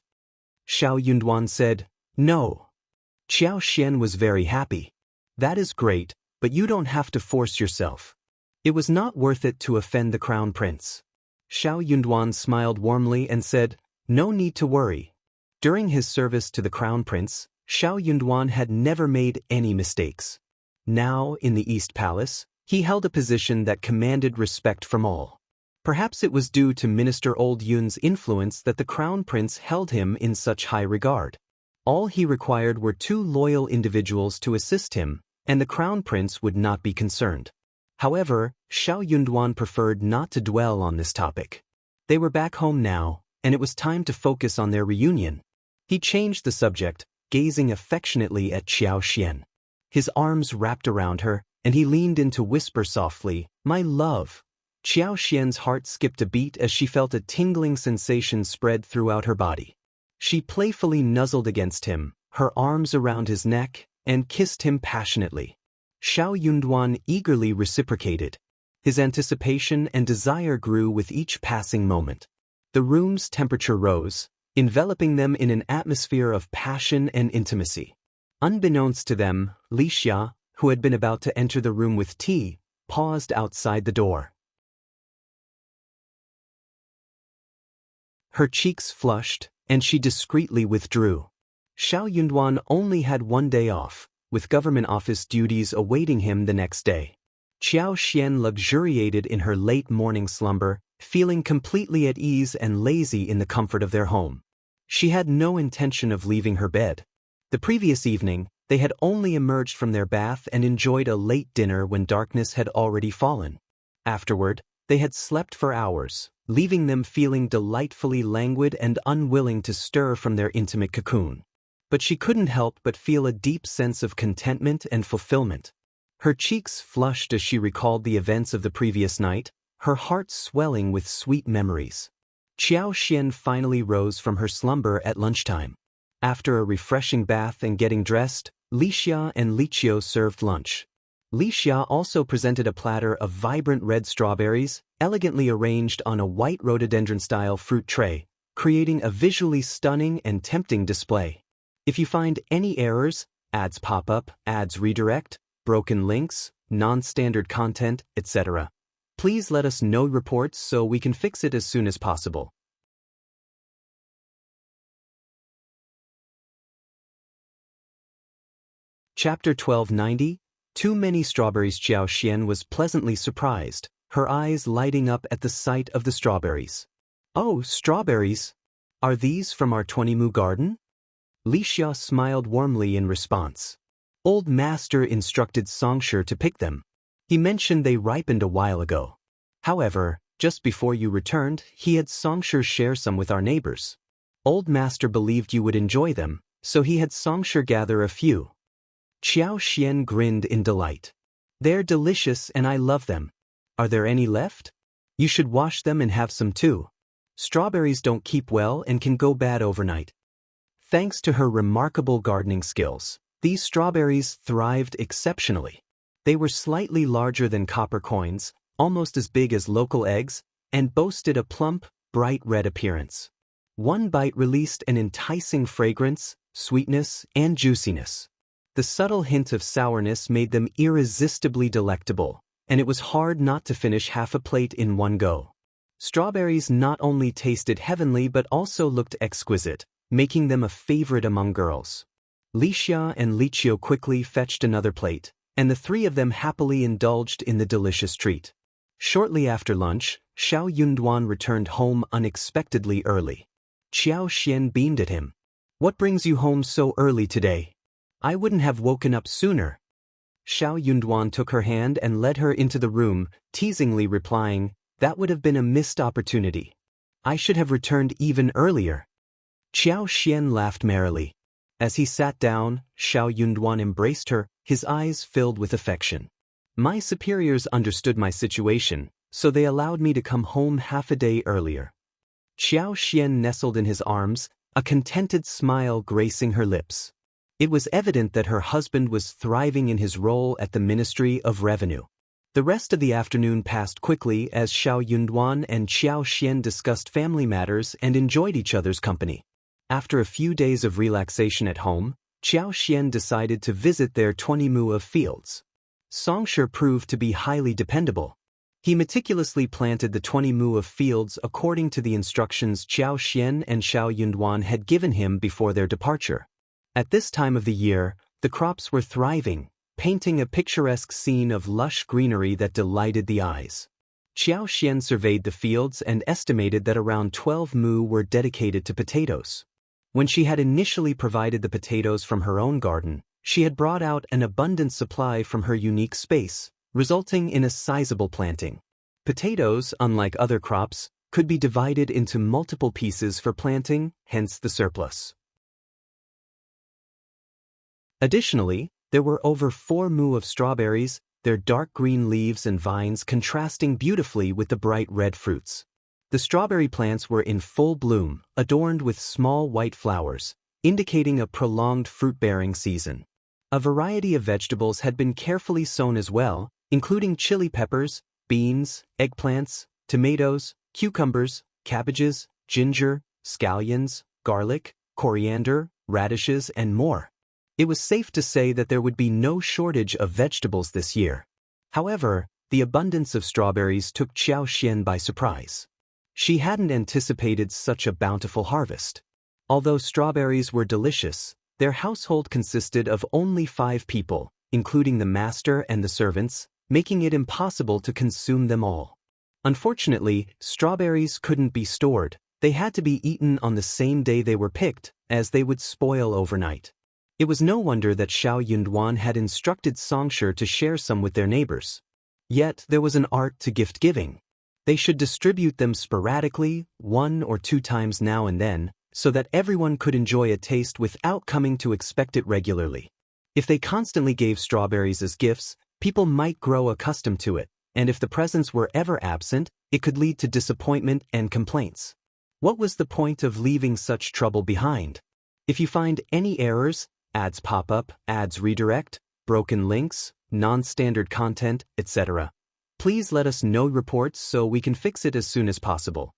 Xiao Yunduan said, No. Xiao Xian was very happy. That is great, but you don't have to force yourself. It was not worth it to offend the Crown Prince. Xiao Yunduan smiled warmly and said, No need to worry. During his service to the crown prince, Xiao Yunduan had never made any mistakes. Now, in the East Palace, he held a position that commanded respect from all. Perhaps it was due to Minister Old Yun's influence that the crown prince held him in such high regard. All he required were 2 loyal individuals to assist him, and the crown prince would not be concerned. However, Xiao Yunduan preferred not to dwell on this topic. They were back home now, and it was time to focus on their reunion. He changed the subject, gazing affectionately at Qiao Xian. His arms wrapped around her, and he leaned in to whisper softly, "My love." Qiao Xian's heart skipped a beat as she felt a tingling sensation spread throughout her body. She playfully nuzzled against him, her arms around his neck, and kissed him passionately. Xiao Yunduan eagerly reciprocated. His anticipation and desire grew with each passing moment. The room's temperature rose, enveloping them in an atmosphere of passion and intimacy. Unbeknownst to them, Li Xia, who had been about to enter the room with tea, paused outside the door. Her cheeks flushed, and she discreetly withdrew. Xiao Yunduan only had 1 day off, with government office duties awaiting him the next day. Qiao Xian luxuriated in her late morning slumber, feeling completely at ease and lazy in the comfort of their home. She had no intention of leaving her bed. The previous evening, they had only emerged from their bath and enjoyed a late dinner when darkness had already fallen. Afterward, they had slept for hours, leaving them feeling delightfully languid and unwilling to stir from their intimate cocoon. But she couldn't help but feel a deep sense of contentment and fulfillment. Her cheeks flushed as she recalled the events of the previous night, her heart swelling with sweet memories. Qiao Xian finally rose from her slumber at lunchtime. After a refreshing bath and getting dressed, Li Xia and Li Qiao served lunch. Li Xia also presented a platter of vibrant red strawberries, elegantly arranged on a white rhododendron-style fruit tray, creating a visually stunning and tempting display. If you find any errors, ads pop up, ads redirect, broken links, non-standard content, etc., please let us know reports so we can fix it as soon as possible. Chapter 1290, Too Many Strawberries. Qiao Xian was pleasantly surprised, her eyes lighting up at the sight of the strawberries. "Oh, strawberries! Are these from our 20-mu garden?" Li Xia smiled warmly in response. Old Master instructed Zhao Shu to pick them. He mentioned they ripened a while ago. However, just before you returned, he had Zhao Shu share some with our neighbors. Old Master believed you would enjoy them, so he had Zhao Shu gather a few. Qiao Xian grinned in delight. "They're delicious and I love them. Are there any left? You should wash them and have some too. Strawberries don't keep well and can go bad overnight." Thanks to her remarkable gardening skills, these strawberries thrived exceptionally. They were slightly larger than copper coins, almost as big as local eggs, and boasted a plump, bright red appearance. One bite released an enticing fragrance, sweetness, and juiciness. The subtle hint of sourness made them irresistibly delectable, and it was hard not to finish half a plate in one go. Strawberries not only tasted heavenly but also looked exquisite, making them a favorite among girls. Li Xia and Li Qiao quickly fetched another plate, and the 3 of them happily indulged in the delicious treat. Shortly after lunch, Xiao Yunduan returned home unexpectedly early. Qiao Xian beamed at him. "What brings you home so early today? I wouldn't have woken up sooner." Xiao Yunduan took her hand and led her into the room, teasingly replying, "That would have been a missed opportunity. I should have returned even earlier." Qiao Xian laughed merrily. As he sat down, Xiao Yunduan embraced her, his eyes filled with affection. "My superiors understood my situation, so they allowed me to come home half a day earlier." Qiao Xian nestled in his arms, a contented smile gracing her lips. It was evident that her husband was thriving in his role at the Ministry of Revenue. The rest of the afternoon passed quickly as Xiao Yunduan and Qiao Xian discussed family matters and enjoyed each other's company. After a few days of relaxation at home, Qiao Xian decided to visit their 20 mu of fields. Zhao Shu proved to be highly dependable. He meticulously planted the 20 mu of fields according to the instructions Xiao Xian and Xiao Yunduan had given him before their departure. At this time of the year, the crops were thriving, painting a picturesque scene of lush greenery that delighted the eyes. Xiao Xian surveyed the fields and estimated that around 12 mu were dedicated to potatoes. When she had initially provided the potatoes from her own garden, she had brought out an abundant supply from her unique space, resulting in a sizable planting. Potatoes, unlike other crops, could be divided into multiple pieces for planting, hence the surplus. Additionally, there were over 4 mu of strawberries, their dark green leaves and vines contrasting beautifully with the bright red fruits. The strawberry plants were in full bloom, adorned with small white flowers, indicating a prolonged fruit-bearing season. A variety of vegetables had been carefully sown as well, including chili peppers, beans, eggplants, tomatoes, cucumbers, cabbages, ginger, scallions, garlic, coriander, radishes, and more. It was safe to say that there would be no shortage of vegetables this year. However, the abundance of strawberries took Xiao Xian by surprise. She hadn't anticipated such a bountiful harvest. Although strawberries were delicious, their household consisted of only 5 people, including the master and the servants, making it impossible to consume them all. Unfortunately, strawberries couldn't be stored. They had to be eaten on the same day they were picked, as they would spoil overnight. It was no wonder that Xiao Yunduan had instructed Songshu to share some with their neighbors. Yet there was an art to gift-giving. They should distribute them sporadically, 1 or 2 times now and then, so that everyone could enjoy a taste without coming to expect it regularly. If they constantly gave strawberries as gifts, people might grow accustomed to it, and if the presents were ever absent, it could lead to disappointment and complaints. What was the point of leaving such trouble behind? If you find any errors, ads pop up, ads redirect, broken links, non-standard content, etc., please let us know reports so we can fix it as soon as possible.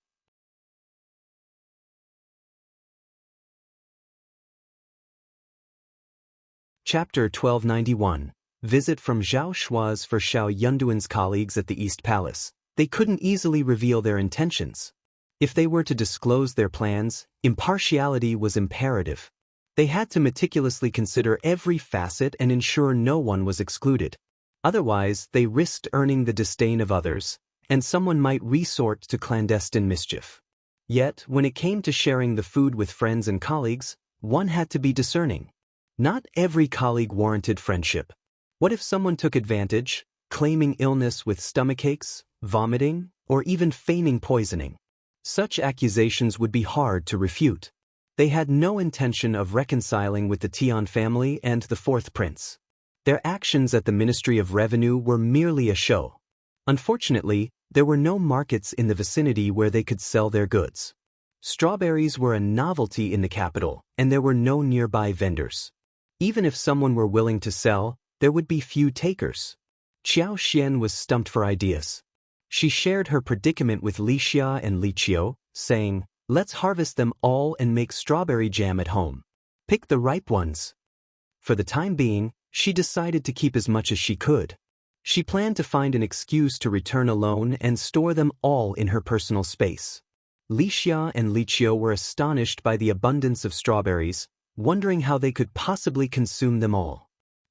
Chapter 1291. Visit from Zhao Shua's for Xiao Yunduan's colleagues at the East Palace. They couldn't easily reveal their intentions. If they were to disclose their plans, impartiality was imperative. They had to meticulously consider every facet and ensure no one was excluded. Otherwise, they risked earning the disdain of others, and someone might resort to clandestine mischief. Yet, when it came to sharing the food with friends and colleagues, one had to be discerning. Not every colleague warranted friendship. What if someone took advantage, claiming illness with stomachaches, vomiting, or even feigning poisoning? Such accusations would be hard to refute. They had no intention of reconciling with the Tian family and the 4th prince. Their actions at the Ministry of Revenue were merely a show. Unfortunately, there were no markets in the vicinity where they could sell their goods. Strawberries were a novelty in the capital, and there were no nearby vendors. Even if someone were willing to sell, there would be few takers. Xiao Xian was stumped for ideas. She shared her predicament with Li Xia and Li Qiao, saying, "Let's harvest them all and make strawberry jam at home. Pick the ripe ones." For the time being, she decided to keep as much as she could. She planned to find an excuse to return alone and store them all in her personal space. Li Xia and Li Qiao were astonished by the abundance of strawberries, wondering how they could possibly consume them all.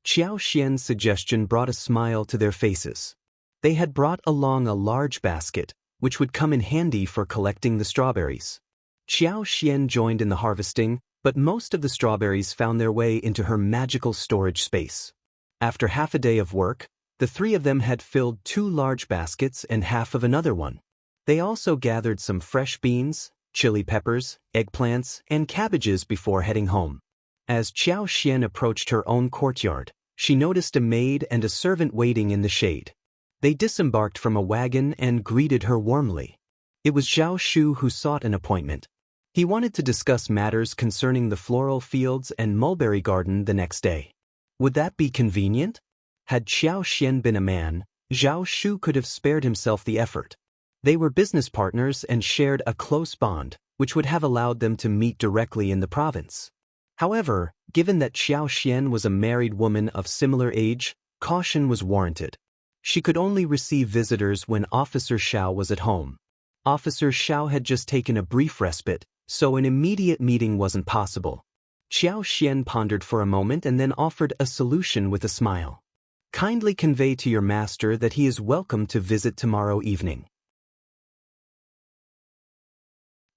Xiao Xian's suggestion brought a smile to their faces. They had brought along a large basket, which would come in handy for collecting the strawberries. Xiao Xian joined in the harvesting, but most of the strawberries found their way into her magical storage space. After half a day of work, the 3 of them had filled 2 large baskets and half of another one. They also gathered some fresh beans, chili peppers, eggplants, and cabbages before heading home. As Xiao Xian approached her own courtyard, she noticed a maid and a servant waiting in the shade. They disembarked from a wagon and greeted her warmly. It was Zhao Shu who sought an appointment. He wanted to discuss matters concerning the floral fields and mulberry garden the next day. Would that be convenient? Had Xiao Xian been a man, Zhao Shu could have spared himself the effort. They were business partners and shared a close bond, which would have allowed them to meet directly in the province. However, given that Xiao Xian was a married woman of similar age, caution was warranted. She could only receive visitors when Officer Xiao was at home. Officer Xiao had just taken a brief respite, so an immediate meeting wasn't possible. Qiao Xian pondered for a moment and then offered a solution with a smile. Kindly convey to your master that he is welcome to visit tomorrow evening.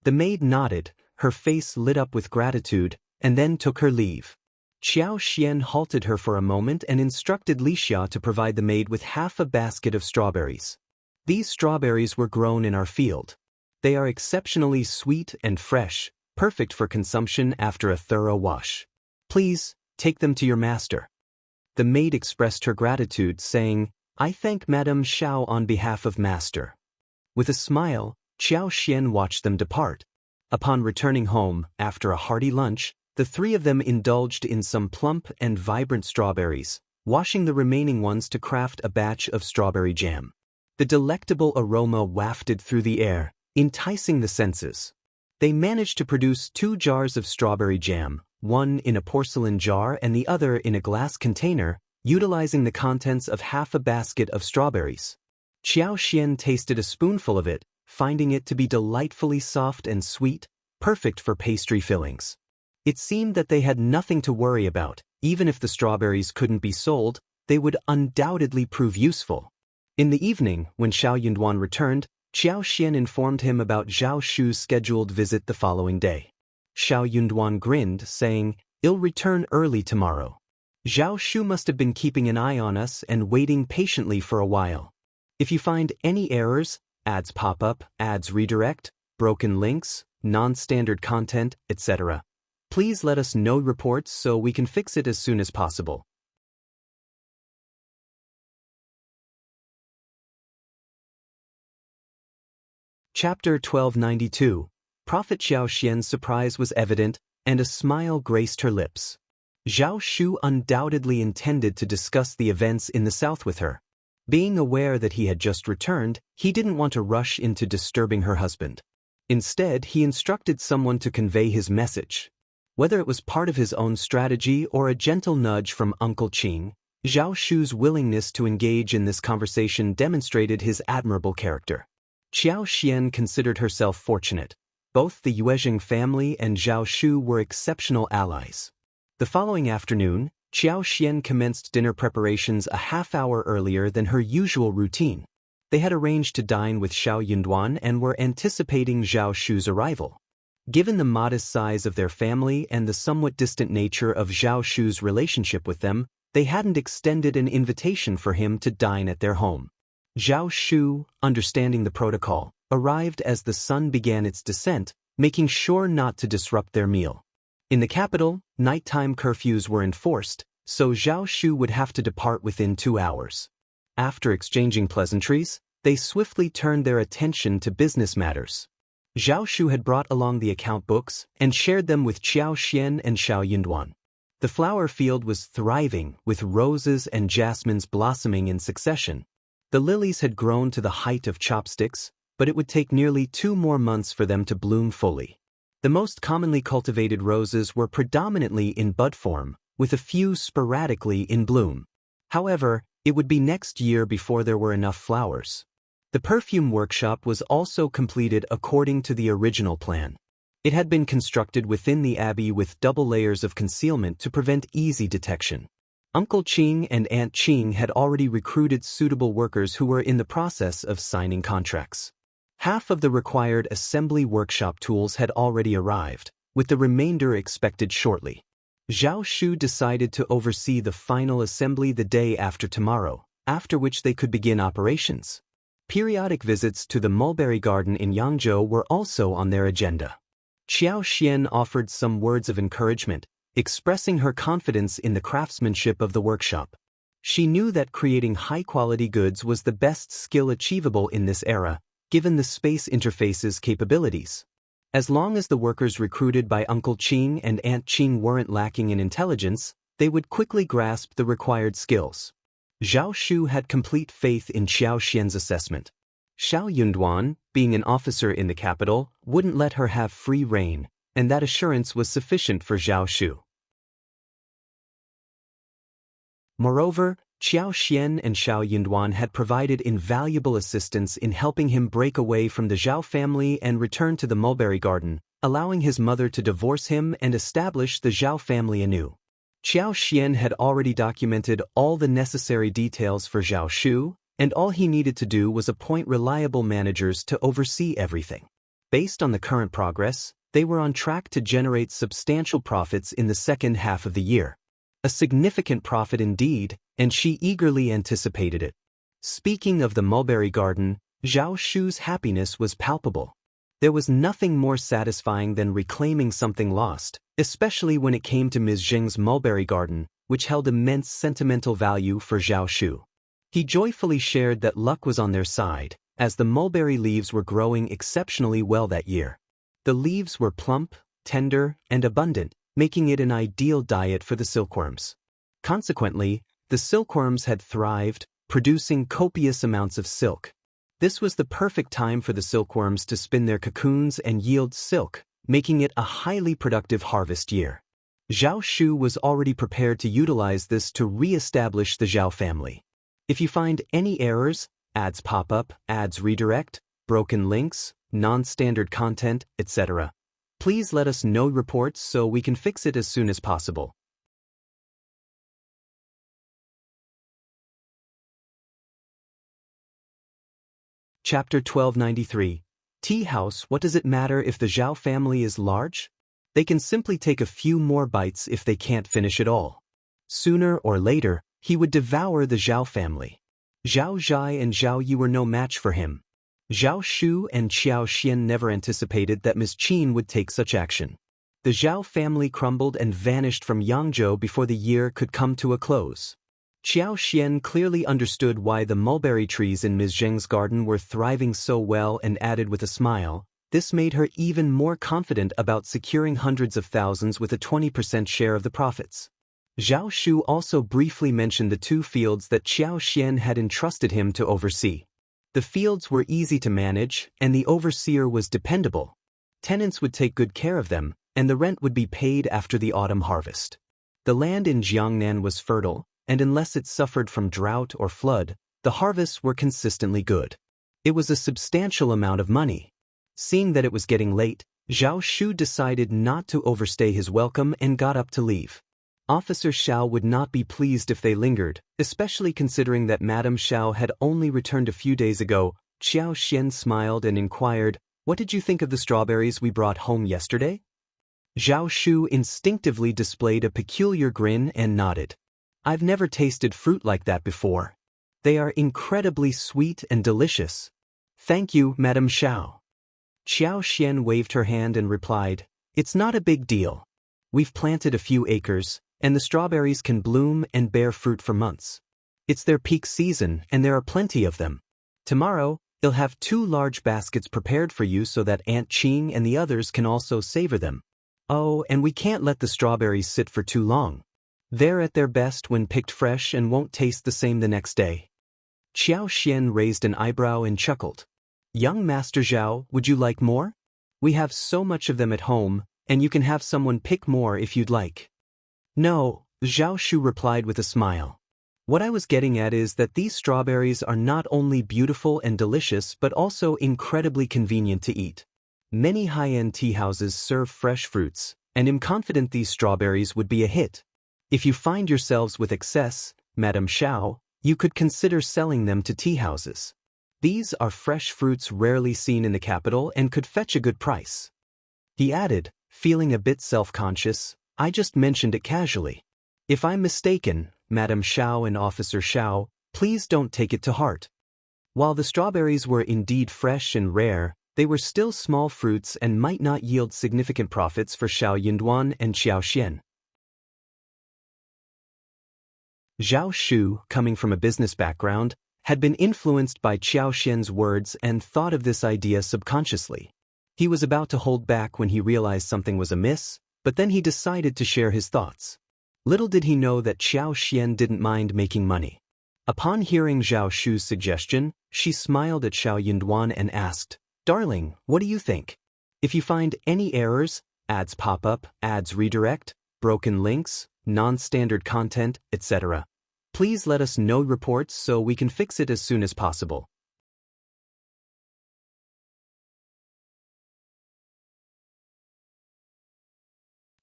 The maid nodded, her face lit up with gratitude, and then took her leave. Qiao Xian halted her for a moment and instructed Li Xia to provide the maid with half a basket of strawberries. These strawberries were grown in our field. They are exceptionally sweet and fresh, perfect for consumption after a thorough wash. Please, take them to your master. The maid expressed her gratitude, saying, I thank Madame Xiao on behalf of master. With a smile, Qiao Xian watched them depart. Upon returning home, after a hearty lunch, the three of them indulged in some plump and vibrant strawberries, washing the remaining ones to craft a batch of strawberry jam. The delectable aroma wafted through the air, enticing the senses. They managed to produce 2 jars of strawberry jam, one in a porcelain jar and the other in a glass container, utilizing the contents of half a basket of strawberries. Qiao Xian tasted a spoonful of it, finding it to be delightfully soft and sweet, perfect for pastry fillings. It seemed that they had nothing to worry about. Even if the strawberries couldn't be sold, they would undoubtedly prove useful. In the evening, when Xiao Yunduan returned, Qiao Xian informed him about Zhao Shu's scheduled visit the following day. Xiao Yunduan grinned, saying, I'll return early tomorrow. Zhao Shu must have been keeping an eye on us and waiting patiently for a while. If you find any errors, ads pop up, ads redirect, broken links, non-standard content, etc., please let us know reports so we can fix it as soon as possible. Chapter 1292. Prophet Xiao Xian's surprise was evident, and a smile graced her lips. Zhao Shu undoubtedly intended to discuss the events in the south with her. Being aware that he had just returned, he didn't want to rush into disturbing her husband. Instead, he instructed someone to convey his message. Whether it was part of his own strategy or a gentle nudge from Uncle Qing, Zhao Shu's willingness to engage in this conversation demonstrated his admirable character. Qiao Xian considered herself fortunate. Both the Yuezheng family and Zhao Shu were exceptional allies. The following afternoon, Qiao Xian commenced dinner preparations a half-hour earlier than her usual routine. They had arranged to dine with Xiao Yunduan and were anticipating Zhao Shu's arrival. Given the modest size of their family and the somewhat distant nature of Zhao Shu's relationship with them, they hadn't extended an invitation for him to dine at their home. Zhao Shu, understanding the protocol, arrived as the sun began its descent, making sure not to disrupt their meal. In the capital, nighttime curfews were enforced, so Zhao Shu would have to depart within 2 hours. After exchanging pleasantries, they swiftly turned their attention to business matters. Zhao Shu had brought along the account books and shared them with Qiao Xian and Xiao Yunduan. The flower field was thriving, with roses and jasmines blossoming in succession. The lilies had grown to the height of chopsticks, but it would take nearly 2 more months for them to bloom fully. The most commonly cultivated roses were predominantly in bud form, with a few sporadically in bloom. However, it would be next year before there were enough flowers. The perfume workshop was also completed according to the original plan. It had been constructed within the abbey with double layers of concealment to prevent easy detection. Uncle Qing and Aunt Qing had already recruited suitable workers who were in the process of signing contracts. Half of the required assembly workshop tools had already arrived, with the remainder expected shortly. Zhao Shu decided to oversee the final assembly the day after tomorrow, after which they could begin operations. Periodic visits to the mulberry garden in Hangzhou were also on their agenda. Qiao Xian offered some words of encouragement, expressing her confidence in the craftsmanship of the workshop. She knew that creating high-quality goods was the best skill achievable in this era, given the space interface's capabilities. As long as the workers recruited by Uncle Qing and Aunt Qing weren't lacking in intelligence, they would quickly grasp the required skills. Zhao Shu had complete faith in Qiao Xian's assessment. Xiao Yunduan, being an officer in the capital, wouldn't let her have free rein, and that assurance was sufficient for Zhao Shu. Moreover, Qiao Xian and Xiao Yunduan had provided invaluable assistance in helping him break away from the Zhao family and return to the mulberry garden, allowing his mother to divorce him and establish the Zhao family anew. Qiao Xian had already documented all the necessary details for Zhao Shu, and all he needed to do was appoint reliable managers to oversee everything. Based on the current progress, they were on track to generate substantial profits in the second half of the year. A significant profit indeed, and she eagerly anticipated it. Speaking of the mulberry garden, Zhao Shu's happiness was palpable. There was nothing more satisfying than reclaiming something lost, especially when it came to Ms. Zheng's mulberry garden, which held immense sentimental value for Zhao Shu. He joyfully shared that luck was on their side, as the mulberry leaves were growing exceptionally well that year. The leaves were plump, tender, and abundant, making it an ideal diet for the silkworms. Consequently, the silkworms had thrived, producing copious amounts of silk. This was the perfect time for the silkworms to spin their cocoons and yield silk, making it a highly productive harvest year. Zhao Shu was already prepared to utilize this to re-establish the Zhao family. If you find any errors, ads pop up, ads redirect, broken links, non-standard content, etc., please let us know reports so we can fix it as soon as possible. Chapter 1293. Tea House. What does it matter if the Zhao family is large? They can simply take a few more bites if they can't finish it all. Sooner or later, he would devour the Zhao family. Zhao Zhai and Zhao Yu were no match for him. Zhao Shu and Qiao Xian never anticipated that Ms. Qin would take such action. The Zhao family crumbled and vanished from Hangzhou before the year could come to a close. Qiao Xian clearly understood why the mulberry trees in Ms. Zheng's garden were thriving so well and added with a smile, this made her even more confident about securing hundreds of thousands with a 20% share of the profits. Zhao Shu also briefly mentioned the 2 fields that Qiao Xian had entrusted him to oversee. The fields were easy to manage, and the overseer was dependable. Tenants would take good care of them, and the rent would be paid after the autumn harvest. The land in Jiangnan was fertile, and unless it suffered from drought or flood, the harvests were consistently good. It was a substantial amount of money. Seeing that it was getting late, Zhao Shu decided not to overstay his welcome and got up to leave. Officer Xiao would not be pleased if they lingered, especially considering that Madame Xiao had only returned a few days ago. Qiao Xian smiled and inquired, "What did you think of the strawberries we brought home yesterday?" Zhao Shu instinctively displayed a peculiar grin and nodded. "I've never tasted fruit like that before. They are incredibly sweet and delicious." "Thank you, Madame Xiao." Qiao Xian waved her hand and replied, "It's not a big deal. We've planted a few acres, and the strawberries can bloom and bear fruit for months. It's their peak season, and there are plenty of them. Tomorrow, they'll have 2 large baskets prepared for you so that Aunt Qing and the others can also savor them. Oh, and we can't let the strawberries sit for too long. They're at their best when picked fresh and won't taste the same the next day." Qiao Xian raised an eyebrow and chuckled. "Young Master Zhao, would you like more? We have so much of them at home, and you can have someone pick more if you'd like." "No," Zhao Shu replied with a smile. "What I was getting at is that these strawberries are not only beautiful and delicious but also incredibly convenient to eat. Many high-end tea houses serve fresh fruits, and I'm confident these strawberries would be a hit. If you find yourselves with excess, Madame Xiao, you could consider selling them to tea houses. These are fresh fruits rarely seen in the capital and could fetch a good price." He added, feeling a bit self-conscious, "I just mentioned it casually. If I'm mistaken, Madame Xiao and Officer Xiao, please don't take it to heart." While the strawberries were indeed fresh and rare, they were still small fruits and might not yield significant profits for Xiao Yunduan and Qiao Xian. Zhao Shu, coming from a business background, had been influenced by Qiao Xian's words and thought of this idea subconsciously. He was about to hold back when he realized something was amiss, but then he decided to share his thoughts. Little did he know that Qiao Xian didn't mind making money. Upon hearing Zhao Shu's suggestion, she smiled at Xiao Yunduan and asked, "Darling, what do you think? If you find any errors, ads pop up, ads redirect, broken links, non-standard content, etc., Please let us know reports so we can fix it as soon as possible.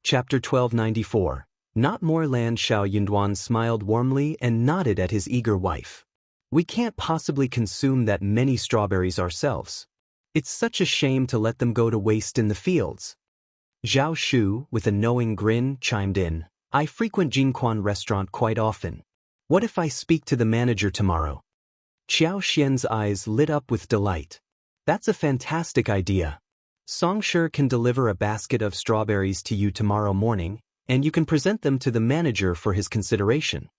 Chapter 1294. Not more land. Xiao Yunduan smiled warmly and nodded at his eager wife. We can't possibly consume that many strawberries ourselves. It's such a shame to let them go to waste in the fields. Zhao Shu, with a knowing grin, chimed in. I frequent Jinquan restaurant quite often. What if I speak to the manager tomorrow? Qiao Xian's eyes lit up with delight. That's a fantastic idea. Songsher can deliver a basket of strawberries to you tomorrow morning, and you can present them to the manager for his consideration.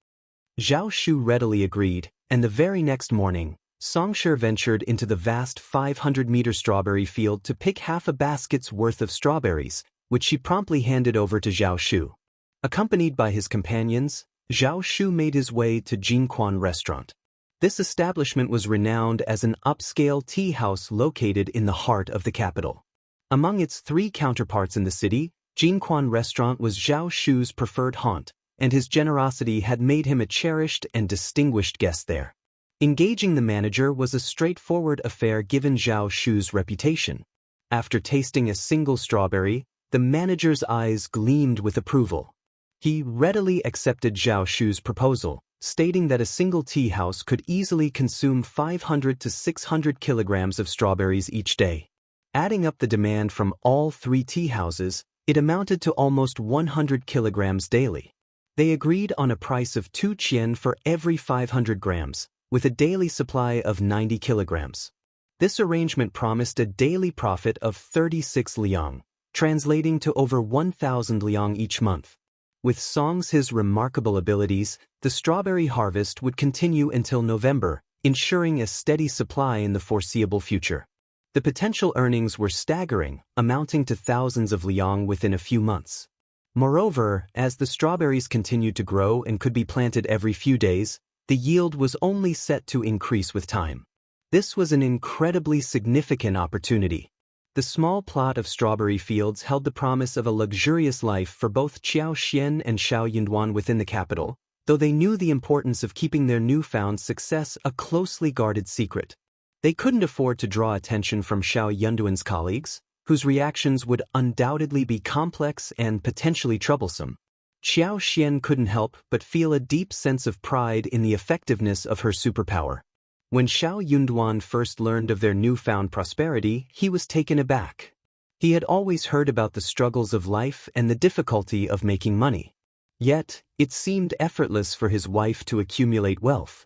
Zhao Shu readily agreed, and the very next morning, Songsher ventured into the vast 500-meter strawberry field to pick half a basket's worth of strawberries, which she promptly handed over to Zhao Shu. Accompanied by his companions, Zhao Shu made his way to Jinquan restaurant. This establishment was renowned as an upscale tea house located in the heart of the capital. Among its 3 counterparts in the city, Jinquan restaurant was Zhao Shu's preferred haunt, and his generosity had made him a cherished and distinguished guest there. Engaging the manager was a straightforward affair given Zhao Shu's reputation. After tasting a single strawberry, the manager's eyes gleamed with approval. He readily accepted Zhao Shu's proposal, stating that a single tea house could easily consume 500 to 600 kilograms of strawberries each day. Adding up the demand from all 3 tea houses, it amounted to almost 100 kilograms daily. They agreed on a price of 2 qian for every 500 grams, with a daily supply of 90 kilograms. This arrangement promised a daily profit of 36 liang, translating to over 1,000 liang each month. With Song's remarkable abilities, the strawberry harvest would continue until November, ensuring a steady supply in the foreseeable future. The potential earnings were staggering, amounting to thousands of liang within a few months. Moreover, as the strawberries continued to grow and could be planted every few days, the yield was only set to increase with time. This was an incredibly significant opportunity. The small plot of strawberry fields held the promise of a luxurious life for both Qiao Xian and Xiao Yunduan within the capital, though they knew the importance of keeping their newfound success a closely guarded secret. They couldn't afford to draw attention from Xiao Yunduan's colleagues, whose reactions would undoubtedly be complex and potentially troublesome. Qiao Xian couldn't help but feel a deep sense of pride in the effectiveness of her superpower. When Xiao Yunduan first learned of their newfound prosperity, he was taken aback. He had always heard about the struggles of life and the difficulty of making money. Yet, it seemed effortless for his wife to accumulate wealth.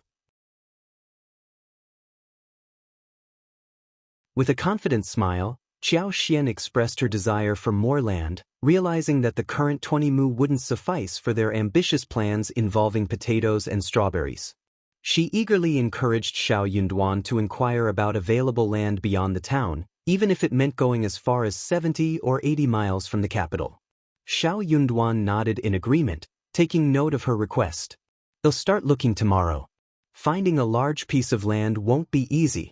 With a confident smile, Qiao Xian expressed her desire for more land, realizing that the current 20 mu wouldn't suffice for their ambitious plans involving potatoes and strawberries. She eagerly encouraged Xiao Yunduan to inquire about available land beyond the town, even if it meant going as far as 70 or 80 miles from the capital. Xiao Yunduan nodded in agreement, taking note of her request. They'll start looking tomorrow. Finding a large piece of land won't be easy.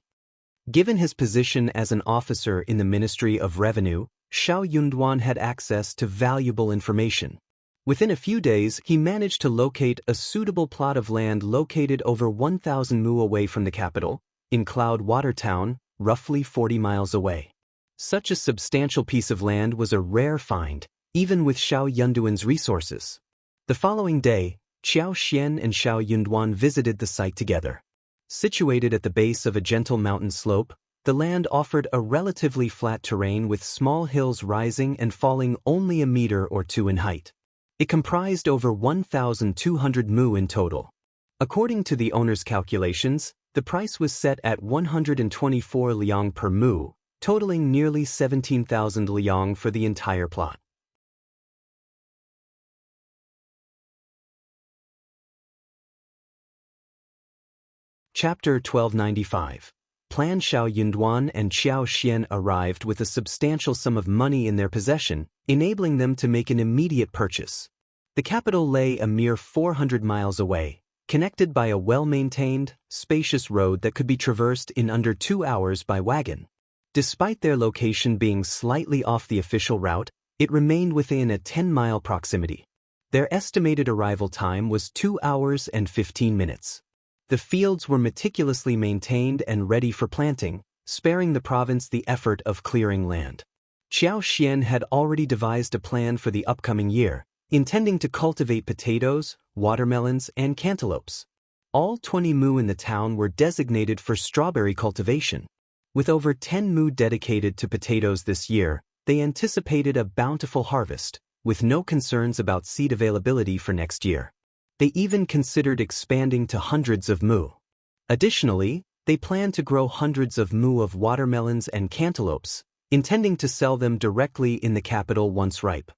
Given his position as an officer in the Ministry of Revenue, Xiao Yunduan had access to valuable information. Within a few days, he managed to locate a suitable plot of land located over 1,000 mu away from the capital, in Cloud Water Town, roughly 40 miles away. Such a substantial piece of land was a rare find, even with Xiao Yunduan's resources. The following day, Qiao Xian and Xiao Yunduan visited the site together. Situated at the base of a gentle mountain slope, the land offered a relatively flat terrain with small hills rising and falling only a meter or 2 in height. It comprised over 1,200 mu in total. According to the owner's calculations, the price was set at 124 liang per mu, totaling nearly 17,000 liang for the entire plot. Chapter 1295. Plan. Xiao Yunduan and Qiao Xian arrived with a substantial sum of money in their possession, enabling them to make an immediate purchase. The capital lay a mere 400 miles away, connected by a well-maintained, spacious road that could be traversed in under 2 hours by wagon. Despite their location being slightly off the official route, it remained within a 10-mile proximity. Their estimated arrival time was 2 hours and 15 minutes. The fields were meticulously maintained and ready for planting, sparing the province the effort of clearing land. Qiao Xian had already devised a plan for the upcoming year, intending to cultivate potatoes, watermelons, and cantaloupes. All 20 mu in the town were designated for strawberry cultivation. With over 10 mu dedicated to potatoes this year, they anticipated a bountiful harvest, with no concerns about seed availability for next year. They even considered expanding to hundreds of mu. Additionally, they planned to grow hundreds of mu of watermelons and cantaloupes, intending to sell them directly in the capital once ripe.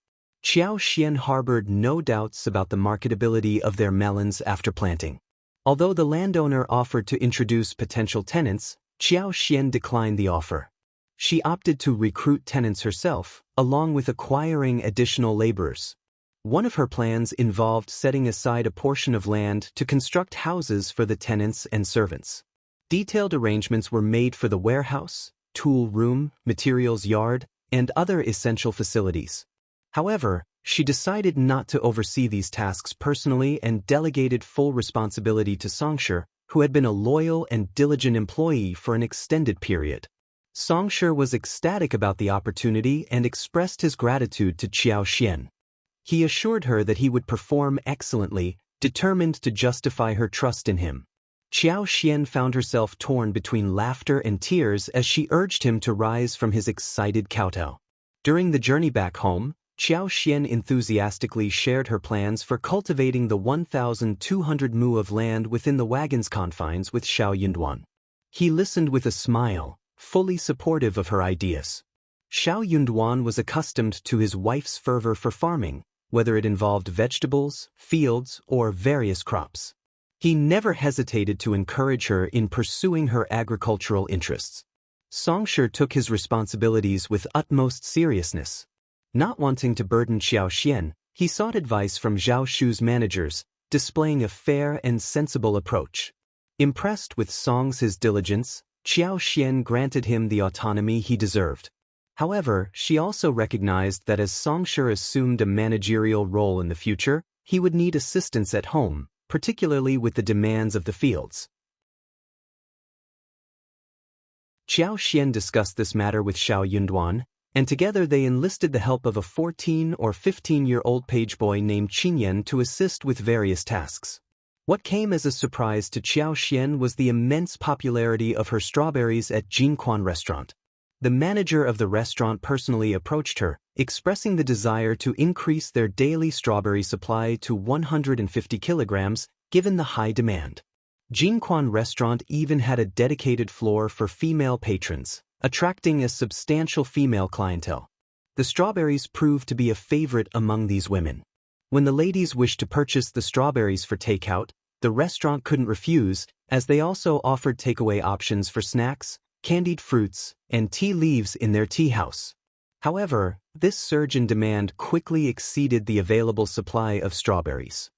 Qiao Xian harbored no doubts about the marketability of their melons after planting. Although the landowner offered to introduce potential tenants, Qiao Xian declined the offer. She opted to recruit tenants herself, along with acquiring additional laborers. One of her plans involved setting aside a portion of land to construct houses for the tenants and servants. Detailed arrangements were made for the warehouse, tool room, materials yard, and other essential facilities. However, she decided not to oversee these tasks personally and delegated full responsibility to Songshi, who had been a loyal and diligent employee for an extended period. Songshi was ecstatic about the opportunity and expressed his gratitude to Qiao Xian. He assured her that he would perform excellently, determined to justify her trust in him. Qiao Xian found herself torn between laughter and tears as she urged him to rise from his excited kowtow. During the journey back home, Qiao Xian enthusiastically shared her plans for cultivating the 1,200 mu of land within the wagon's confines with Xiao Yunduan. He listened with a smile, fully supportive of her ideas. Xiao Yunduan was accustomed to his wife's fervor for farming, whether it involved vegetables, fields, or various crops. He never hesitated to encourage her in pursuing her agricultural interests. Songshi took his responsibilities with utmost seriousness. Not wanting to burden Qiao Xian, he sought advice from Zhao Shu's managers, displaying a fair and sensible approach. Impressed with Song's diligence, Qiao Xian granted him the autonomy he deserved. However, she also recognized that as Songshi assumed a managerial role in the future, he would need assistance at home, particularly with the demands of the fields. Qiao Xian discussed this matter with Xiao Yunduan, and together they enlisted the help of a 14 or 15-year-old page boy named Qinyan to assist with various tasks. What came as a surprise to Qiao Xian was the immense popularity of her strawberries at Jinquan restaurant. The manager of the restaurant personally approached her, expressing the desire to increase their daily strawberry supply to 150 kilograms, given the high demand. Jinquan restaurant even had a dedicated floor for female patrons, attracting a substantial female clientele. The strawberries proved to be a favorite among these women. When the ladies wished to purchase the strawberries for takeout, the restaurant couldn't refuse, as they also offered takeaway options for snacks, candied fruits, and tea leaves in their tea house. However, this surge in demand quickly exceeded the available supply of strawberries.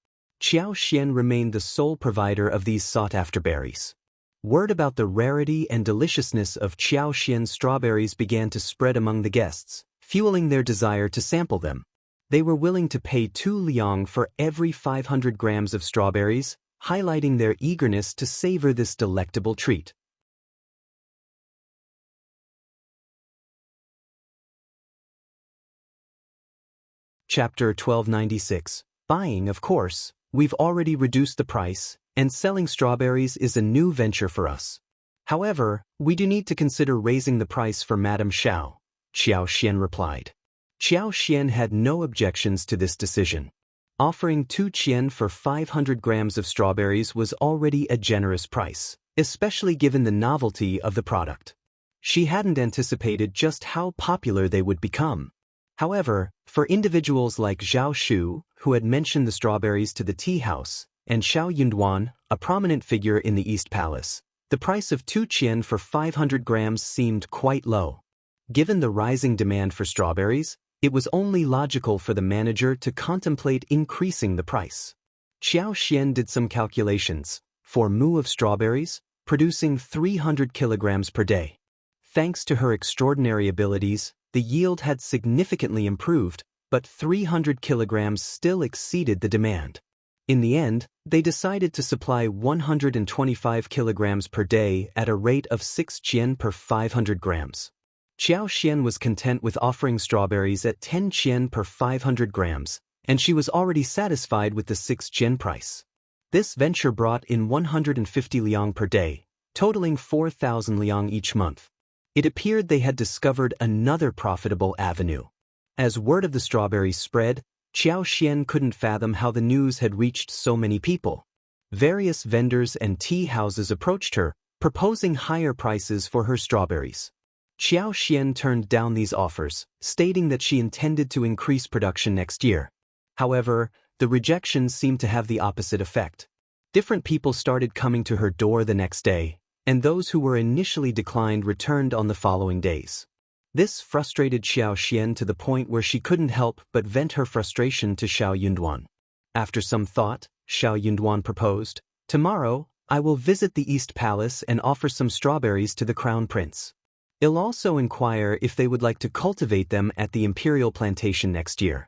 Qiao Xian remained the sole provider of these sought-after berries. Word about the rarity and deliciousness of Qiao Xian's strawberries began to spread among the guests, fueling their desire to sample them. They were willing to pay 2 liang for every 500 grams of strawberries, highlighting their eagerness to savor this delectable treat. Chapter 1296. Buying, of course. We've already reduced the price, and selling strawberries is a new venture for us. However, we do need to consider raising the price for Madame Xiao, Qiao Xian replied. Qiao Xian had no objections to this decision. Offering 2 qian for 500 grams of strawberries was already a generous price, especially given the novelty of the product. She hadn't anticipated just how popular they would become. However, for individuals like Zhao Shu, who had mentioned the strawberries to the tea house, and Xiao Yunduan, a prominent figure in the East Palace, the price of 2 qian for 500 grams seemed quite low. Given the rising demand for strawberries, it was only logical for the manager to contemplate increasing the price. Qiao Xian did some calculations, for mu of strawberries, producing 300 kilograms per day. Thanks to her extraordinary abilities, the yield had significantly improved, but 300 kilograms still exceeded the demand. In the end, they decided to supply 125 kilograms per day at a rate of 6 qian per 500 grams. Qiao Xian was content with offering strawberries at 10 qian per 500 grams, and she was already satisfied with the 6 qian price. This venture brought in 150 liang per day, totaling 4,000 liang each month. It appeared they had discovered another profitable avenue. As word of the strawberries spread, Qiao Xian couldn't fathom how the news had reached so many people. Various vendors and tea houses approached her, proposing higher prices for her strawberries. Qiao Xian turned down these offers, stating that she intended to increase production next year. However, the rejections seemed to have the opposite effect. Different people started coming to her door the next day, and those who were initially declined returned on the following days. This frustrated Qiao Xian to the point where she couldn't help but vent her frustration to Xiao Yunduan. After some thought, Xiao Yunduan proposed, "Tomorrow, I will visit the East Palace and offer some strawberries to the Crown Prince. I'll also inquire if they would like to cultivate them at the imperial plantation next year."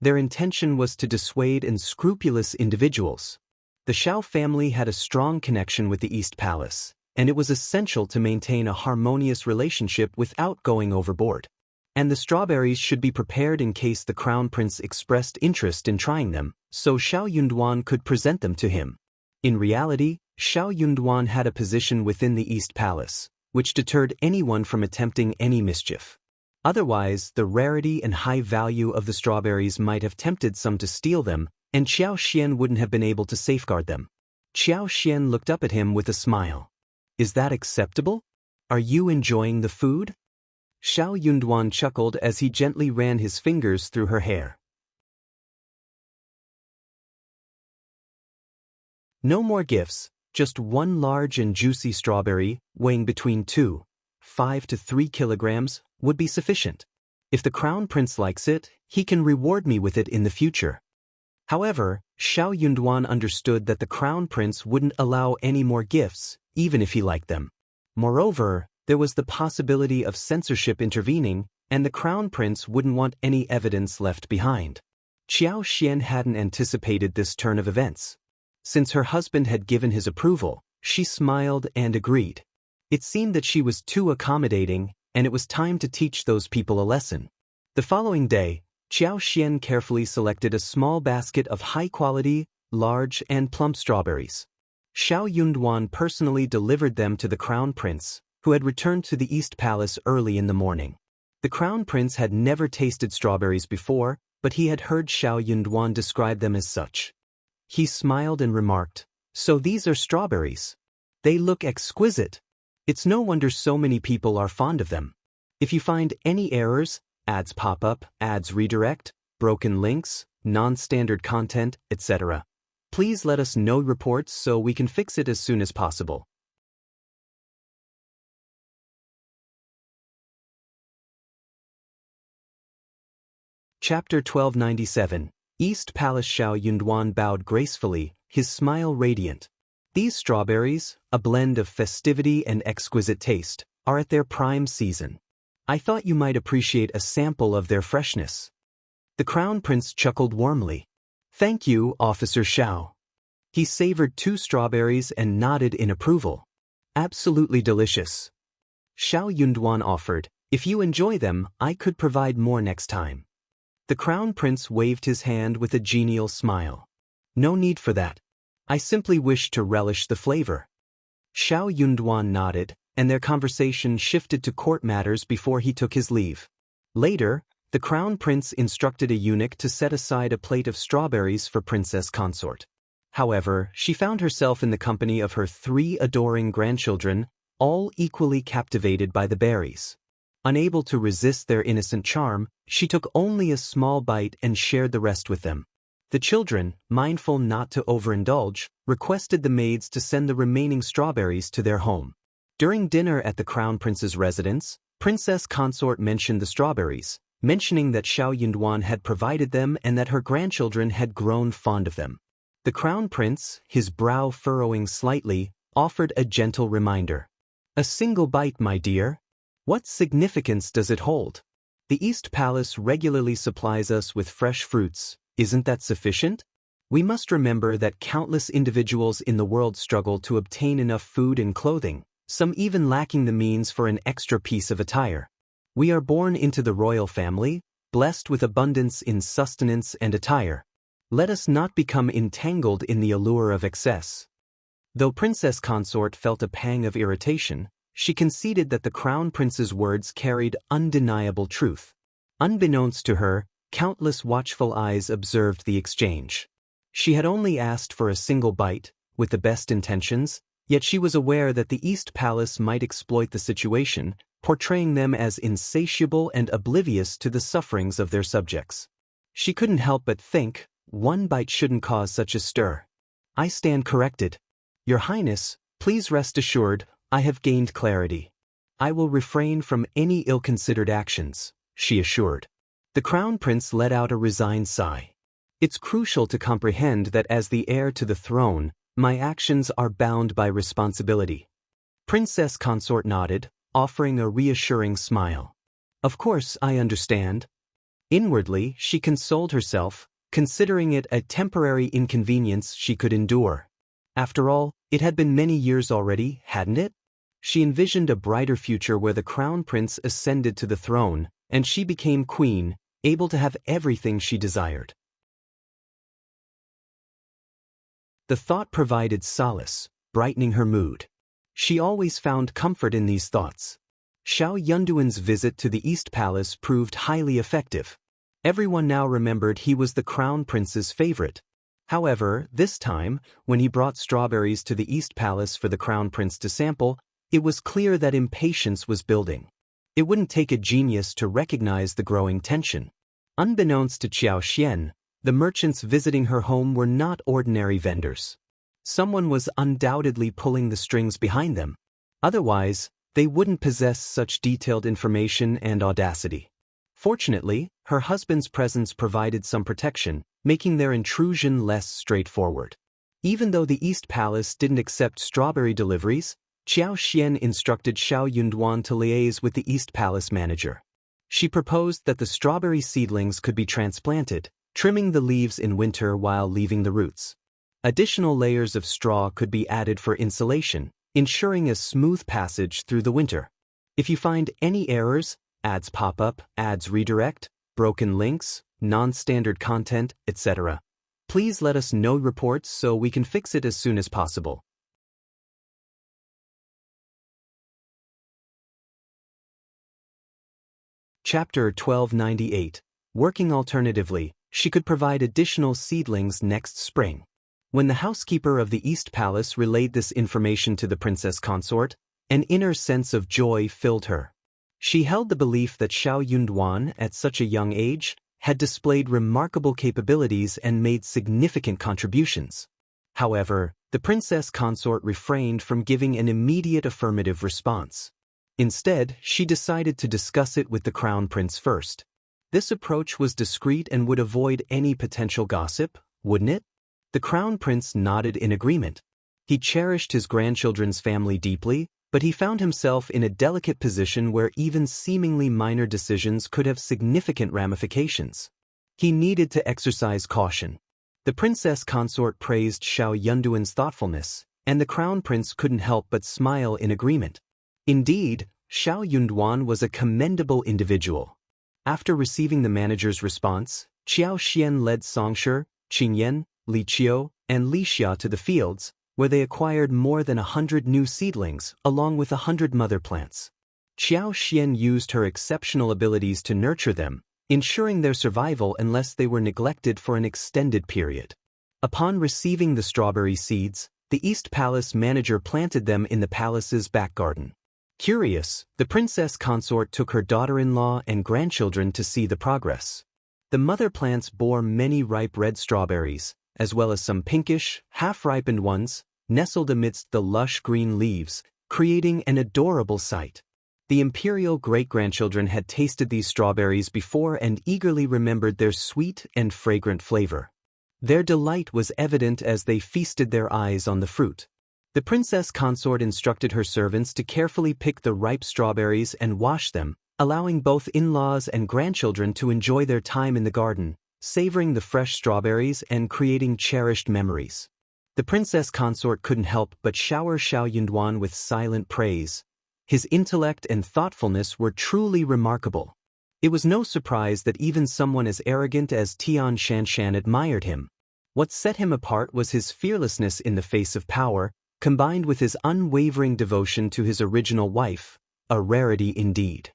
Their intention was to dissuade unscrupulous individuals. The Xiao family had a strong connection with the East Palace, and it was essential to maintain a harmonious relationship without going overboard. And the strawberries should be prepared in case the Crown Prince expressed interest in trying them, so Xiao Yunduan could present them to him. In reality, Xiao Yunduan had a position within the East Palace, which deterred anyone from attempting any mischief. Otherwise, the rarity and high value of the strawberries might have tempted some to steal them, and Qiao Xian wouldn't have been able to safeguard them. Qiao Xian looked up at him with a smile. "Is that acceptable? Are you enjoying the food?" Xiao Yunduan chuckled as he gently ran his fingers through her hair. No more gifts. Just one large and juicy strawberry, weighing between 2.5 to 3 kilograms, would be sufficient. If the Crown Prince likes it, he can reward me with it in the future. However, Xiao Yunduan understood that the Crown Prince wouldn't allow any more gifts, even if he liked them. Moreover, there was the possibility of censorship intervening, and the Crown Prince wouldn't want any evidence left behind. Qiao Xian hadn't anticipated this turn of events. Since her husband had given his approval, she smiled and agreed. It seemed that she was too accommodating, and it was time to teach those people a lesson. The following day, Qiao Xian carefully selected a small basket of high-quality, large and plump strawberries. Xiao Yunduan personally delivered them to the Crown Prince, who had returned to the East Palace early in the morning. The Crown Prince had never tasted strawberries before, but he had heard Xiao Yunduan describe them as such. He smiled and remarked, "So these are strawberries. They look exquisite. It's no wonder so many people are fond of them. If you find any errors, ads pop up, ads redirect, broken links, non-standard content, etc., please let us know reports so we can fix it as soon as possible." Chapter 1297. East Palace. Xiao Yunduan bowed gracefully, his smile radiant. These strawberries, a blend of festivity and exquisite taste, are at their prime season. I thought you might appreciate a sample of their freshness. The Crown Prince chuckled warmly. "Thank you, Officer Xiao." He savored 2 strawberries and nodded in approval. "Absolutely delicious." Xiao Yunduan offered, "If you enjoy them, I could provide more next time." The Crown Prince waved his hand with a genial smile. "No need for that. I simply wish to relish the flavor." Xiao Yunduan nodded, and their conversation shifted to court matters before he took his leave. Later, the Crown Prince instructed a eunuch to set aside a plate of strawberries for Princess Consort. However, she found herself in the company of her 3 adoring grandchildren, all equally captivated by the berries. Unable to resist their innocent charm, she took only a small bite and shared the rest with them. The children, mindful not to overindulge, requested the maids to send the remaining strawberries to their home. During dinner at the Crown Prince's residence, Princess Consort mentioned the strawberries, mentioning that Xiao Yunduan had provided them and that her grandchildren had grown fond of them. The Crown Prince, his brow furrowing slightly, offered a gentle reminder. "A single bite, my dear. What significance does it hold? The East Palace regularly supplies us with fresh fruits. Isn't that sufficient? We must remember that countless individuals in the world struggle to obtain enough food and clothing, some even lacking the means for an extra piece of attire. We are born into the royal family, blessed with abundance in sustenance and attire. Let us not become entangled in the allure of excess. Though Princess Consort felt a pang of irritation, she conceded that the Crown Prince's words carried undeniable truth. Unbeknownst to her, countless watchful eyes observed the exchange. She had only asked for a single bite, with the best intentions, yet she was aware that the East Palace might exploit the situation, portraying them as insatiable and oblivious to the sufferings of their subjects. She couldn't help but think, one bite shouldn't cause such a stir. I stand corrected. Your Highness, please rest assured, I have gained clarity. I will refrain from any ill-considered actions, she assured. The Crown Prince let out a resigned sigh. It's crucial to comprehend that as the heir to the throne, my actions are bound by responsibility. Princess Consort nodded, offering a reassuring smile. Of course, I understand. Inwardly, she consoled herself, considering it a temporary inconvenience she could endure. After all, it had been many years already, hadn't it? She envisioned a brighter future where the Crown Prince ascended to the throne, and she became queen, able to have everything she desired. The thought provided solace, brightening her mood. She always found comfort in these thoughts. Xiao Yunduan's visit to the East Palace proved highly effective. Everyone now remembered he was the Crown Prince's favorite. However, this time, when he brought strawberries to the East Palace for the Crown Prince to sample, it was clear that impatience was building. It wouldn't take a genius to recognize the growing tension. Unbeknownst to Qiao Xian, the merchants visiting her home were not ordinary vendors. Someone was undoubtedly pulling the strings behind them. Otherwise, they wouldn't possess such detailed information and audacity. Fortunately, her husband's presence provided some protection, making their intrusion less straightforward. Even though the East Palace didn't accept strawberry deliveries, Qiao Xian instructed Xiao Yunduan to liaise with the East Palace manager. She proposed that the strawberry seedlings could be transplanted, trimming the leaves in winter while leaving the roots. Additional layers of straw could be added for insulation, ensuring a smooth passage through the winter. If you find any errors, ads pop up, ads redirect, broken links, non-standard content, etc., please let us know reports so we can fix it as soon as possible. Chapter 1298. Working alternatively, she could provide additional seedlings next spring. When the housekeeper of the East Palace relayed this information to the Princess Consort, an inner sense of joy filled her. She held the belief that Xiao Yunduan, at such a young age, had displayed remarkable capabilities and made significant contributions. However, the Princess Consort refrained from giving an immediate affirmative response. Instead, she decided to discuss it with the Crown Prince first. This approach was discreet and would avoid any potential gossip, wouldn't it? The Crown Prince nodded in agreement. He cherished his grandchildren's family deeply, but he found himself in a delicate position where even seemingly minor decisions could have significant ramifications. He needed to exercise caution. The Princess Consort praised Xiao Yunduan's thoughtfulness, and the Crown Prince couldn't help but smile in agreement. Indeed, Xiao Yunduan was a commendable individual. After receiving the manager's response, Qiao Xian led Songshe, Qingyan, Li Qiao, and Li Xia to the fields, where they acquired more than 100 new seedlings, along with 100 mother plants. Qiao Xian used her exceptional abilities to nurture them, ensuring their survival unless they were neglected for an extended period. Upon receiving the strawberry seeds, the East Palace manager planted them in the palace's back garden. Curious, the Princess Consort took her daughter-in-law and grandchildren to see the progress. The mother plants bore many ripe red strawberries, as well as some pinkish, half-ripened ones, nestled amidst the lush green leaves, creating an adorable sight. The imperial great-grandchildren had tasted these strawberries before and eagerly remembered their sweet and fragrant flavor. Their delight was evident as they feasted their eyes on the fruit. The Princess Consort instructed her servants to carefully pick the ripe strawberries and wash them, allowing both in-laws and grandchildren to enjoy their time in the garden, savoring the fresh strawberries and creating cherished memories. The princess consort couldn't help but shower Xiao Yunduan with silent praise. His intellect and thoughtfulness were truly remarkable. It was no surprise that even someone as arrogant as Tian Shanshan admired him. What set him apart was his fearlessness in the face of power, combined with his unwavering devotion to his original wife, a rarity indeed.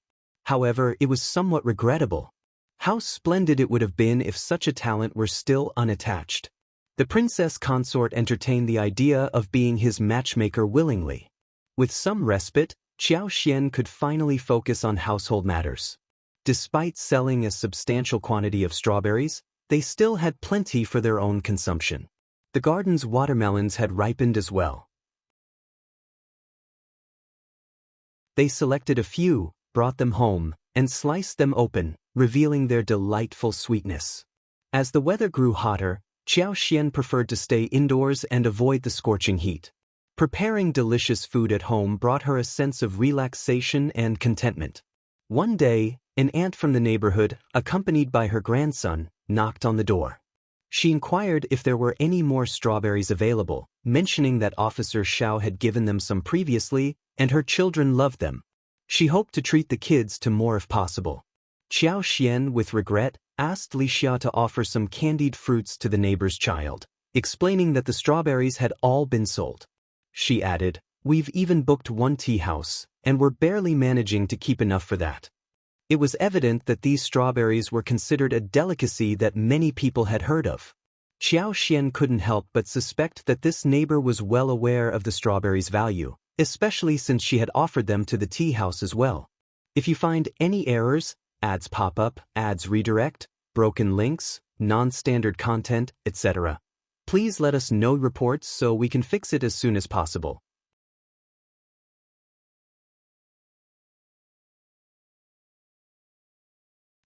However, it was somewhat regrettable. How splendid it would have been if such a talent were still unattached. The princess consort entertained the idea of being his matchmaker willingly. With some respite, Qiao Xian could finally focus on household matters. Despite selling a substantial quantity of strawberries, they still had plenty for their own consumption. The garden's watermelons had ripened as well. They selected a few, brought them home, and sliced them open, revealing their delightful sweetness. As the weather grew hotter, Qiao Xian preferred to stay indoors and avoid the scorching heat. Preparing delicious food at home brought her a sense of relaxation and contentment. One day, an aunt from the neighborhood, accompanied by her grandson, knocked on the door. She inquired if there were any more strawberries available, mentioning that Officer Xiao had given them some previously, and her children loved them. She hoped to treat the kids to more if possible. Qiao Xian, with regret, asked Li Xia to offer some candied fruits to the neighbor's child, explaining that the strawberries had all been sold. She added, "We've even booked one tea house, and we're barely managing to keep enough for that." It was evident that these strawberries were considered a delicacy that many people had heard of. Qiao Xian couldn't help but suspect that this neighbor was well aware of the strawberries' value, especially since she had offered them to the tea house as well. If you find any errors, ads pop up, ads redirect, broken links, non-standard content, etc., please let us know reports so we can fix it as soon as possible.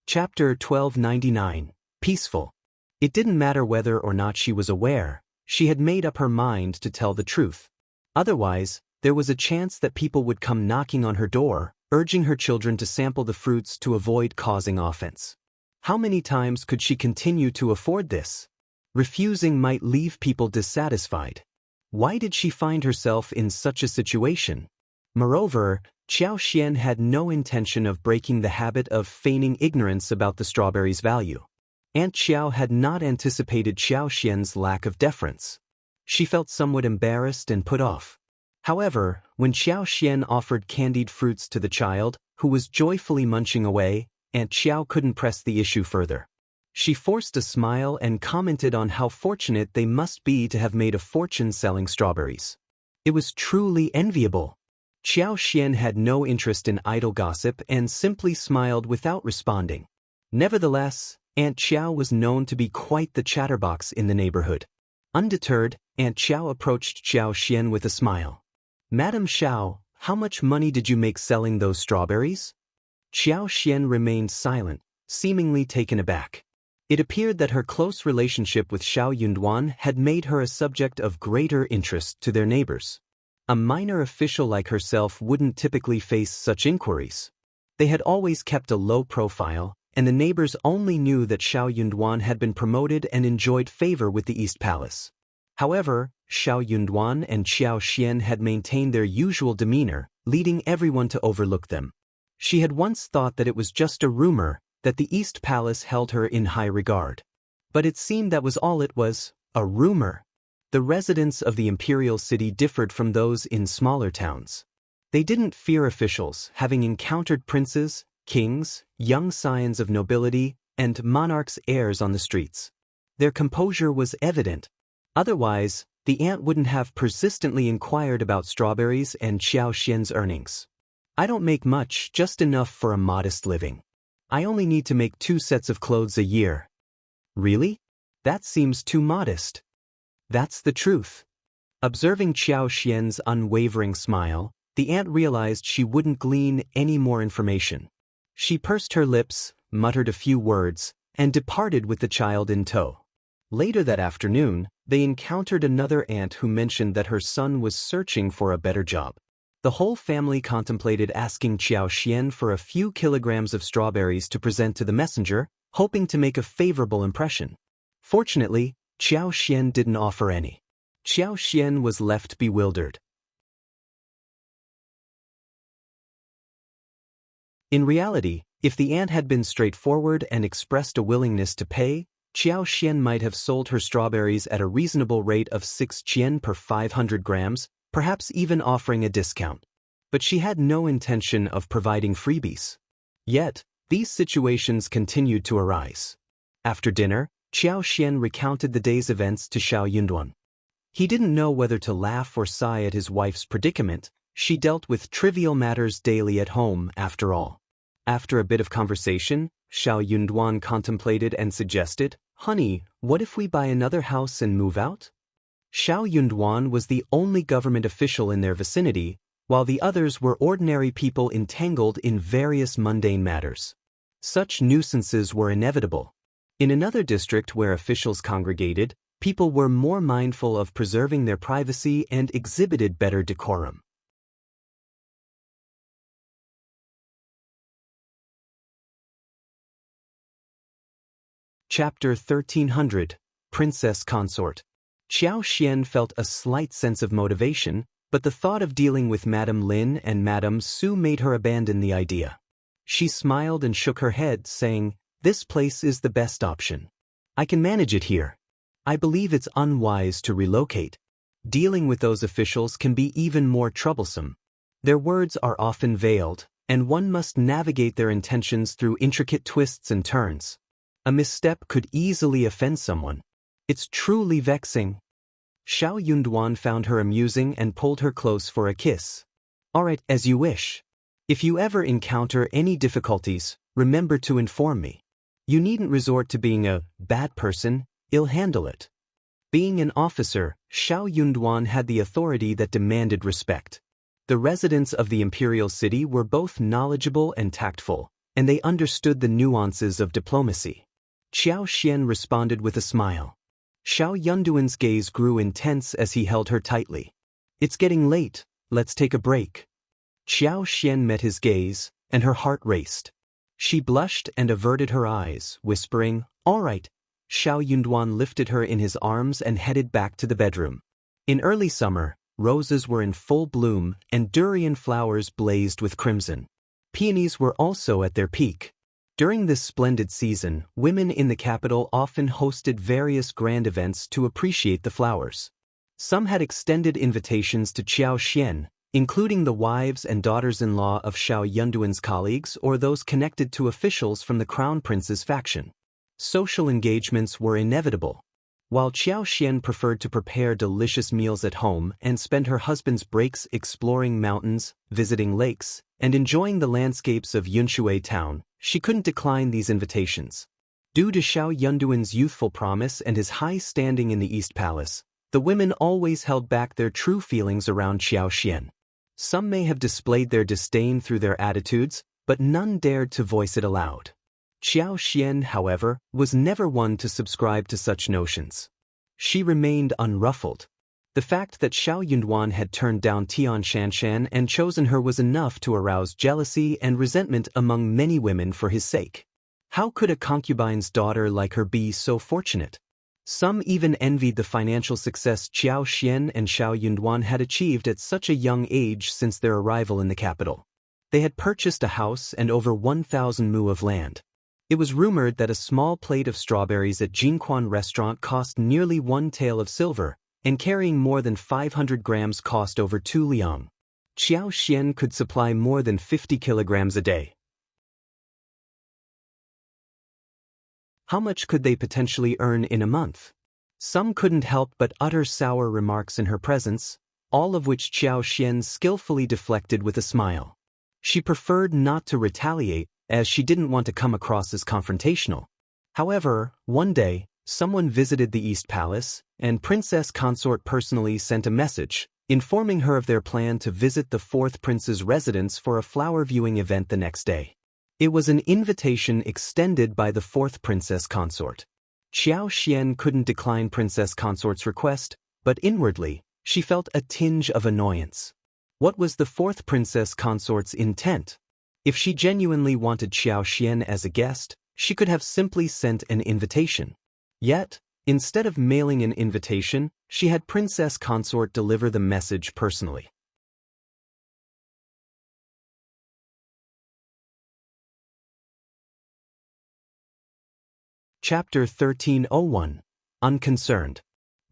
Chapter 1299. Peaceful. It didn't matter whether or not she was aware, she had made up her mind to tell the truth. Otherwise, there was a chance that people would come knocking on her door, urging her children to sample the fruits to avoid causing offense. How many times could she continue to afford this? Refusing might leave people dissatisfied. Why did she find herself in such a situation? Moreover, Qiao Xian had no intention of breaking the habit of feigning ignorance about the strawberries' value. Aunt Qiao had not anticipated Qiao Xian's lack of deference. She felt somewhat embarrassed and put off. However, when Qiao Xian offered candied fruits to the child, who was joyfully munching away, Aunt Qiao couldn't press the issue further. She forced a smile and commented on how fortunate they must be to have made a fortune selling strawberries. It was truly enviable. Qiao Xian had no interest in idle gossip and simply smiled without responding. Nevertheless, Aunt Qiao was known to be quite the chatterbox in the neighborhood. Undeterred, Aunt Qiao approached Qiao Xian with a smile. "Madam Xiao, how much money did you make selling those strawberries?" Qiao Xian remained silent, seemingly taken aback. It appeared that her close relationship with Xiao Yunduan had made her a subject of greater interest to their neighbors. A minor official like herself wouldn't typically face such inquiries. They had always kept a low profile, and the neighbors only knew that Xiao Yunduan had been promoted and enjoyed favor with the East Palace. However, Xiao Yunduan and Qiao Xian had maintained their usual demeanor, leading everyone to overlook them. She had once thought that it was just a rumor, that the East Palace held her in high regard. But it seemed that was all it was, a rumor. The residents of the imperial city differed from those in smaller towns. They didn't fear officials, having encountered princes, kings, young scions of nobility, and monarchs' heirs on the streets. Their composure was evident. Otherwise, the aunt wouldn't have persistently inquired about strawberries and Qiao Xian's earnings. "I don't make much, just enough for a modest living. I only need to make 2 sets of clothes a year." "Really? That seems too modest." "That's the truth." Observing Qiao Xian's unwavering smile, the aunt realized she wouldn't glean any more information. She pursed her lips, muttered a few words, and departed with the child in tow. Later that afternoon, they encountered another aunt who mentioned that her son was searching for a better job. The whole family contemplated asking Qiao Xian for a few kilograms of strawberries to present to the messenger, hoping to make a favorable impression. Fortunately, Qiao Xian didn't offer any. Qiao Xian was left bewildered. In reality, if the aunt had been straightforward and expressed a willingness to pay, Qiao Xian might have sold her strawberries at a reasonable rate of 6 qian per 500 grams, perhaps even offering a discount. But she had no intention of providing freebies. Yet, these situations continued to arise. After dinner, Qiao Xian recounted the day's events to Xiao Yunduan. He didn't know whether to laugh or sigh at his wife's predicament. She dealt with trivial matters daily at home, after all. After a bit of conversation, Xiao Yunduan contemplated and suggested, "Honey, what if we buy another house and move out?" Xiao Yunduan was the only government official in their vicinity, while the others were ordinary people entangled in various mundane matters. Such nuisances were inevitable. In another district where officials congregated, people were more mindful of preserving their privacy and exhibited better decorum. Chapter 1300, Princess Consort. Qiao Xian felt a slight sense of motivation, but the thought of dealing with Madame Lin and Madame Su made her abandon the idea. She smiled and shook her head, saying, "This place is the best option. I can manage it here. I believe it's unwise to relocate. Dealing with those officials can be even more troublesome. Their words are often veiled, and one must navigate their intentions through intricate twists and turns. A misstep could easily offend someone. It's truly vexing." Xiao Yunduan found her amusing and pulled her close for a kiss. "All right, as you wish. If you ever encounter any difficulties, remember to inform me. You needn't resort to being a bad person, I'll handle it." Being an officer, Xiao Yunduan had the authority that demanded respect. The residents of the imperial city were both knowledgeable and tactful, and they understood the nuances of diplomacy. Qiao Xian responded with a smile. Xiao Yunduan's gaze grew intense as he held her tightly. "It's getting late, let's take a break." Qiao Xian met his gaze, and her heart raced. She blushed and averted her eyes, whispering, "All right." Xiao Yunduan lifted her in his arms and headed back to the bedroom. In early summer, roses were in full bloom and durian flowers blazed with crimson. Peonies were also at their peak. During this splendid season, women in the capital often hosted various grand events to appreciate the flowers. Some had extended invitations to Qiao Xian, including the wives and daughters-in-law of Xiao Yunduan's colleagues or those connected to officials from the Crown Prince's faction. Social engagements were inevitable. While Qiao Xian preferred to prepare delicious meals at home and spend her husband's breaks exploring mountains, visiting lakes, and enjoying the landscapes of Yunshui town, she couldn't decline these invitations. Due to Xiao Yunduan's youthful promise and his high standing in the East Palace, the women always held back their true feelings around Qiao Xian. Some may have displayed their disdain through their attitudes, but none dared to voice it aloud. Qiao Xian, however, was never one to subscribe to such notions. She remained unruffled. The fact that Xiao Yunduan had turned down Tian Shanshan and chosen her was enough to arouse jealousy and resentment among many women for his sake. How could a concubine's daughter like her be so fortunate? Some even envied the financial success Qiao Xian and Xiao Yunduan had achieved at such a young age since their arrival in the capital. They had purchased a house and over 1,000 mu of land. It was rumored that a small plate of strawberries at Jinquan restaurant cost nearly 1 tael of silver, and carrying more than 500 grams cost over 2 liang. Qiao Xian could supply more than 50 kilograms a day. How much could they potentially earn in a month? Some couldn't help but utter sour remarks in her presence, all of which Qiao Xian skillfully deflected with a smile. She preferred not to retaliate, as she didn't want to come across as confrontational. However, one day, someone visited the East Palace, and Princess Consort personally sent a message, informing her of their plan to visit the fourth prince's residence for a flower viewing event the next day. It was an invitation extended by the fourth Princess Consort. Qiao Xian couldn't decline Princess Consort's request, but inwardly, she felt a tinge of annoyance. What was the fourth princess consort's intent? If she genuinely wanted Xiao Xian as a guest, she could have simply sent an invitation. Yet, instead of mailing an invitation, she had Princess Consort deliver the message personally. Chapter 1301. Unconcerned.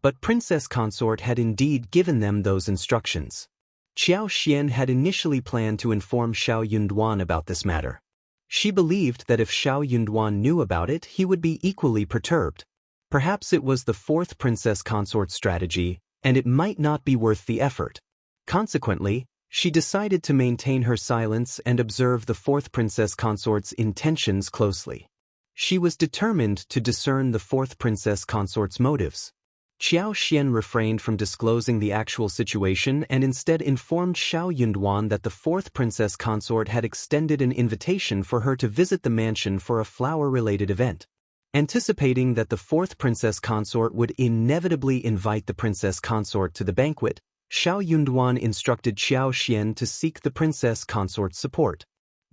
But Princess Consort had indeed given them those instructions. Xiao Xian had initially planned to inform Xiao Yunduan about this matter. She believed that if Xiao Yunduan knew about it, he would be equally perturbed. Perhaps it was the fourth Princess Consort's strategy, and it might not be worth the effort. Consequently, she decided to maintain her silence and observe the fourth Princess Consort's intentions closely. She was determined to discern the fourth Princess Consort's motives. Xiao Xian refrained from disclosing the actual situation and instead informed Xiao Yunduan that the fourth Princess Consort had extended an invitation for her to visit the mansion for a flower-related event. Anticipating that the fourth Princess Consort would inevitably invite the Princess Consort to the banquet, Xiao Yunduan instructed Xiao Xian to seek the Princess Consort's support.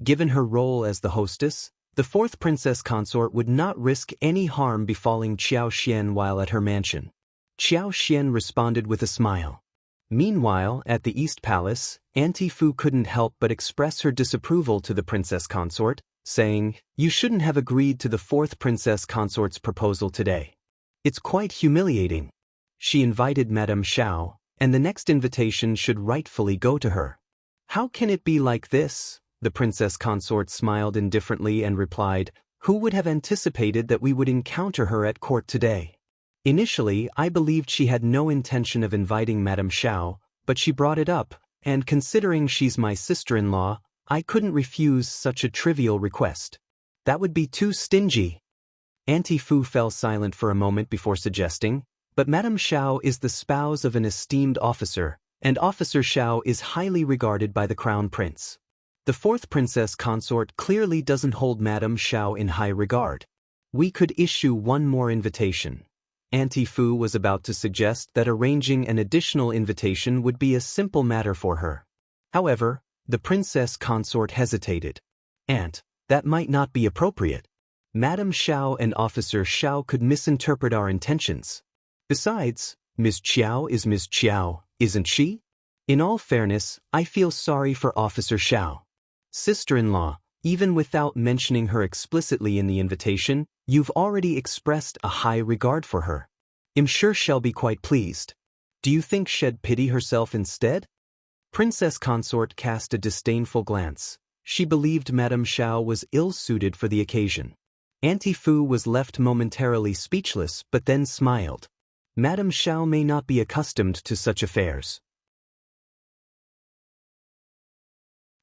Given her role as the hostess, the fourth Princess Consort would not risk any harm befalling Xiao Xian while at her mansion. Xiao Xian responded with a smile. Meanwhile, at the East Palace, Auntie Fu couldn't help but express her disapproval to the Princess Consort, saying, "You shouldn't have agreed to the fourth Princess Consort's proposal today. It's quite humiliating." She invited Madame Xiao, and the next invitation should rightfully go to her. "How can it be like this?" The Princess Consort smiled indifferently and replied, "Who would have anticipated that we would encounter her at court today? Initially, I believed she had no intention of inviting Madame Xiao, but she brought it up, and considering she's my sister-in-law, I couldn't refuse such a trivial request. That would be too stingy." Auntie Fu fell silent for a moment before suggesting, "But Madame Xiao is the spouse of an esteemed officer, and Officer Xiao is highly regarded by the Crown Prince. The fourth Princess Consort clearly doesn't hold Madame Xiao in high regard. We could issue one more invitation." Auntie Fu was about to suggest that arranging an additional invitation would be a simple matter for her. However, the Princess Consort hesitated. "Aunt, that might not be appropriate. Madame Xiao and Officer Xiao could misinterpret our intentions. Besides, Miss Qiao is Miss Qiao, isn't she? In all fairness, I feel sorry for Officer Xiao. Sister-in-law, even without mentioning her explicitly in the invitation, you've already expressed a high regard for her. I'm sure she'll be quite pleased. Do you think she'd pity herself instead?" Princess Consort cast a disdainful glance. She believed Madame Xiao was ill-suited for the occasion. Auntie Fu was left momentarily speechless but then smiled. Madame Xiao may not be accustomed to such affairs.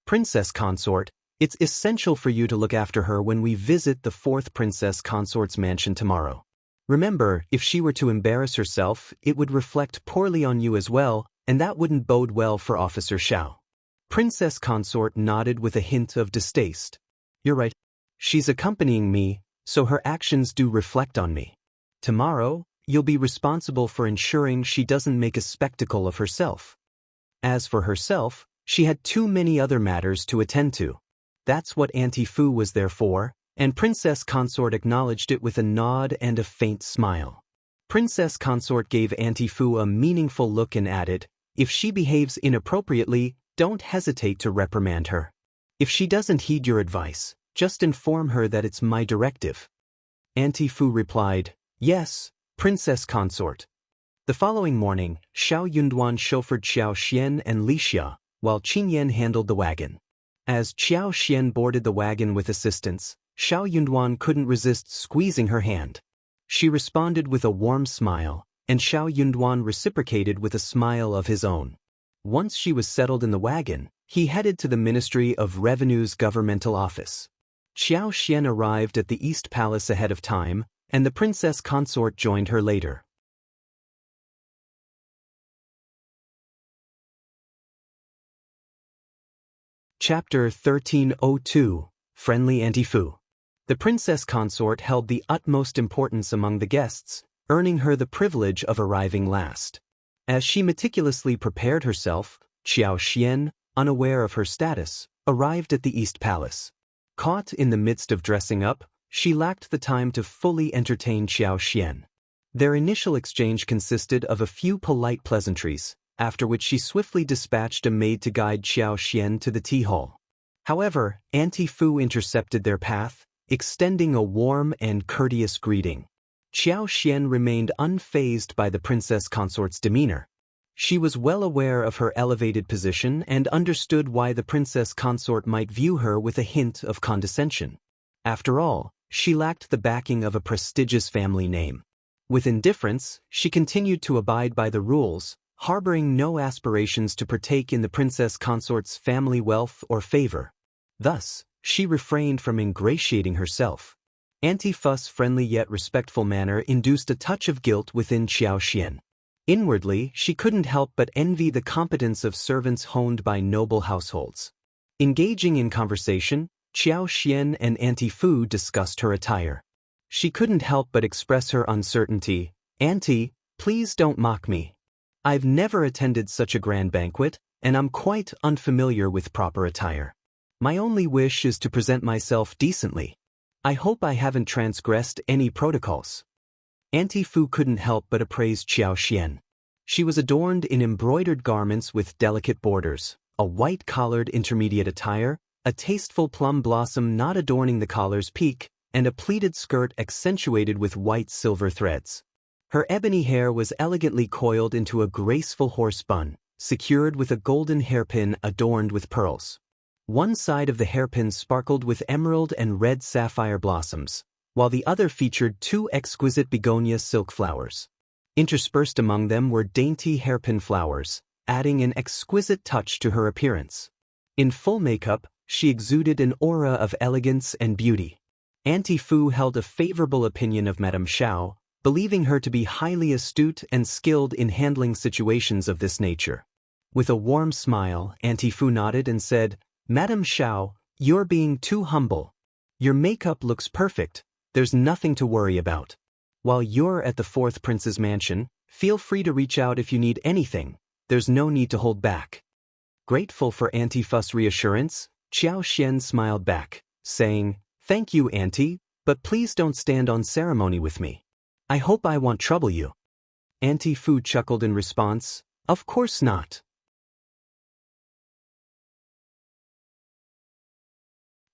Princess Consort, it's essential for you to look after her when we visit the fourth Princess Consort's mansion tomorrow. Remember, if she were to embarrass herself, it would reflect poorly on you as well, and that wouldn't bode well for Officer Xiao. Princess Consort nodded with a hint of distaste. "You're right. She's accompanying me, so her actions do reflect on me. Tomorrow, you'll be responsible for ensuring she doesn't make a spectacle of herself." As for herself, she had too many other matters to attend to. That's what Auntie Fu was there for, and Princess Consort acknowledged it with a nod and a faint smile. Princess Consort gave Auntie Fu a meaningful look and added, "If she behaves inappropriately, don't hesitate to reprimand her. If she doesn't heed your advice, just inform her that it's my directive." Auntie Fu replied, "Yes, Princess Consort." The following morning, Xiao Yunduan chauffeured Xiao Xian and Li Xia, while Qingyan handled the wagon. As Xiao Xian boarded the wagon with assistance, Xiao Yunduan couldn't resist squeezing her hand. She responded with a warm smile, and Xiao Yunduan reciprocated with a smile of his own. Once she was settled in the wagon, he headed to the Ministry of Revenue's governmental office. Xiao Xian arrived at the East Palace ahead of time, and the Princess Consort joined her later. Chapter 1302. Friendly Auntie Fu. The Princess Consort held the utmost importance among the guests, earning her the privilege of arriving last. As she meticulously prepared herself, Qiao Xian, unaware of her status, arrived at the East Palace. Caught in the midst of dressing up, she lacked the time to fully entertain Qiao Xian. Their initial exchange consisted of a few polite pleasantries, after which she swiftly dispatched a maid to guide Qiao Xian to the tea hall. However, Auntie Fu intercepted their path, extending a warm and courteous greeting. Qiao Xian remained unfazed by the princess consort's demeanor. She was well aware of her elevated position and understood why the princess consort might view her with a hint of condescension. After all, she lacked the backing of a prestigious family name. With indifference, she continued to abide by the rules, harboring no aspirations to partake in the princess consort's family wealth or favor. Thus, she refrained from ingratiating herself. Auntie Fu's friendly yet respectful manner induced a touch of guilt within Qiao Xian. Inwardly, she couldn't help but envy the competence of servants honed by noble households. Engaging in conversation, Qiao Xian and Auntie Fu discussed her attire. She couldn't help but express her uncertainty. "Auntie, please don't mock me. I've never attended such a grand banquet, and I'm quite unfamiliar with proper attire. My only wish is to present myself decently. I hope I haven't transgressed any protocols." Auntie Fu couldn't help but appraise Qiao Xian. She was adorned in embroidered garments with delicate borders, a white-collared intermediate attire, a tasteful plum blossom knot adorning the collar's peak, and a pleated skirt accentuated with white silver threads. Her ebony hair was elegantly coiled into a graceful horse bun, secured with a golden hairpin adorned with pearls. One side of the hairpin sparkled with emerald and red sapphire blossoms, while the other featured two exquisite begonia silk flowers. Interspersed among them were dainty hairpin flowers, adding an exquisite touch to her appearance. In full makeup, she exuded an aura of elegance and beauty. Auntie Fu held a favorable opinion of Madame Xiao, believing her to be highly astute and skilled in handling situations of this nature. With a warm smile, Auntie Fu nodded and said, "Madame Xiao, you're being too humble. Your makeup looks perfect, there's nothing to worry about. While you're at the fourth prince's mansion, feel free to reach out if you need anything, there's no need to hold back." Grateful for Auntie Fu's reassurance, Qiao Xian smiled back, saying, "Thank you, Auntie, but please don't stand on ceremony with me. I hope I won't trouble you." Auntie Fu chuckled in response, "Of course not."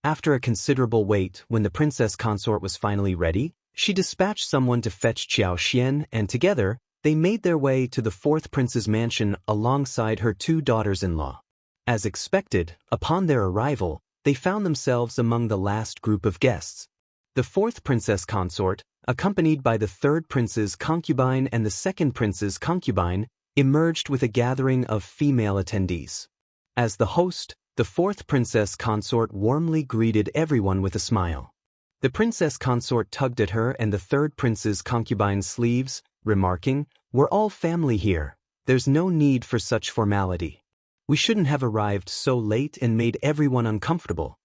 After a considerable wait, when the princess consort was finally ready, she dispatched someone to fetch Qiao Xian, and together, they made their way to the fourth prince's mansion alongside her two daughters-in-law. As expected, upon their arrival, they found themselves among the last group of guests. The fourth princess consort, accompanied by the third prince's concubine and the second prince's concubine, emerged with a gathering of female attendees. As the host, the fourth princess consort warmly greeted everyone with a smile. The princess consort tugged at her and the third prince's concubine's sleeves, remarking, "We're all family here. There's no need for such formality. We shouldn't have arrived so late and made everyone uncomfortable."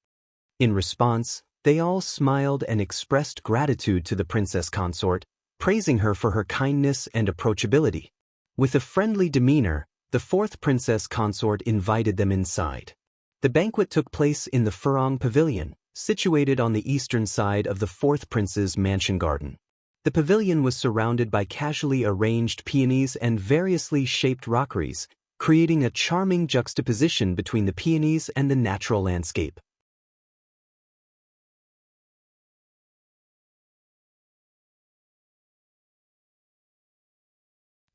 In response, they all smiled and expressed gratitude to the princess consort, praising her for her kindness and approachability. With a friendly demeanor, the fourth princess consort invited them inside. The banquet took place in the Furong Pavilion, situated on the eastern side of the fourth prince's mansion garden. The pavilion was surrounded by casually arranged peonies and variously shaped rockeries, creating a charming juxtaposition between the peonies and the natural landscape.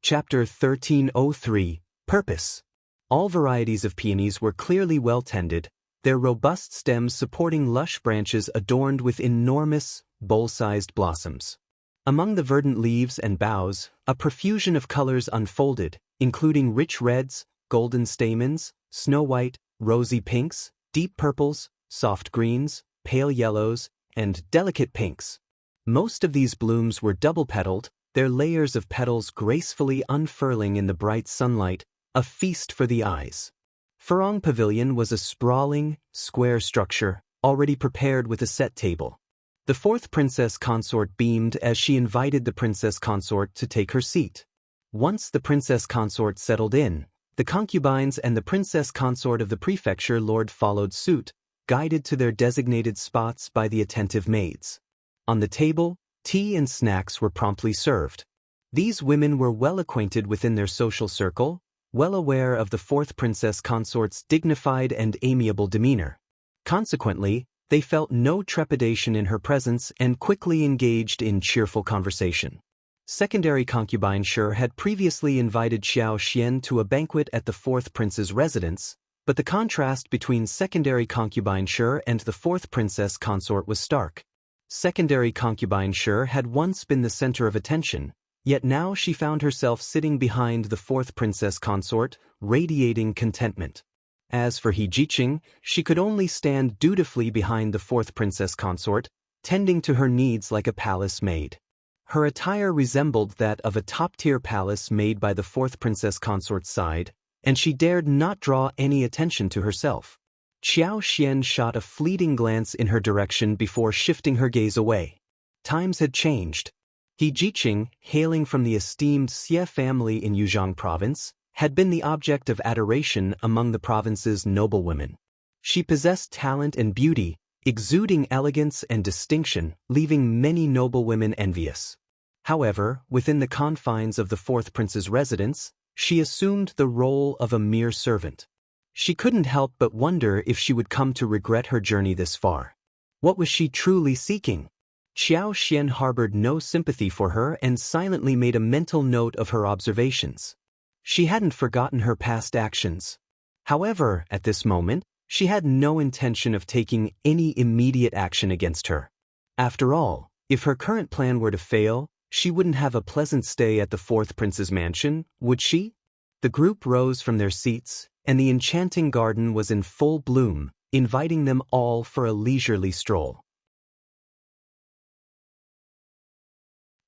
Chapter 1303, Purpose. All varieties of peonies were clearly well-tended, their robust stems supporting lush branches adorned with enormous, bowl-sized blossoms. Among the verdant leaves and boughs, a profusion of colors unfolded, including rich reds, golden stamens, snow-white, rosy pinks, deep purples, soft greens, pale yellows, and delicate pinks. Most of these blooms were double-petaled, their layers of petals gracefully unfurling in the bright sunlight, a feast for the eyes. Furong Pavilion was a sprawling, square structure, already prepared with a set table. The fourth princess consort beamed as she invited the princess consort to take her seat. Once the princess consort settled in, The concubines and the princess consort of the prefecture lord followed suit, guided to their designated spots by the attentive maids. On the table, tea and snacks were promptly served. These women were well acquainted within their social circle, well aware of the fourth princess consort's dignified and amiable demeanor. Consequently, they felt no trepidation in her presence and quickly engaged in cheerful conversation. Secondary concubine Shi had previously invited Xiao Xian to a banquet at the fourth prince's residence, but the contrast between secondary concubine Shi and the fourth princess consort was stark. Secondary concubine Shi had once been the center of attention, yet now she found herself sitting behind the fourth princess consort, radiating contentment. As for He Jiqing, she could only stand dutifully behind the fourth princess consort, tending to her needs like a palace maid. Her attire resembled that of a top-tier palace made by the fourth princess consort's side, and she dared not draw any attention to herself. Xiao Xian shot a fleeting glance in her direction before shifting her gaze away. Times had changed. He Jiqing, hailing from the esteemed Xie family in Yuzhang province, had been the object of adoration among the province's noblewomen. She possessed talent and beauty, exuding elegance and distinction, leaving many noblewomen envious. However, within the confines of the fourth prince's residence, she assumed the role of a mere servant. She couldn't help but wonder if she would come to regret her journey this far. What was she truly seeking? Xiao Xian harbored no sympathy for her and silently made a mental note of her observations. She hadn't forgotten her past actions. However, at this moment, she had no intention of taking any immediate action against her. After all, if her current plan were to fail, she wouldn't have a pleasant stay at the fourth prince's mansion, would she? The group rose from their seats, and the enchanting garden was in full bloom, inviting them all for a leisurely stroll.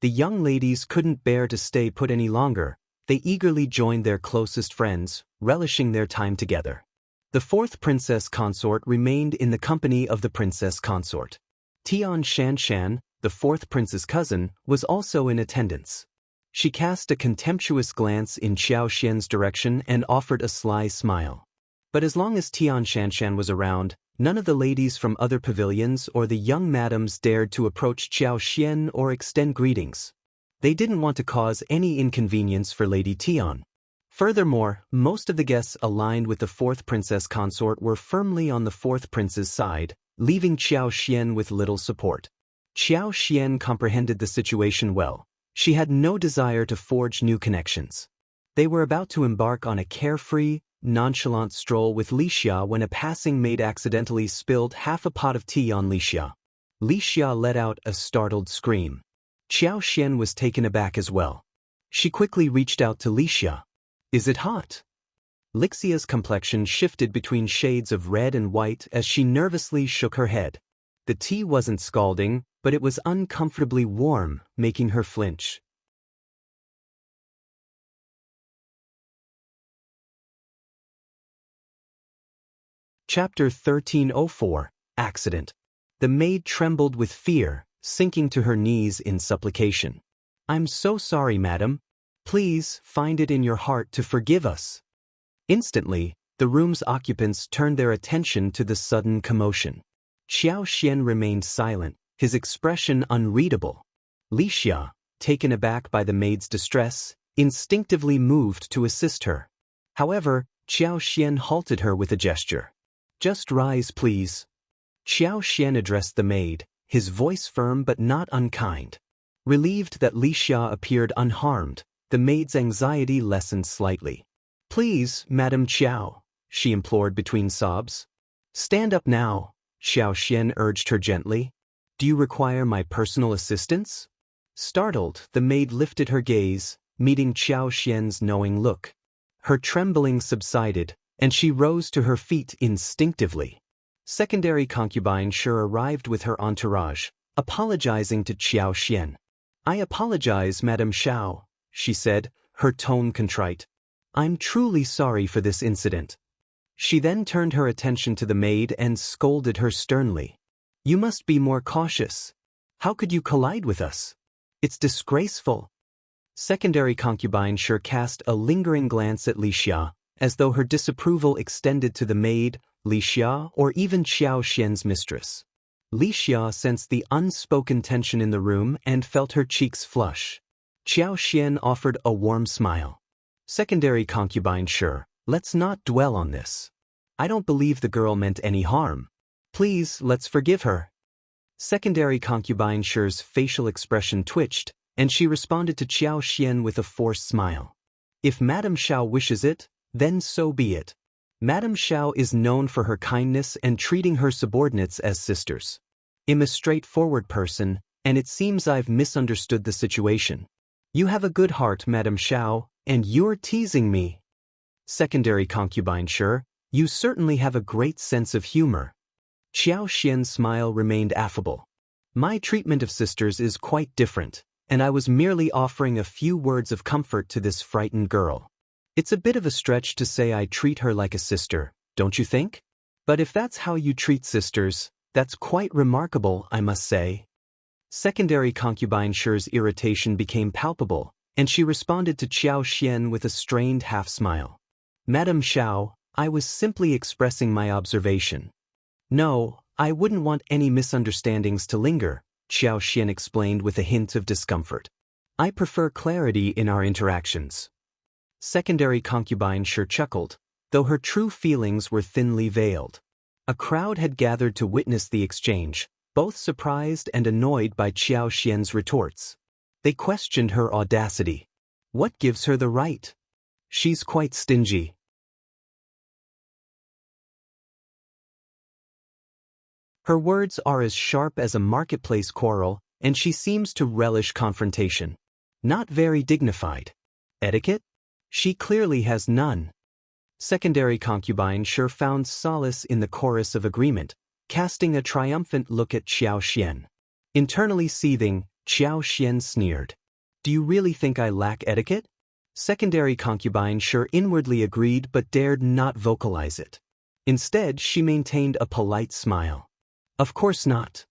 The young ladies couldn't bear to stay put any longer. They eagerly joined their closest friends, relishing their time together. The fourth princess consort remained in the company of the princess consort. Tian Shanshan, the fourth prince's cousin, was also in attendance. She cast a contemptuous glance in Xiao Xian's direction and offered a sly smile. But as long as Tian Shanshan was around, none of the ladies from other pavilions or the young madams dared to approach Xiao Xian or extend greetings. They didn't want to cause any inconvenience for Lady Tian. Furthermore, most of the guests aligned with the fourth princess consort were firmly on the fourth prince's side, leaving Xiao Xian with little support. Xiao Xian comprehended the situation well. She had no desire to forge new connections. They were about to embark on a carefree, nonchalant stroll with Li Xia when a passing maid accidentally spilled half a pot of tea on Li Xia. Li Xia let out a startled scream. Xiao Xian was taken aback as well. She quickly reached out to Li Xia. "Is it hot?" Lixia's complexion shifted between shades of red and white as she nervously shook her head. The tea wasn't scalding, but it was uncomfortably warm, making her flinch. Chapter 1304, Accident. The maid trembled with fear, sinking to her knees in supplication. "I'm so sorry, madam. Please find it in your heart to forgive us." Instantly, the room's occupants turned their attention to the sudden commotion. Xiao Xian remained silent, his expression unreadable. Li Xia, taken aback by the maid's distress, instinctively moved to assist her. However, Xiao Xian halted her with a gesture. "Just rise, please." Xiao Xian addressed the maid, his voice firm but not unkind. Relieved that Li Xia appeared unharmed, the maid's anxiety lessened slightly. "Please, Madam Qiao," she implored between sobs. "Stand up now," Xiao Xian urged her gently. "Do you require my personal assistance?" Startled, the maid lifted her gaze, meeting Xiao Xian's knowing look. Her trembling subsided, and she rose to her feet instinctively. Secondary concubine Shi arrived with her entourage, apologizing to Xiao Xian. "I apologize, Madam Xiao," she said, her tone contrite. "I'm truly sorry for this incident." She then turned her attention to the maid and scolded her sternly. "You must be more cautious. How could you collide with us? It's disgraceful." Secondary concubine Shi cast a lingering glance at Li Xia, as though her disapproval extended to the maid, Li Xia, or even Qiao Xian's mistress. Li Xia sensed the unspoken tension in the room and felt her cheeks flush. Qiao Xian offered a warm smile. Secondary concubine, sure, let's not dwell on this. I don't believe the girl meant any harm. Please, let's forgive her. Secondary concubine Shi's facial expression twitched, and she responded to Qiao Xian with a forced smile. If Madame Xiao wishes it, then so be it. Madame Xiao is known for her kindness and treating her subordinates as sisters. I'm a straightforward person, and it seems I've misunderstood the situation. You have a good heart, Madame Xiao, and you're teasing me. Secondary concubine Shi, you certainly have a great sense of humor. Qiao Xian's smile remained affable. My treatment of sisters is quite different, and I was merely offering a few words of comfort to this frightened girl. It's a bit of a stretch to say I treat her like a sister, don't you think? But if that's how you treat sisters, that's quite remarkable, I must say. Secondary concubine Shi's irritation became palpable, and she responded to Qiao Xian with a strained half-smile. Madame Xiao, I was simply expressing my observation. No, I wouldn't want any misunderstandings to linger, Qiao Xian explained with a hint of discomfort. I prefer clarity in our interactions. Secondary concubine Shi chuckled, though her true feelings were thinly veiled. A crowd had gathered to witness the exchange, both surprised and annoyed by Qiao Xian's retorts. They questioned her audacity. What gives her the right? She's quite stingy. Her words are as sharp as a marketplace quarrel, and she seems to relish confrontation. Not very dignified. Etiquette? She clearly has none. Secondary concubine Shi found solace in the chorus of agreement, casting a triumphant look at Qiao Xian. Internally seething, Qiao Xian sneered. Do you really think I lack etiquette? Secondary concubine Shi inwardly agreed but dared not vocalize it. Instead, she maintained a polite smile. Of course not.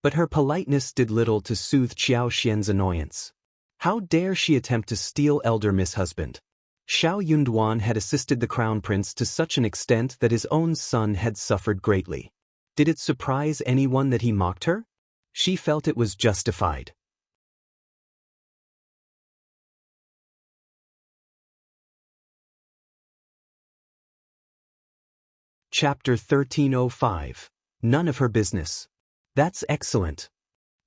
But her politeness did little to soothe Qiao Xian's annoyance. How dare she attempt to steal elder Miss Husband? Xiao Yunduan had assisted the crown prince to such an extent that his own son had suffered greatly. Did it surprise anyone that he mocked her? She felt it was justified. Chapter 1305. None of her business. That's excellent.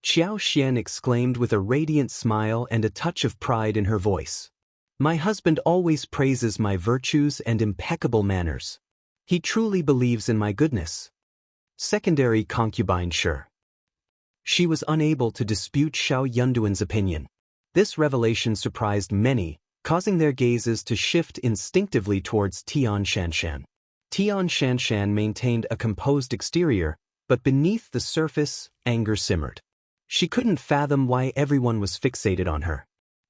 Qiao Xian exclaimed with a radiant smile and a touch of pride in her voice. My husband always praises my virtues and impeccable manners. He truly believes in my goodness. Secondary concubine Shi. She was unable to dispute Xiao Yunduan's opinion. This revelation surprised many, causing their gazes to shift instinctively towards Tian Shanshan. Tian Shanshan maintained a composed exterior, but beneath the surface, anger simmered. She couldn't fathom why everyone was fixated on her.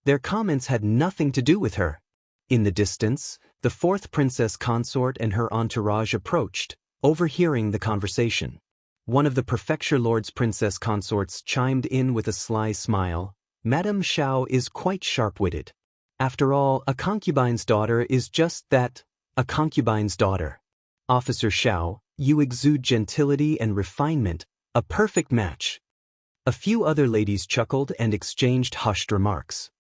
Their comments had nothing to do with her. In the distance, the fourth princess consort and her entourage approached, overhearing the conversation. One of the prefecture lord's princess consorts chimed in with a sly smile. Madame Xiao is quite sharp-witted. After all, a concubine's daughter is just that, a concubine's daughter. Officer Xiao, you exude gentility and refinement, a perfect match. A few other ladies chuckled and exchanged hushed remarks.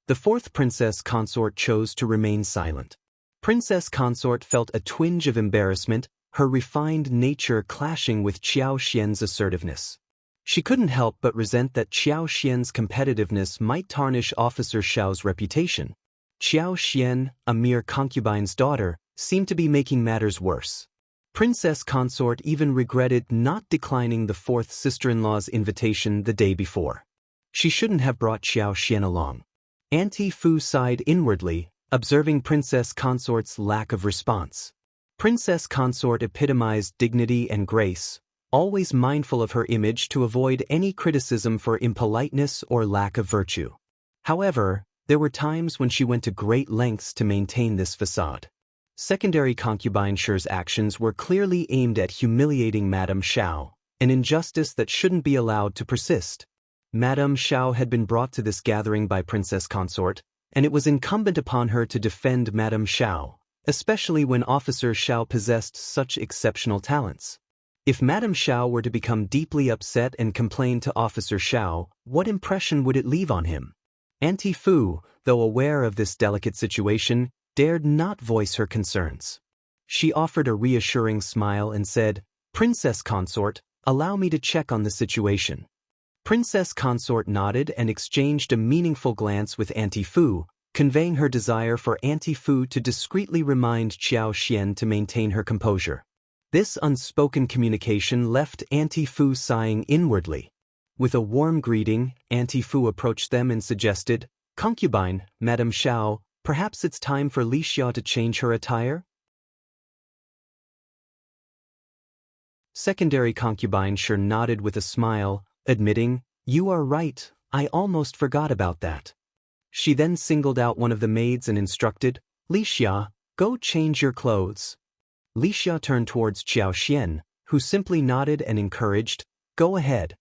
The fourth princess consort chose to remain silent. Princess consort felt a twinge of embarrassment, her refined nature clashing with Qiao Xian's assertiveness. She couldn't help but resent that Qiao Xian's competitiveness might tarnish Officer Xiao's reputation. Qiao Xian, a mere concubine's daughter, seemed to be making matters worse. Princess consort even regretted not declining the fourth sister-in-law's invitation the day before. She shouldn't have brought Qiao Xian along. Auntie Fu sighed inwardly, observing Princess Consort's lack of response. Princess Consort epitomized dignity and grace, always mindful of her image to avoid any criticism for impoliteness or lack of virtue. However, there were times when she went to great lengths to maintain this facade. Secondary concubine Shi's actions were clearly aimed at humiliating Madame Xiao, an injustice that shouldn't be allowed to persist. Madame Xiao had been brought to this gathering by Princess Consort, and it was incumbent upon her to defend Madame Xiao, especially when Officer Xiao possessed such exceptional talents. If Madame Xiao were to become deeply upset and complain to Officer Xiao, what impression would it leave on him? Auntie Fu, though aware of this delicate situation, dared not voice her concerns. She offered a reassuring smile and said, "Princess Consort, allow me to check on the situation." Princess Consort nodded and exchanged a meaningful glance with Auntie Fu, conveying her desire for Auntie Fu to discreetly remind Qiao Xian to maintain her composure. This unspoken communication left Auntie Fu sighing inwardly. With a warm greeting, Auntie Fu approached them and suggested, "Concubine, Madame Xiao, perhaps it's time for Li Xia to change her attire?" Secondary concubine sure nodded with a smile, admitting, "You are right, I almost forgot about that." She then singled out one of the maids and instructed, "Li Xia, go change your clothes." Li Xia turned towards Qiao Xian, who simply nodded and encouraged, "Go ahead."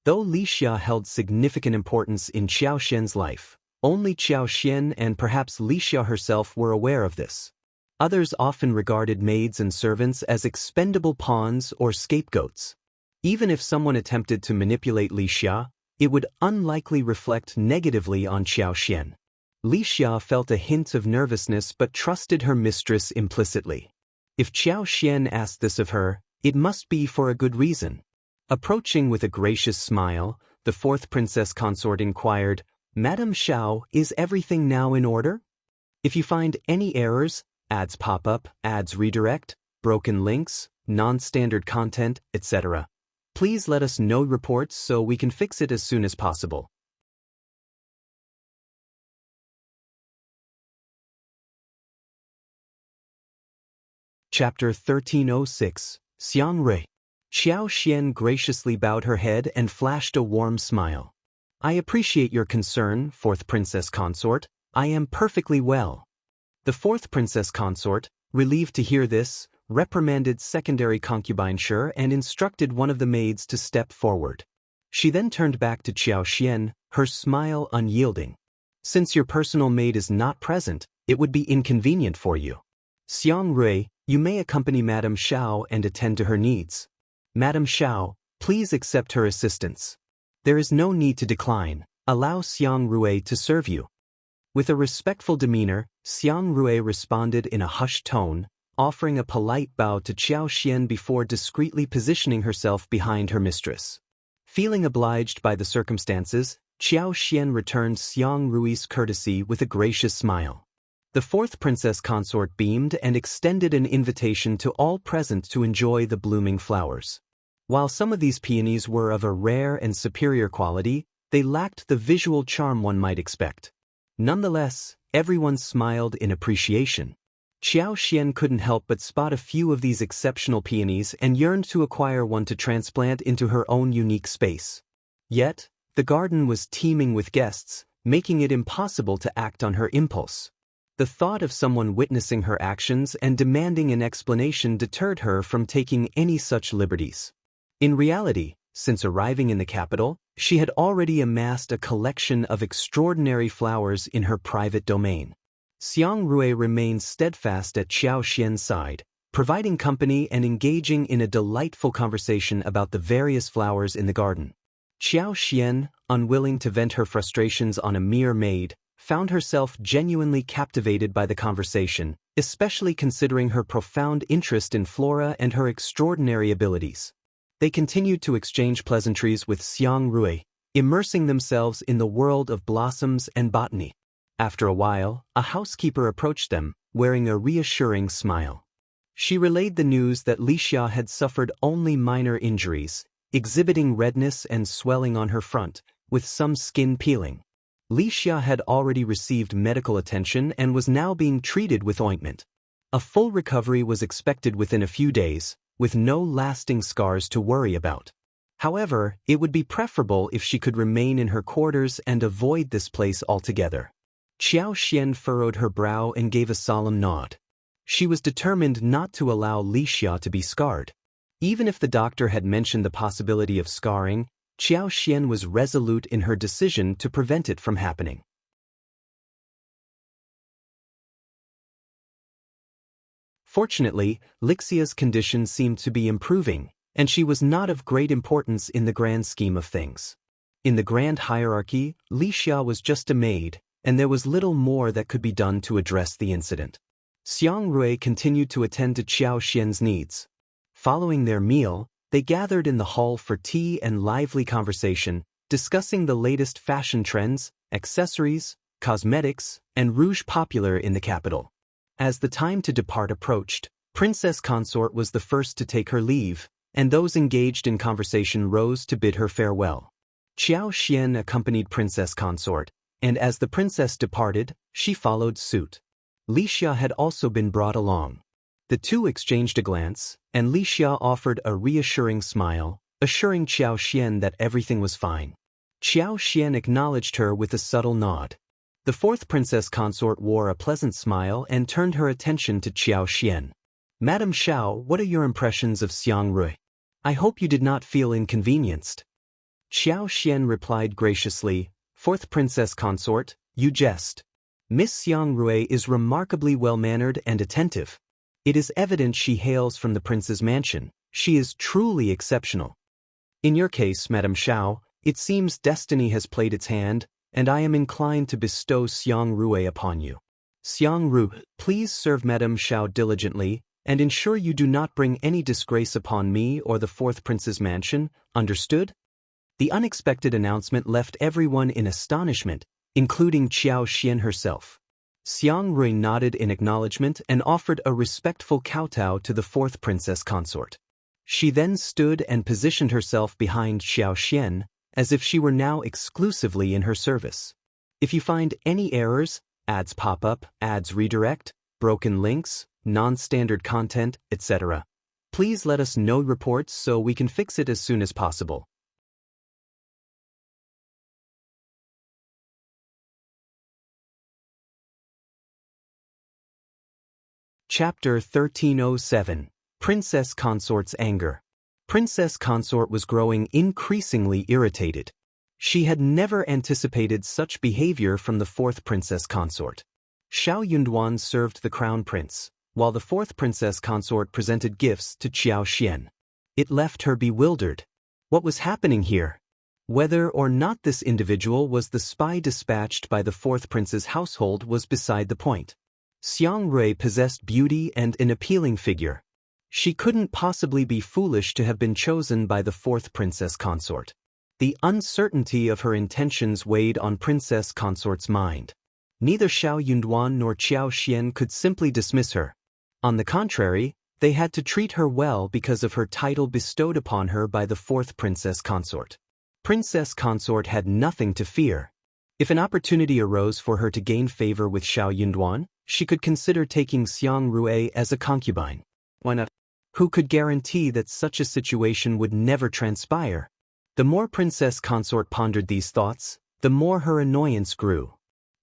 Though Li Xia held significant importance in Qiao Xian's life, only Qiao Xian and perhaps Li Xia herself were aware of this. Others often regarded maids and servants as expendable pawns or scapegoats. Even if someone attempted to manipulate Li Xia, it would unlikely reflect negatively on Qiao Xian. Li Xia felt a hint of nervousness but trusted her mistress implicitly. If Qiao Xian asked this of her, it must be for a good reason. Approaching with a gracious smile, the fourth princess consort inquired, "Madame Xiao, is everything now in order? If you find any errors, ads pop up, ads redirect, broken links, non-standard content, etc., please let us know reports so we can fix it as soon as possible." Chapter 1306, Xiang Rui. Qiao Xian graciously bowed her head and flashed a warm smile. "I appreciate your concern, fourth princess consort. I am perfectly well." The fourth princess consort, relieved to hear this, reprimanded secondary concubine Shi and instructed one of the maids to step forward. She then turned back to Qiao Xian, her smile unyielding. "Since your personal maid is not present, it would be inconvenient for you. Xiang Rui, you may accompany Madame Xiao and attend to her needs. Madame Xiao, please accept her assistance. There is no need to decline. Allow Xiang Rui to serve you." With a respectful demeanor, Xiang Rui responded in a hushed tone, offering a polite bow to Qiao Xian before discreetly positioning herself behind her mistress. Feeling obliged by the circumstances, Qiao Xian returned Xiang Rui's courtesy with a gracious smile. The fourth princess consort beamed and extended an invitation to all present to enjoy the blooming flowers. While some of these peonies were of a rare and superior quality, they lacked the visual charm one might expect. Nonetheless, everyone smiled in appreciation. Qiao Xian couldn't help but spot a few of these exceptional peonies and yearned to acquire one to transplant into her own unique space. Yet, the garden was teeming with guests, making it impossible to act on her impulse. The thought of someone witnessing her actions and demanding an explanation deterred her from taking any such liberties. In reality, since arriving in the capital, she had already amassed a collection of extraordinary flowers in her private domain. Xiang Rui remained steadfast at Qiao Xian's side, providing company and engaging in a delightful conversation about the various flowers in the garden. Qiao Xian, unwilling to vent her frustrations on a mere maid, found herself genuinely captivated by the conversation, especially considering her profound interest in flora and her extraordinary abilities. They continued to exchange pleasantries with Xiang Rui, immersing themselves in the world of blossoms and botany. After a while, a housekeeper approached them, wearing a reassuring smile. She relayed the news that Li Xia had suffered only minor injuries, exhibiting redness and swelling on her front, with some skin peeling. Li Xia had already received medical attention and was now being treated with ointment. A full recovery was expected within a few days, with no lasting scars to worry about. However, it would be preferable if she could remain in her quarters and avoid this place altogether. Qiao Xian furrowed her brow and gave a solemn nod. She was determined not to allow Li Xia to be scarred. Even if the doctor had mentioned the possibility of scarring, Qiao Xian was resolute in her decision to prevent it from happening. Fortunately, Lixia's condition seemed to be improving, and she was not of great importance in the grand scheme of things. In the grand hierarchy, Lixia was just a maid, and there was little more that could be done to address the incident. Xiang Rui continued to attend to Qiao Xian's needs. Following their meal, they gathered in the hall for tea and lively conversation, discussing the latest fashion trends, accessories, cosmetics, and rouge popular in the capital. As the time to depart approached, Princess Consort was the first to take her leave, and those engaged in conversation rose to bid her farewell. Qiao Xian accompanied Princess Consort, and as the princess departed, she followed suit. Lixia had also been brought along. The two exchanged a glance, and Lixia offered a reassuring smile, assuring Qiao Xian that everything was fine. Qiao Xian acknowledged her with a subtle nod. The fourth Princess Consort wore a pleasant smile and turned her attention to Qiao Xian. "Madame Xiao, what are your impressions of Xiang Rui? I hope you did not feel inconvenienced." Qiao Xian replied graciously, "Fourth Princess Consort, you jest. Miss Xiang Rui is remarkably well-mannered and attentive. It is evident she hails from the prince's mansion. She is truly exceptional. In your case, Madame Xiao, it seems destiny has played its hand, and I am inclined to bestow Xiang Rui upon you. Xiang Rui, please serve Madame Xiao diligently, and ensure you do not bring any disgrace upon me or the fourth prince's mansion, understood?" The unexpected announcement left everyone in astonishment, including Qiao Xian herself. Xiang Rui nodded in acknowledgement and offered a respectful kowtow to the fourth Princess Consort. She then stood and positioned herself behind Qiao Xian, as if she were now exclusively in her service. If you find any errors, ads pop up, ads redirect, broken links, non-standard content, etc., please let us know reports so we can fix it as soon as possible. Chapter 1307. Princess Consort's Anger. Princess Consort was growing increasingly irritated. She had never anticipated such behavior from the fourth Princess Consort. Xiao Yunduan served the crown prince, while the fourth Princess Consort presented gifts to Qiao Xian. It left her bewildered. What was happening here? Whether or not this individual was the spy dispatched by the fourth prince's household was beside the point. Xiang Rui possessed beauty and an appealing figure. She couldn't possibly be foolish to have been chosen by the fourth Princess Consort. The uncertainty of her intentions weighed on Princess Consort's mind. Neither Xiao Yunduan nor Qiao Xian could simply dismiss her. On the contrary, they had to treat her well because of her title bestowed upon her by the fourth Princess Consort. Princess Consort had nothing to fear. If an opportunity arose for her to gain favor with Xiao Yunduan, she could consider taking Xiang Rui as a concubine. Why not? Who could guarantee that such a situation would never transpire? The more Princess Consort pondered these thoughts, the more her annoyance grew.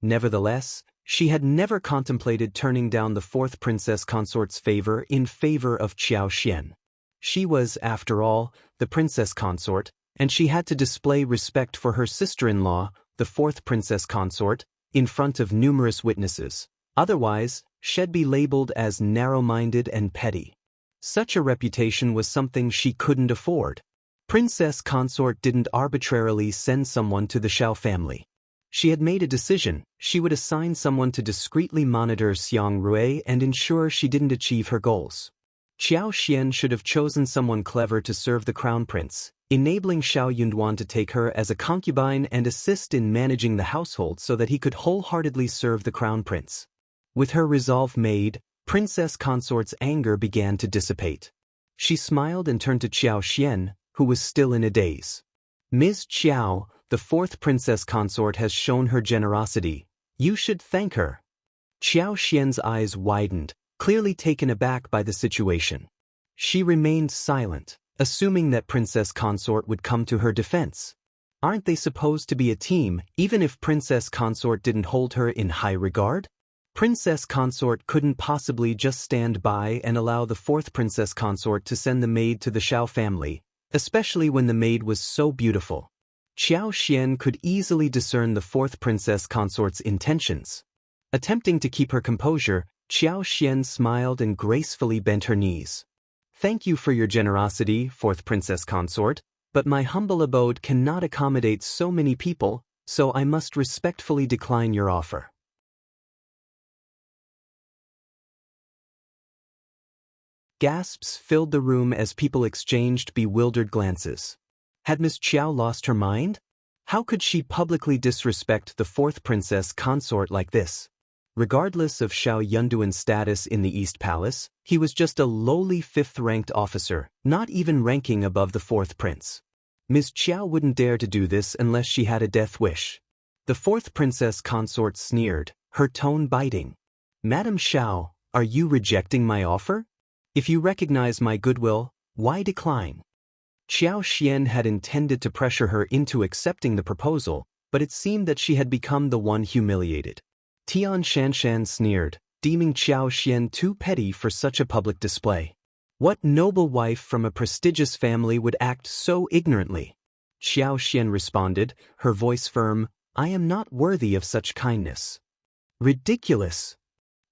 Nevertheless, she had never contemplated turning down the fourth Princess Consort's favor in favor of Qiao Xian. She was, after all, the Princess Consort, and she had to display respect for her sister-in-law, the fourth Princess Consort, in front of numerous witnesses. Otherwise, she'd be labeled as narrow-minded and petty. Such a reputation was something she couldn't afford. Princess Consort didn't arbitrarily send someone to the Xiao family. She had made a decision. She would assign someone to discreetly monitor Xiang Rui and ensure she didn't achieve her goals. Qiao Xian should have chosen someone clever to serve the crown prince, enabling Xiao Yunduan to take her as a concubine and assist in managing the household so that he could wholeheartedly serve the crown prince. With her resolve made, Princess Consort's anger began to dissipate. She smiled and turned to Qiao Xian, who was still in a daze. "Ms. Qiao, the fourth Princess Consort has shown her generosity. You should thank her." Qiao Xian's eyes widened, clearly taken aback by the situation. She remained silent, assuming that Princess Consort would come to her defense. Aren't they supposed to be a team, even if Princess Consort didn't hold her in high regard? Princess Consort couldn't possibly just stand by and allow the fourth Princess Consort to send the maid to the Xiao family, especially when the maid was so beautiful. Qiao Xian could easily discern the fourth Princess Consort's intentions. Attempting to keep her composure, Qiao Xian smiled and gracefully bent her knees. Thank you for your generosity, fourth princess consort, but my humble abode cannot accommodate so many people, so I must respectfully decline your offer. Gasps filled the room as people exchanged bewildered glances. Had Miss Qiao lost her mind? How could she publicly disrespect the fourth princess consort like this? Regardless of Xiao Yunduan's status in the East Palace, he was just a lowly fifth-ranked officer, not even ranking above the fourth prince. Miss Qiao wouldn't dare to do this unless she had a death wish. The fourth princess consort sneered, her tone biting. Madam Xiao, are you rejecting my offer? If you recognize my goodwill, why decline? Qiao Xian had intended to pressure her into accepting the proposal, but it seemed that she had become the one humiliated. Tian Shanshan sneered, deeming Qiao Xian too petty for such a public display. What noble wife from a prestigious family would act so ignorantly? Qiao Xian responded, her voice firm, I am not worthy of such kindness. Ridiculous!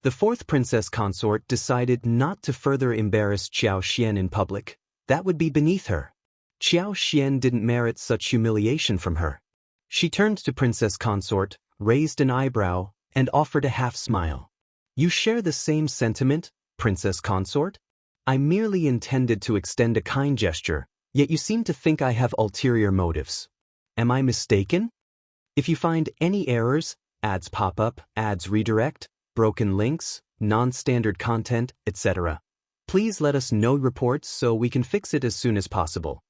The fourth princess consort decided not to further embarrass Qiao Xian in public. That would be beneath her. Qiao Xian didn't merit such humiliation from her. She turned to princess consort, raised an eyebrow, and offered a half-smile. You share the same sentiment, princess consort? I merely intended to extend a kind gesture, yet you seem to think I have ulterior motives. Am I mistaken? If you find any errors, ads pop up, ads redirect, broken links, non-standard content, etc., please let us know reports so we can fix it as soon as possible.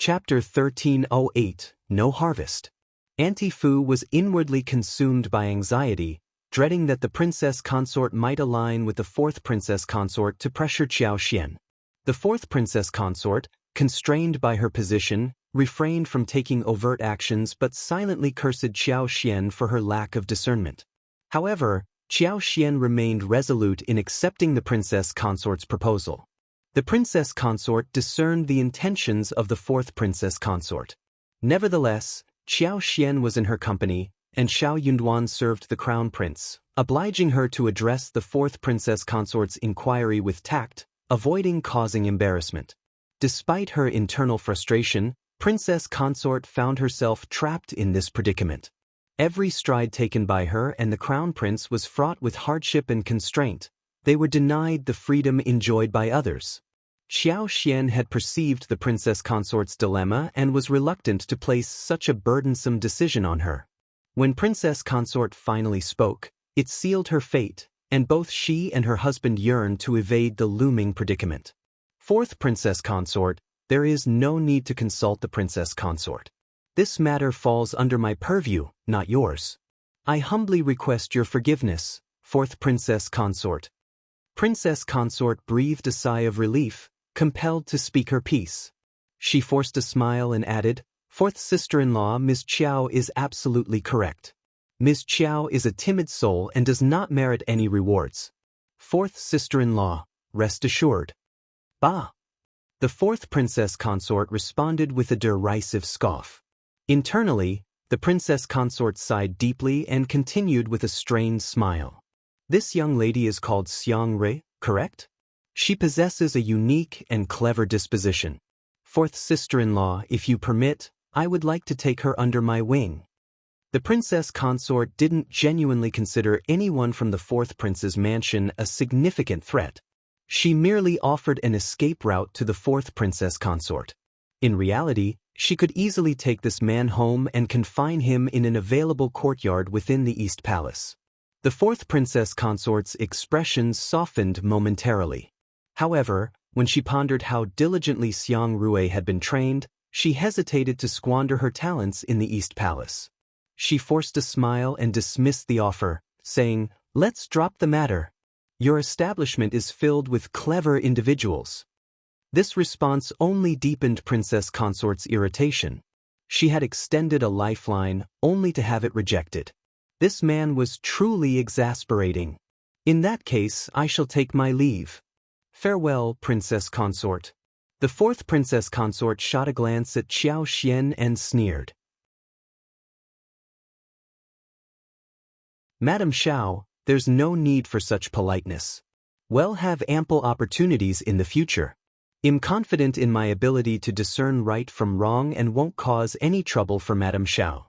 Chapter 1308, No Harvest. Auntie Fu was inwardly consumed by anxiety, dreading that the princess consort might align with the fourth princess consort to pressure Qiao Xian. The fourth princess consort, constrained by her position, refrained from taking overt actions but silently cursed Qiao Xian for her lack of discernment. However, Qiao Xian remained resolute in accepting the princess consort's proposal. The princess consort discerned the intentions of the fourth princess consort. Nevertheless, Qiao Xian was in her company, and Xiao Yunduan served the crown prince, obliging her to address the fourth princess consort's inquiry with tact, avoiding causing embarrassment. Despite her internal frustration, princess consort found herself trapped in this predicament. Every stride taken by her and the crown prince was fraught with hardship and constraint. They were denied the freedom enjoyed by others. Xiao Xian had perceived the princess consort's dilemma and was reluctant to place such a burdensome decision on her. When princess consort finally spoke, it sealed her fate, and both she and her husband yearned to evade the looming predicament. Fourth princess consort, there is no need to consult the princess consort. This matter falls under my purview, not yours. I humbly request your forgiveness, fourth princess consort. Princess consort breathed a sigh of relief, compelled to speak her piece. She forced a smile and added, Fourth sister-in-law Miss Qiao is absolutely correct. Miss Qiao is a timid soul and does not merit any rewards. Fourth sister-in-law, rest assured. Bah! The fourth princess consort responded with a derisive scoff. Internally, the princess consort sighed deeply and continued with a strained smile. This young lady is called Xiang Rui, correct? She possesses a unique and clever disposition. Fourth sister-in-law, if you permit, I would like to take her under my wing. The princess consort didn't genuinely consider anyone from the fourth prince's mansion a significant threat. She merely offered an escape route to the fourth princess consort. In reality, she could easily take this man home and confine him in an available courtyard within the East Palace. The fourth princess consort's expressions softened momentarily. However, when she pondered how diligently Xiang Rui had been trained, she hesitated to squander her talents in the East Palace. She forced a smile and dismissed the offer, saying, Let's drop the matter. Your establishment is filled with clever individuals. This response only deepened Princess Consort's irritation. She had extended a lifeline only to have it rejected. This man was truly exasperating. In that case, I shall take my leave. Farewell, Princess Consort. The fourth princess consort shot a glance at Qiao Xian and sneered. Madam Xiao, there's no need for such politeness. We'll have ample opportunities in the future. I'm confident in my ability to discern right from wrong and won't cause any trouble for Madam Xiao.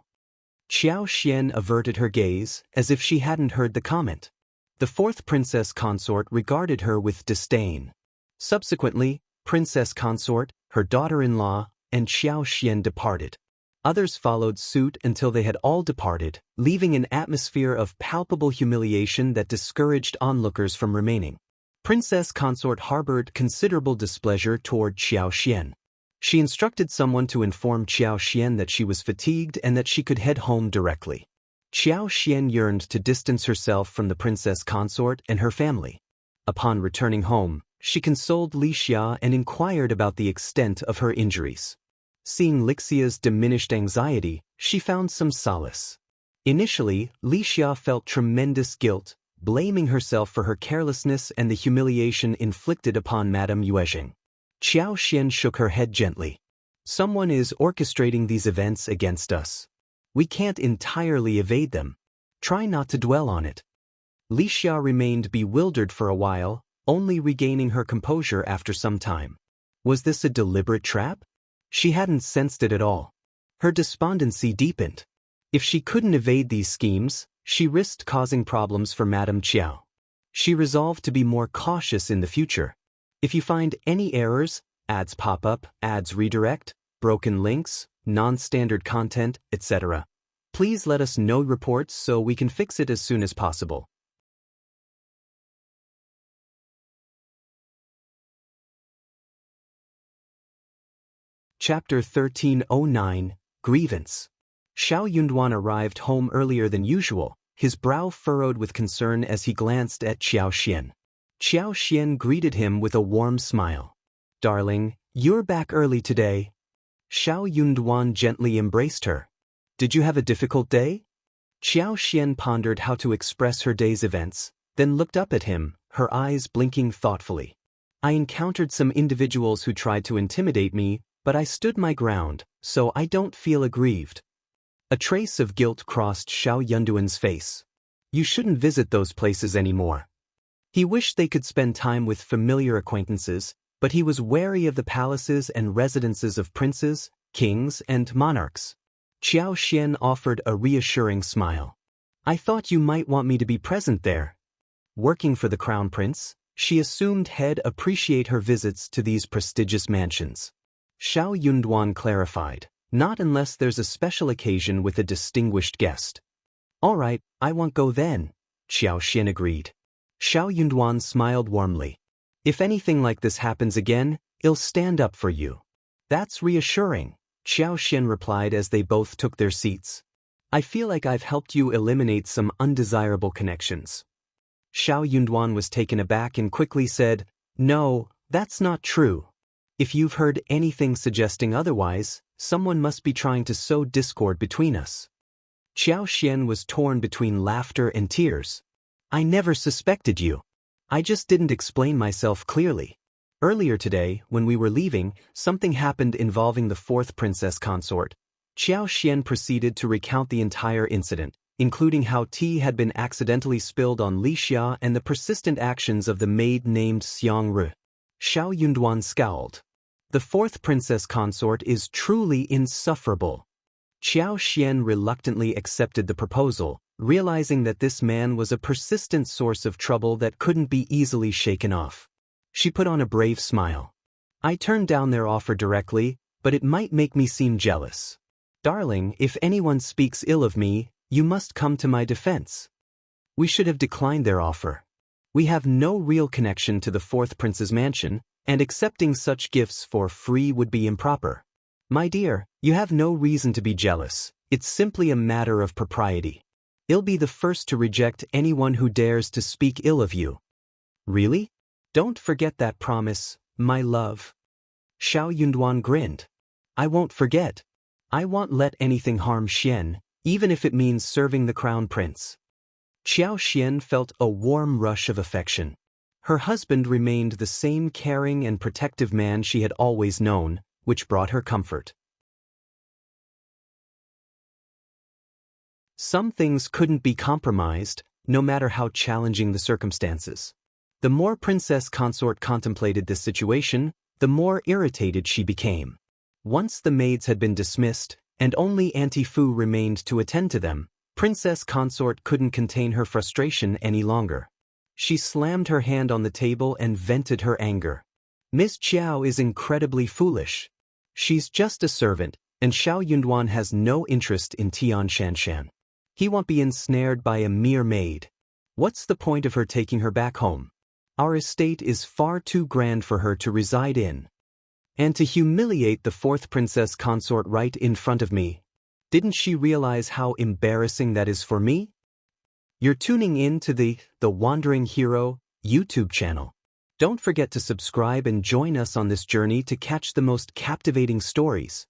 Qiao Xian averted her gaze, as if she hadn't heard the comment. The fourth princess consort regarded her with disdain. Subsequently, Princess Consort, her daughter-in-law, and Qiao Xian departed. Others followed suit until they had all departed, leaving an atmosphere of palpable humiliation that discouraged onlookers from remaining. Princess Consort harbored considerable displeasure toward Qiao Xian. She instructed someone to inform Qiao Xian that she was fatigued and that she could head home directly. Qiao Xian yearned to distance herself from the Princess Consort and her family. Upon returning home, she consoled Li Xia and inquired about the extent of her injuries. Seeing Lixia's diminished anxiety, she found some solace. Initially, Li Xia felt tremendous guilt, blaming herself for her carelessness and the humiliation inflicted upon Madame Yuezheng. Qiao Xian shook her head gently. Someone is orchestrating these events against us. We can't entirely evade them. Try not to dwell on it. Li Xia remained bewildered for a while, only regaining her composure after some time. Was this a deliberate trap? She hadn't sensed it at all. Her despondency deepened. If she couldn't evade these schemes, she risked causing problems for Madame Qiao. She resolved to be more cautious in the future. If you find any errors, ads pop up, ads redirect, broken links, non-standard content, etc., please let us know reports so we can fix it as soon as possible. Chapter 1309, Grievance. Xiao Yunduan arrived home earlier than usual, his brow furrowed with concern as he glanced at Qiao Xian. Qiao Xian greeted him with a warm smile. Darling, you're back early today. Xiao Yunduan gently embraced her. Did you have a difficult day? Qiao Xian pondered how to express her day's events, then looked up at him, her eyes blinking thoughtfully. I encountered some individuals who tried to intimidate me, but I stood my ground, so I don't feel aggrieved. A trace of guilt crossed Xiao Yunduan's face. You shouldn't visit those places anymore. He wished they could spend time with familiar acquaintances, but he was wary of the palaces and residences of princes, kings, and monarchs. Qiao Xian offered a reassuring smile. I thought you might want me to be present there. Working for the crown prince, she assumed he'd appreciate her visits to these prestigious mansions. Xiao Yunduan clarified, not unless there's a special occasion with a distinguished guest. All right, I won't go then, Qiao Xian agreed. Xiao Yunduan smiled warmly. If anything like this happens again, I'll stand up for you. That's reassuring, Qiao Xian replied as they both took their seats. I feel like I've helped you eliminate some undesirable connections. Xiao Yunduan was taken aback and quickly said, No, that's not true. If you've heard anything suggesting otherwise, someone must be trying to sow discord between us. Qiao Xian was torn between laughter and tears. I never suspected you. I just didn't explain myself clearly. Earlier today, when we were leaving, something happened involving the fourth princess consort. Qiao Xian proceeded to recount the entire incident, including how tea had been accidentally spilled on Li Xia and the persistent actions of the maid named Xiang Rui. Xiao Yunduan scowled. The fourth princess consort is truly insufferable. Qiao Xian reluctantly accepted the proposal, realizing that this man was a persistent source of trouble that couldn't be easily shaken off. She put on a brave smile. I turned down their offer directly, but it might make me seem jealous. Darling, if anyone speaks ill of me, you must come to my defense. We should have declined their offer. We have no real connection to the fourth prince's mansion, and accepting such gifts for free would be improper. My dear, you have no reason to be jealous. It's simply a matter of propriety. I'll be the first to reject anyone who dares to speak ill of you. Really? Don't forget that promise, my love. Xiao Yunduan grinned. I won't forget. I won't let anything harm Xian, even if it means serving the crown prince. Qiao Xian felt a warm rush of affection. Her husband remained the same caring and protective man she had always known, which brought her comfort. Some things couldn't be compromised, no matter how challenging the circumstances. The more Princess Consort contemplated this situation, the more irritated she became. Once the maids had been dismissed, and only Auntie Fu remained to attend to them, Princess Consort couldn't contain her frustration any longer. She slammed her hand on the table and vented her anger. Miss Qiao is incredibly foolish. She's just a servant, and Xiao Yunduan has no interest in Tian Shanshan. He won't be ensnared by a mere maid. What's the point of her taking her back home? Our estate is far too grand for her to reside in. And to humiliate the fourth Princess Consort right in front of me. Didn't she realize how embarrassing that is for me? You're tuning in to the Wandering Hero YouTube channel. Don't forget to subscribe and join us on this journey to catch the most captivating stories.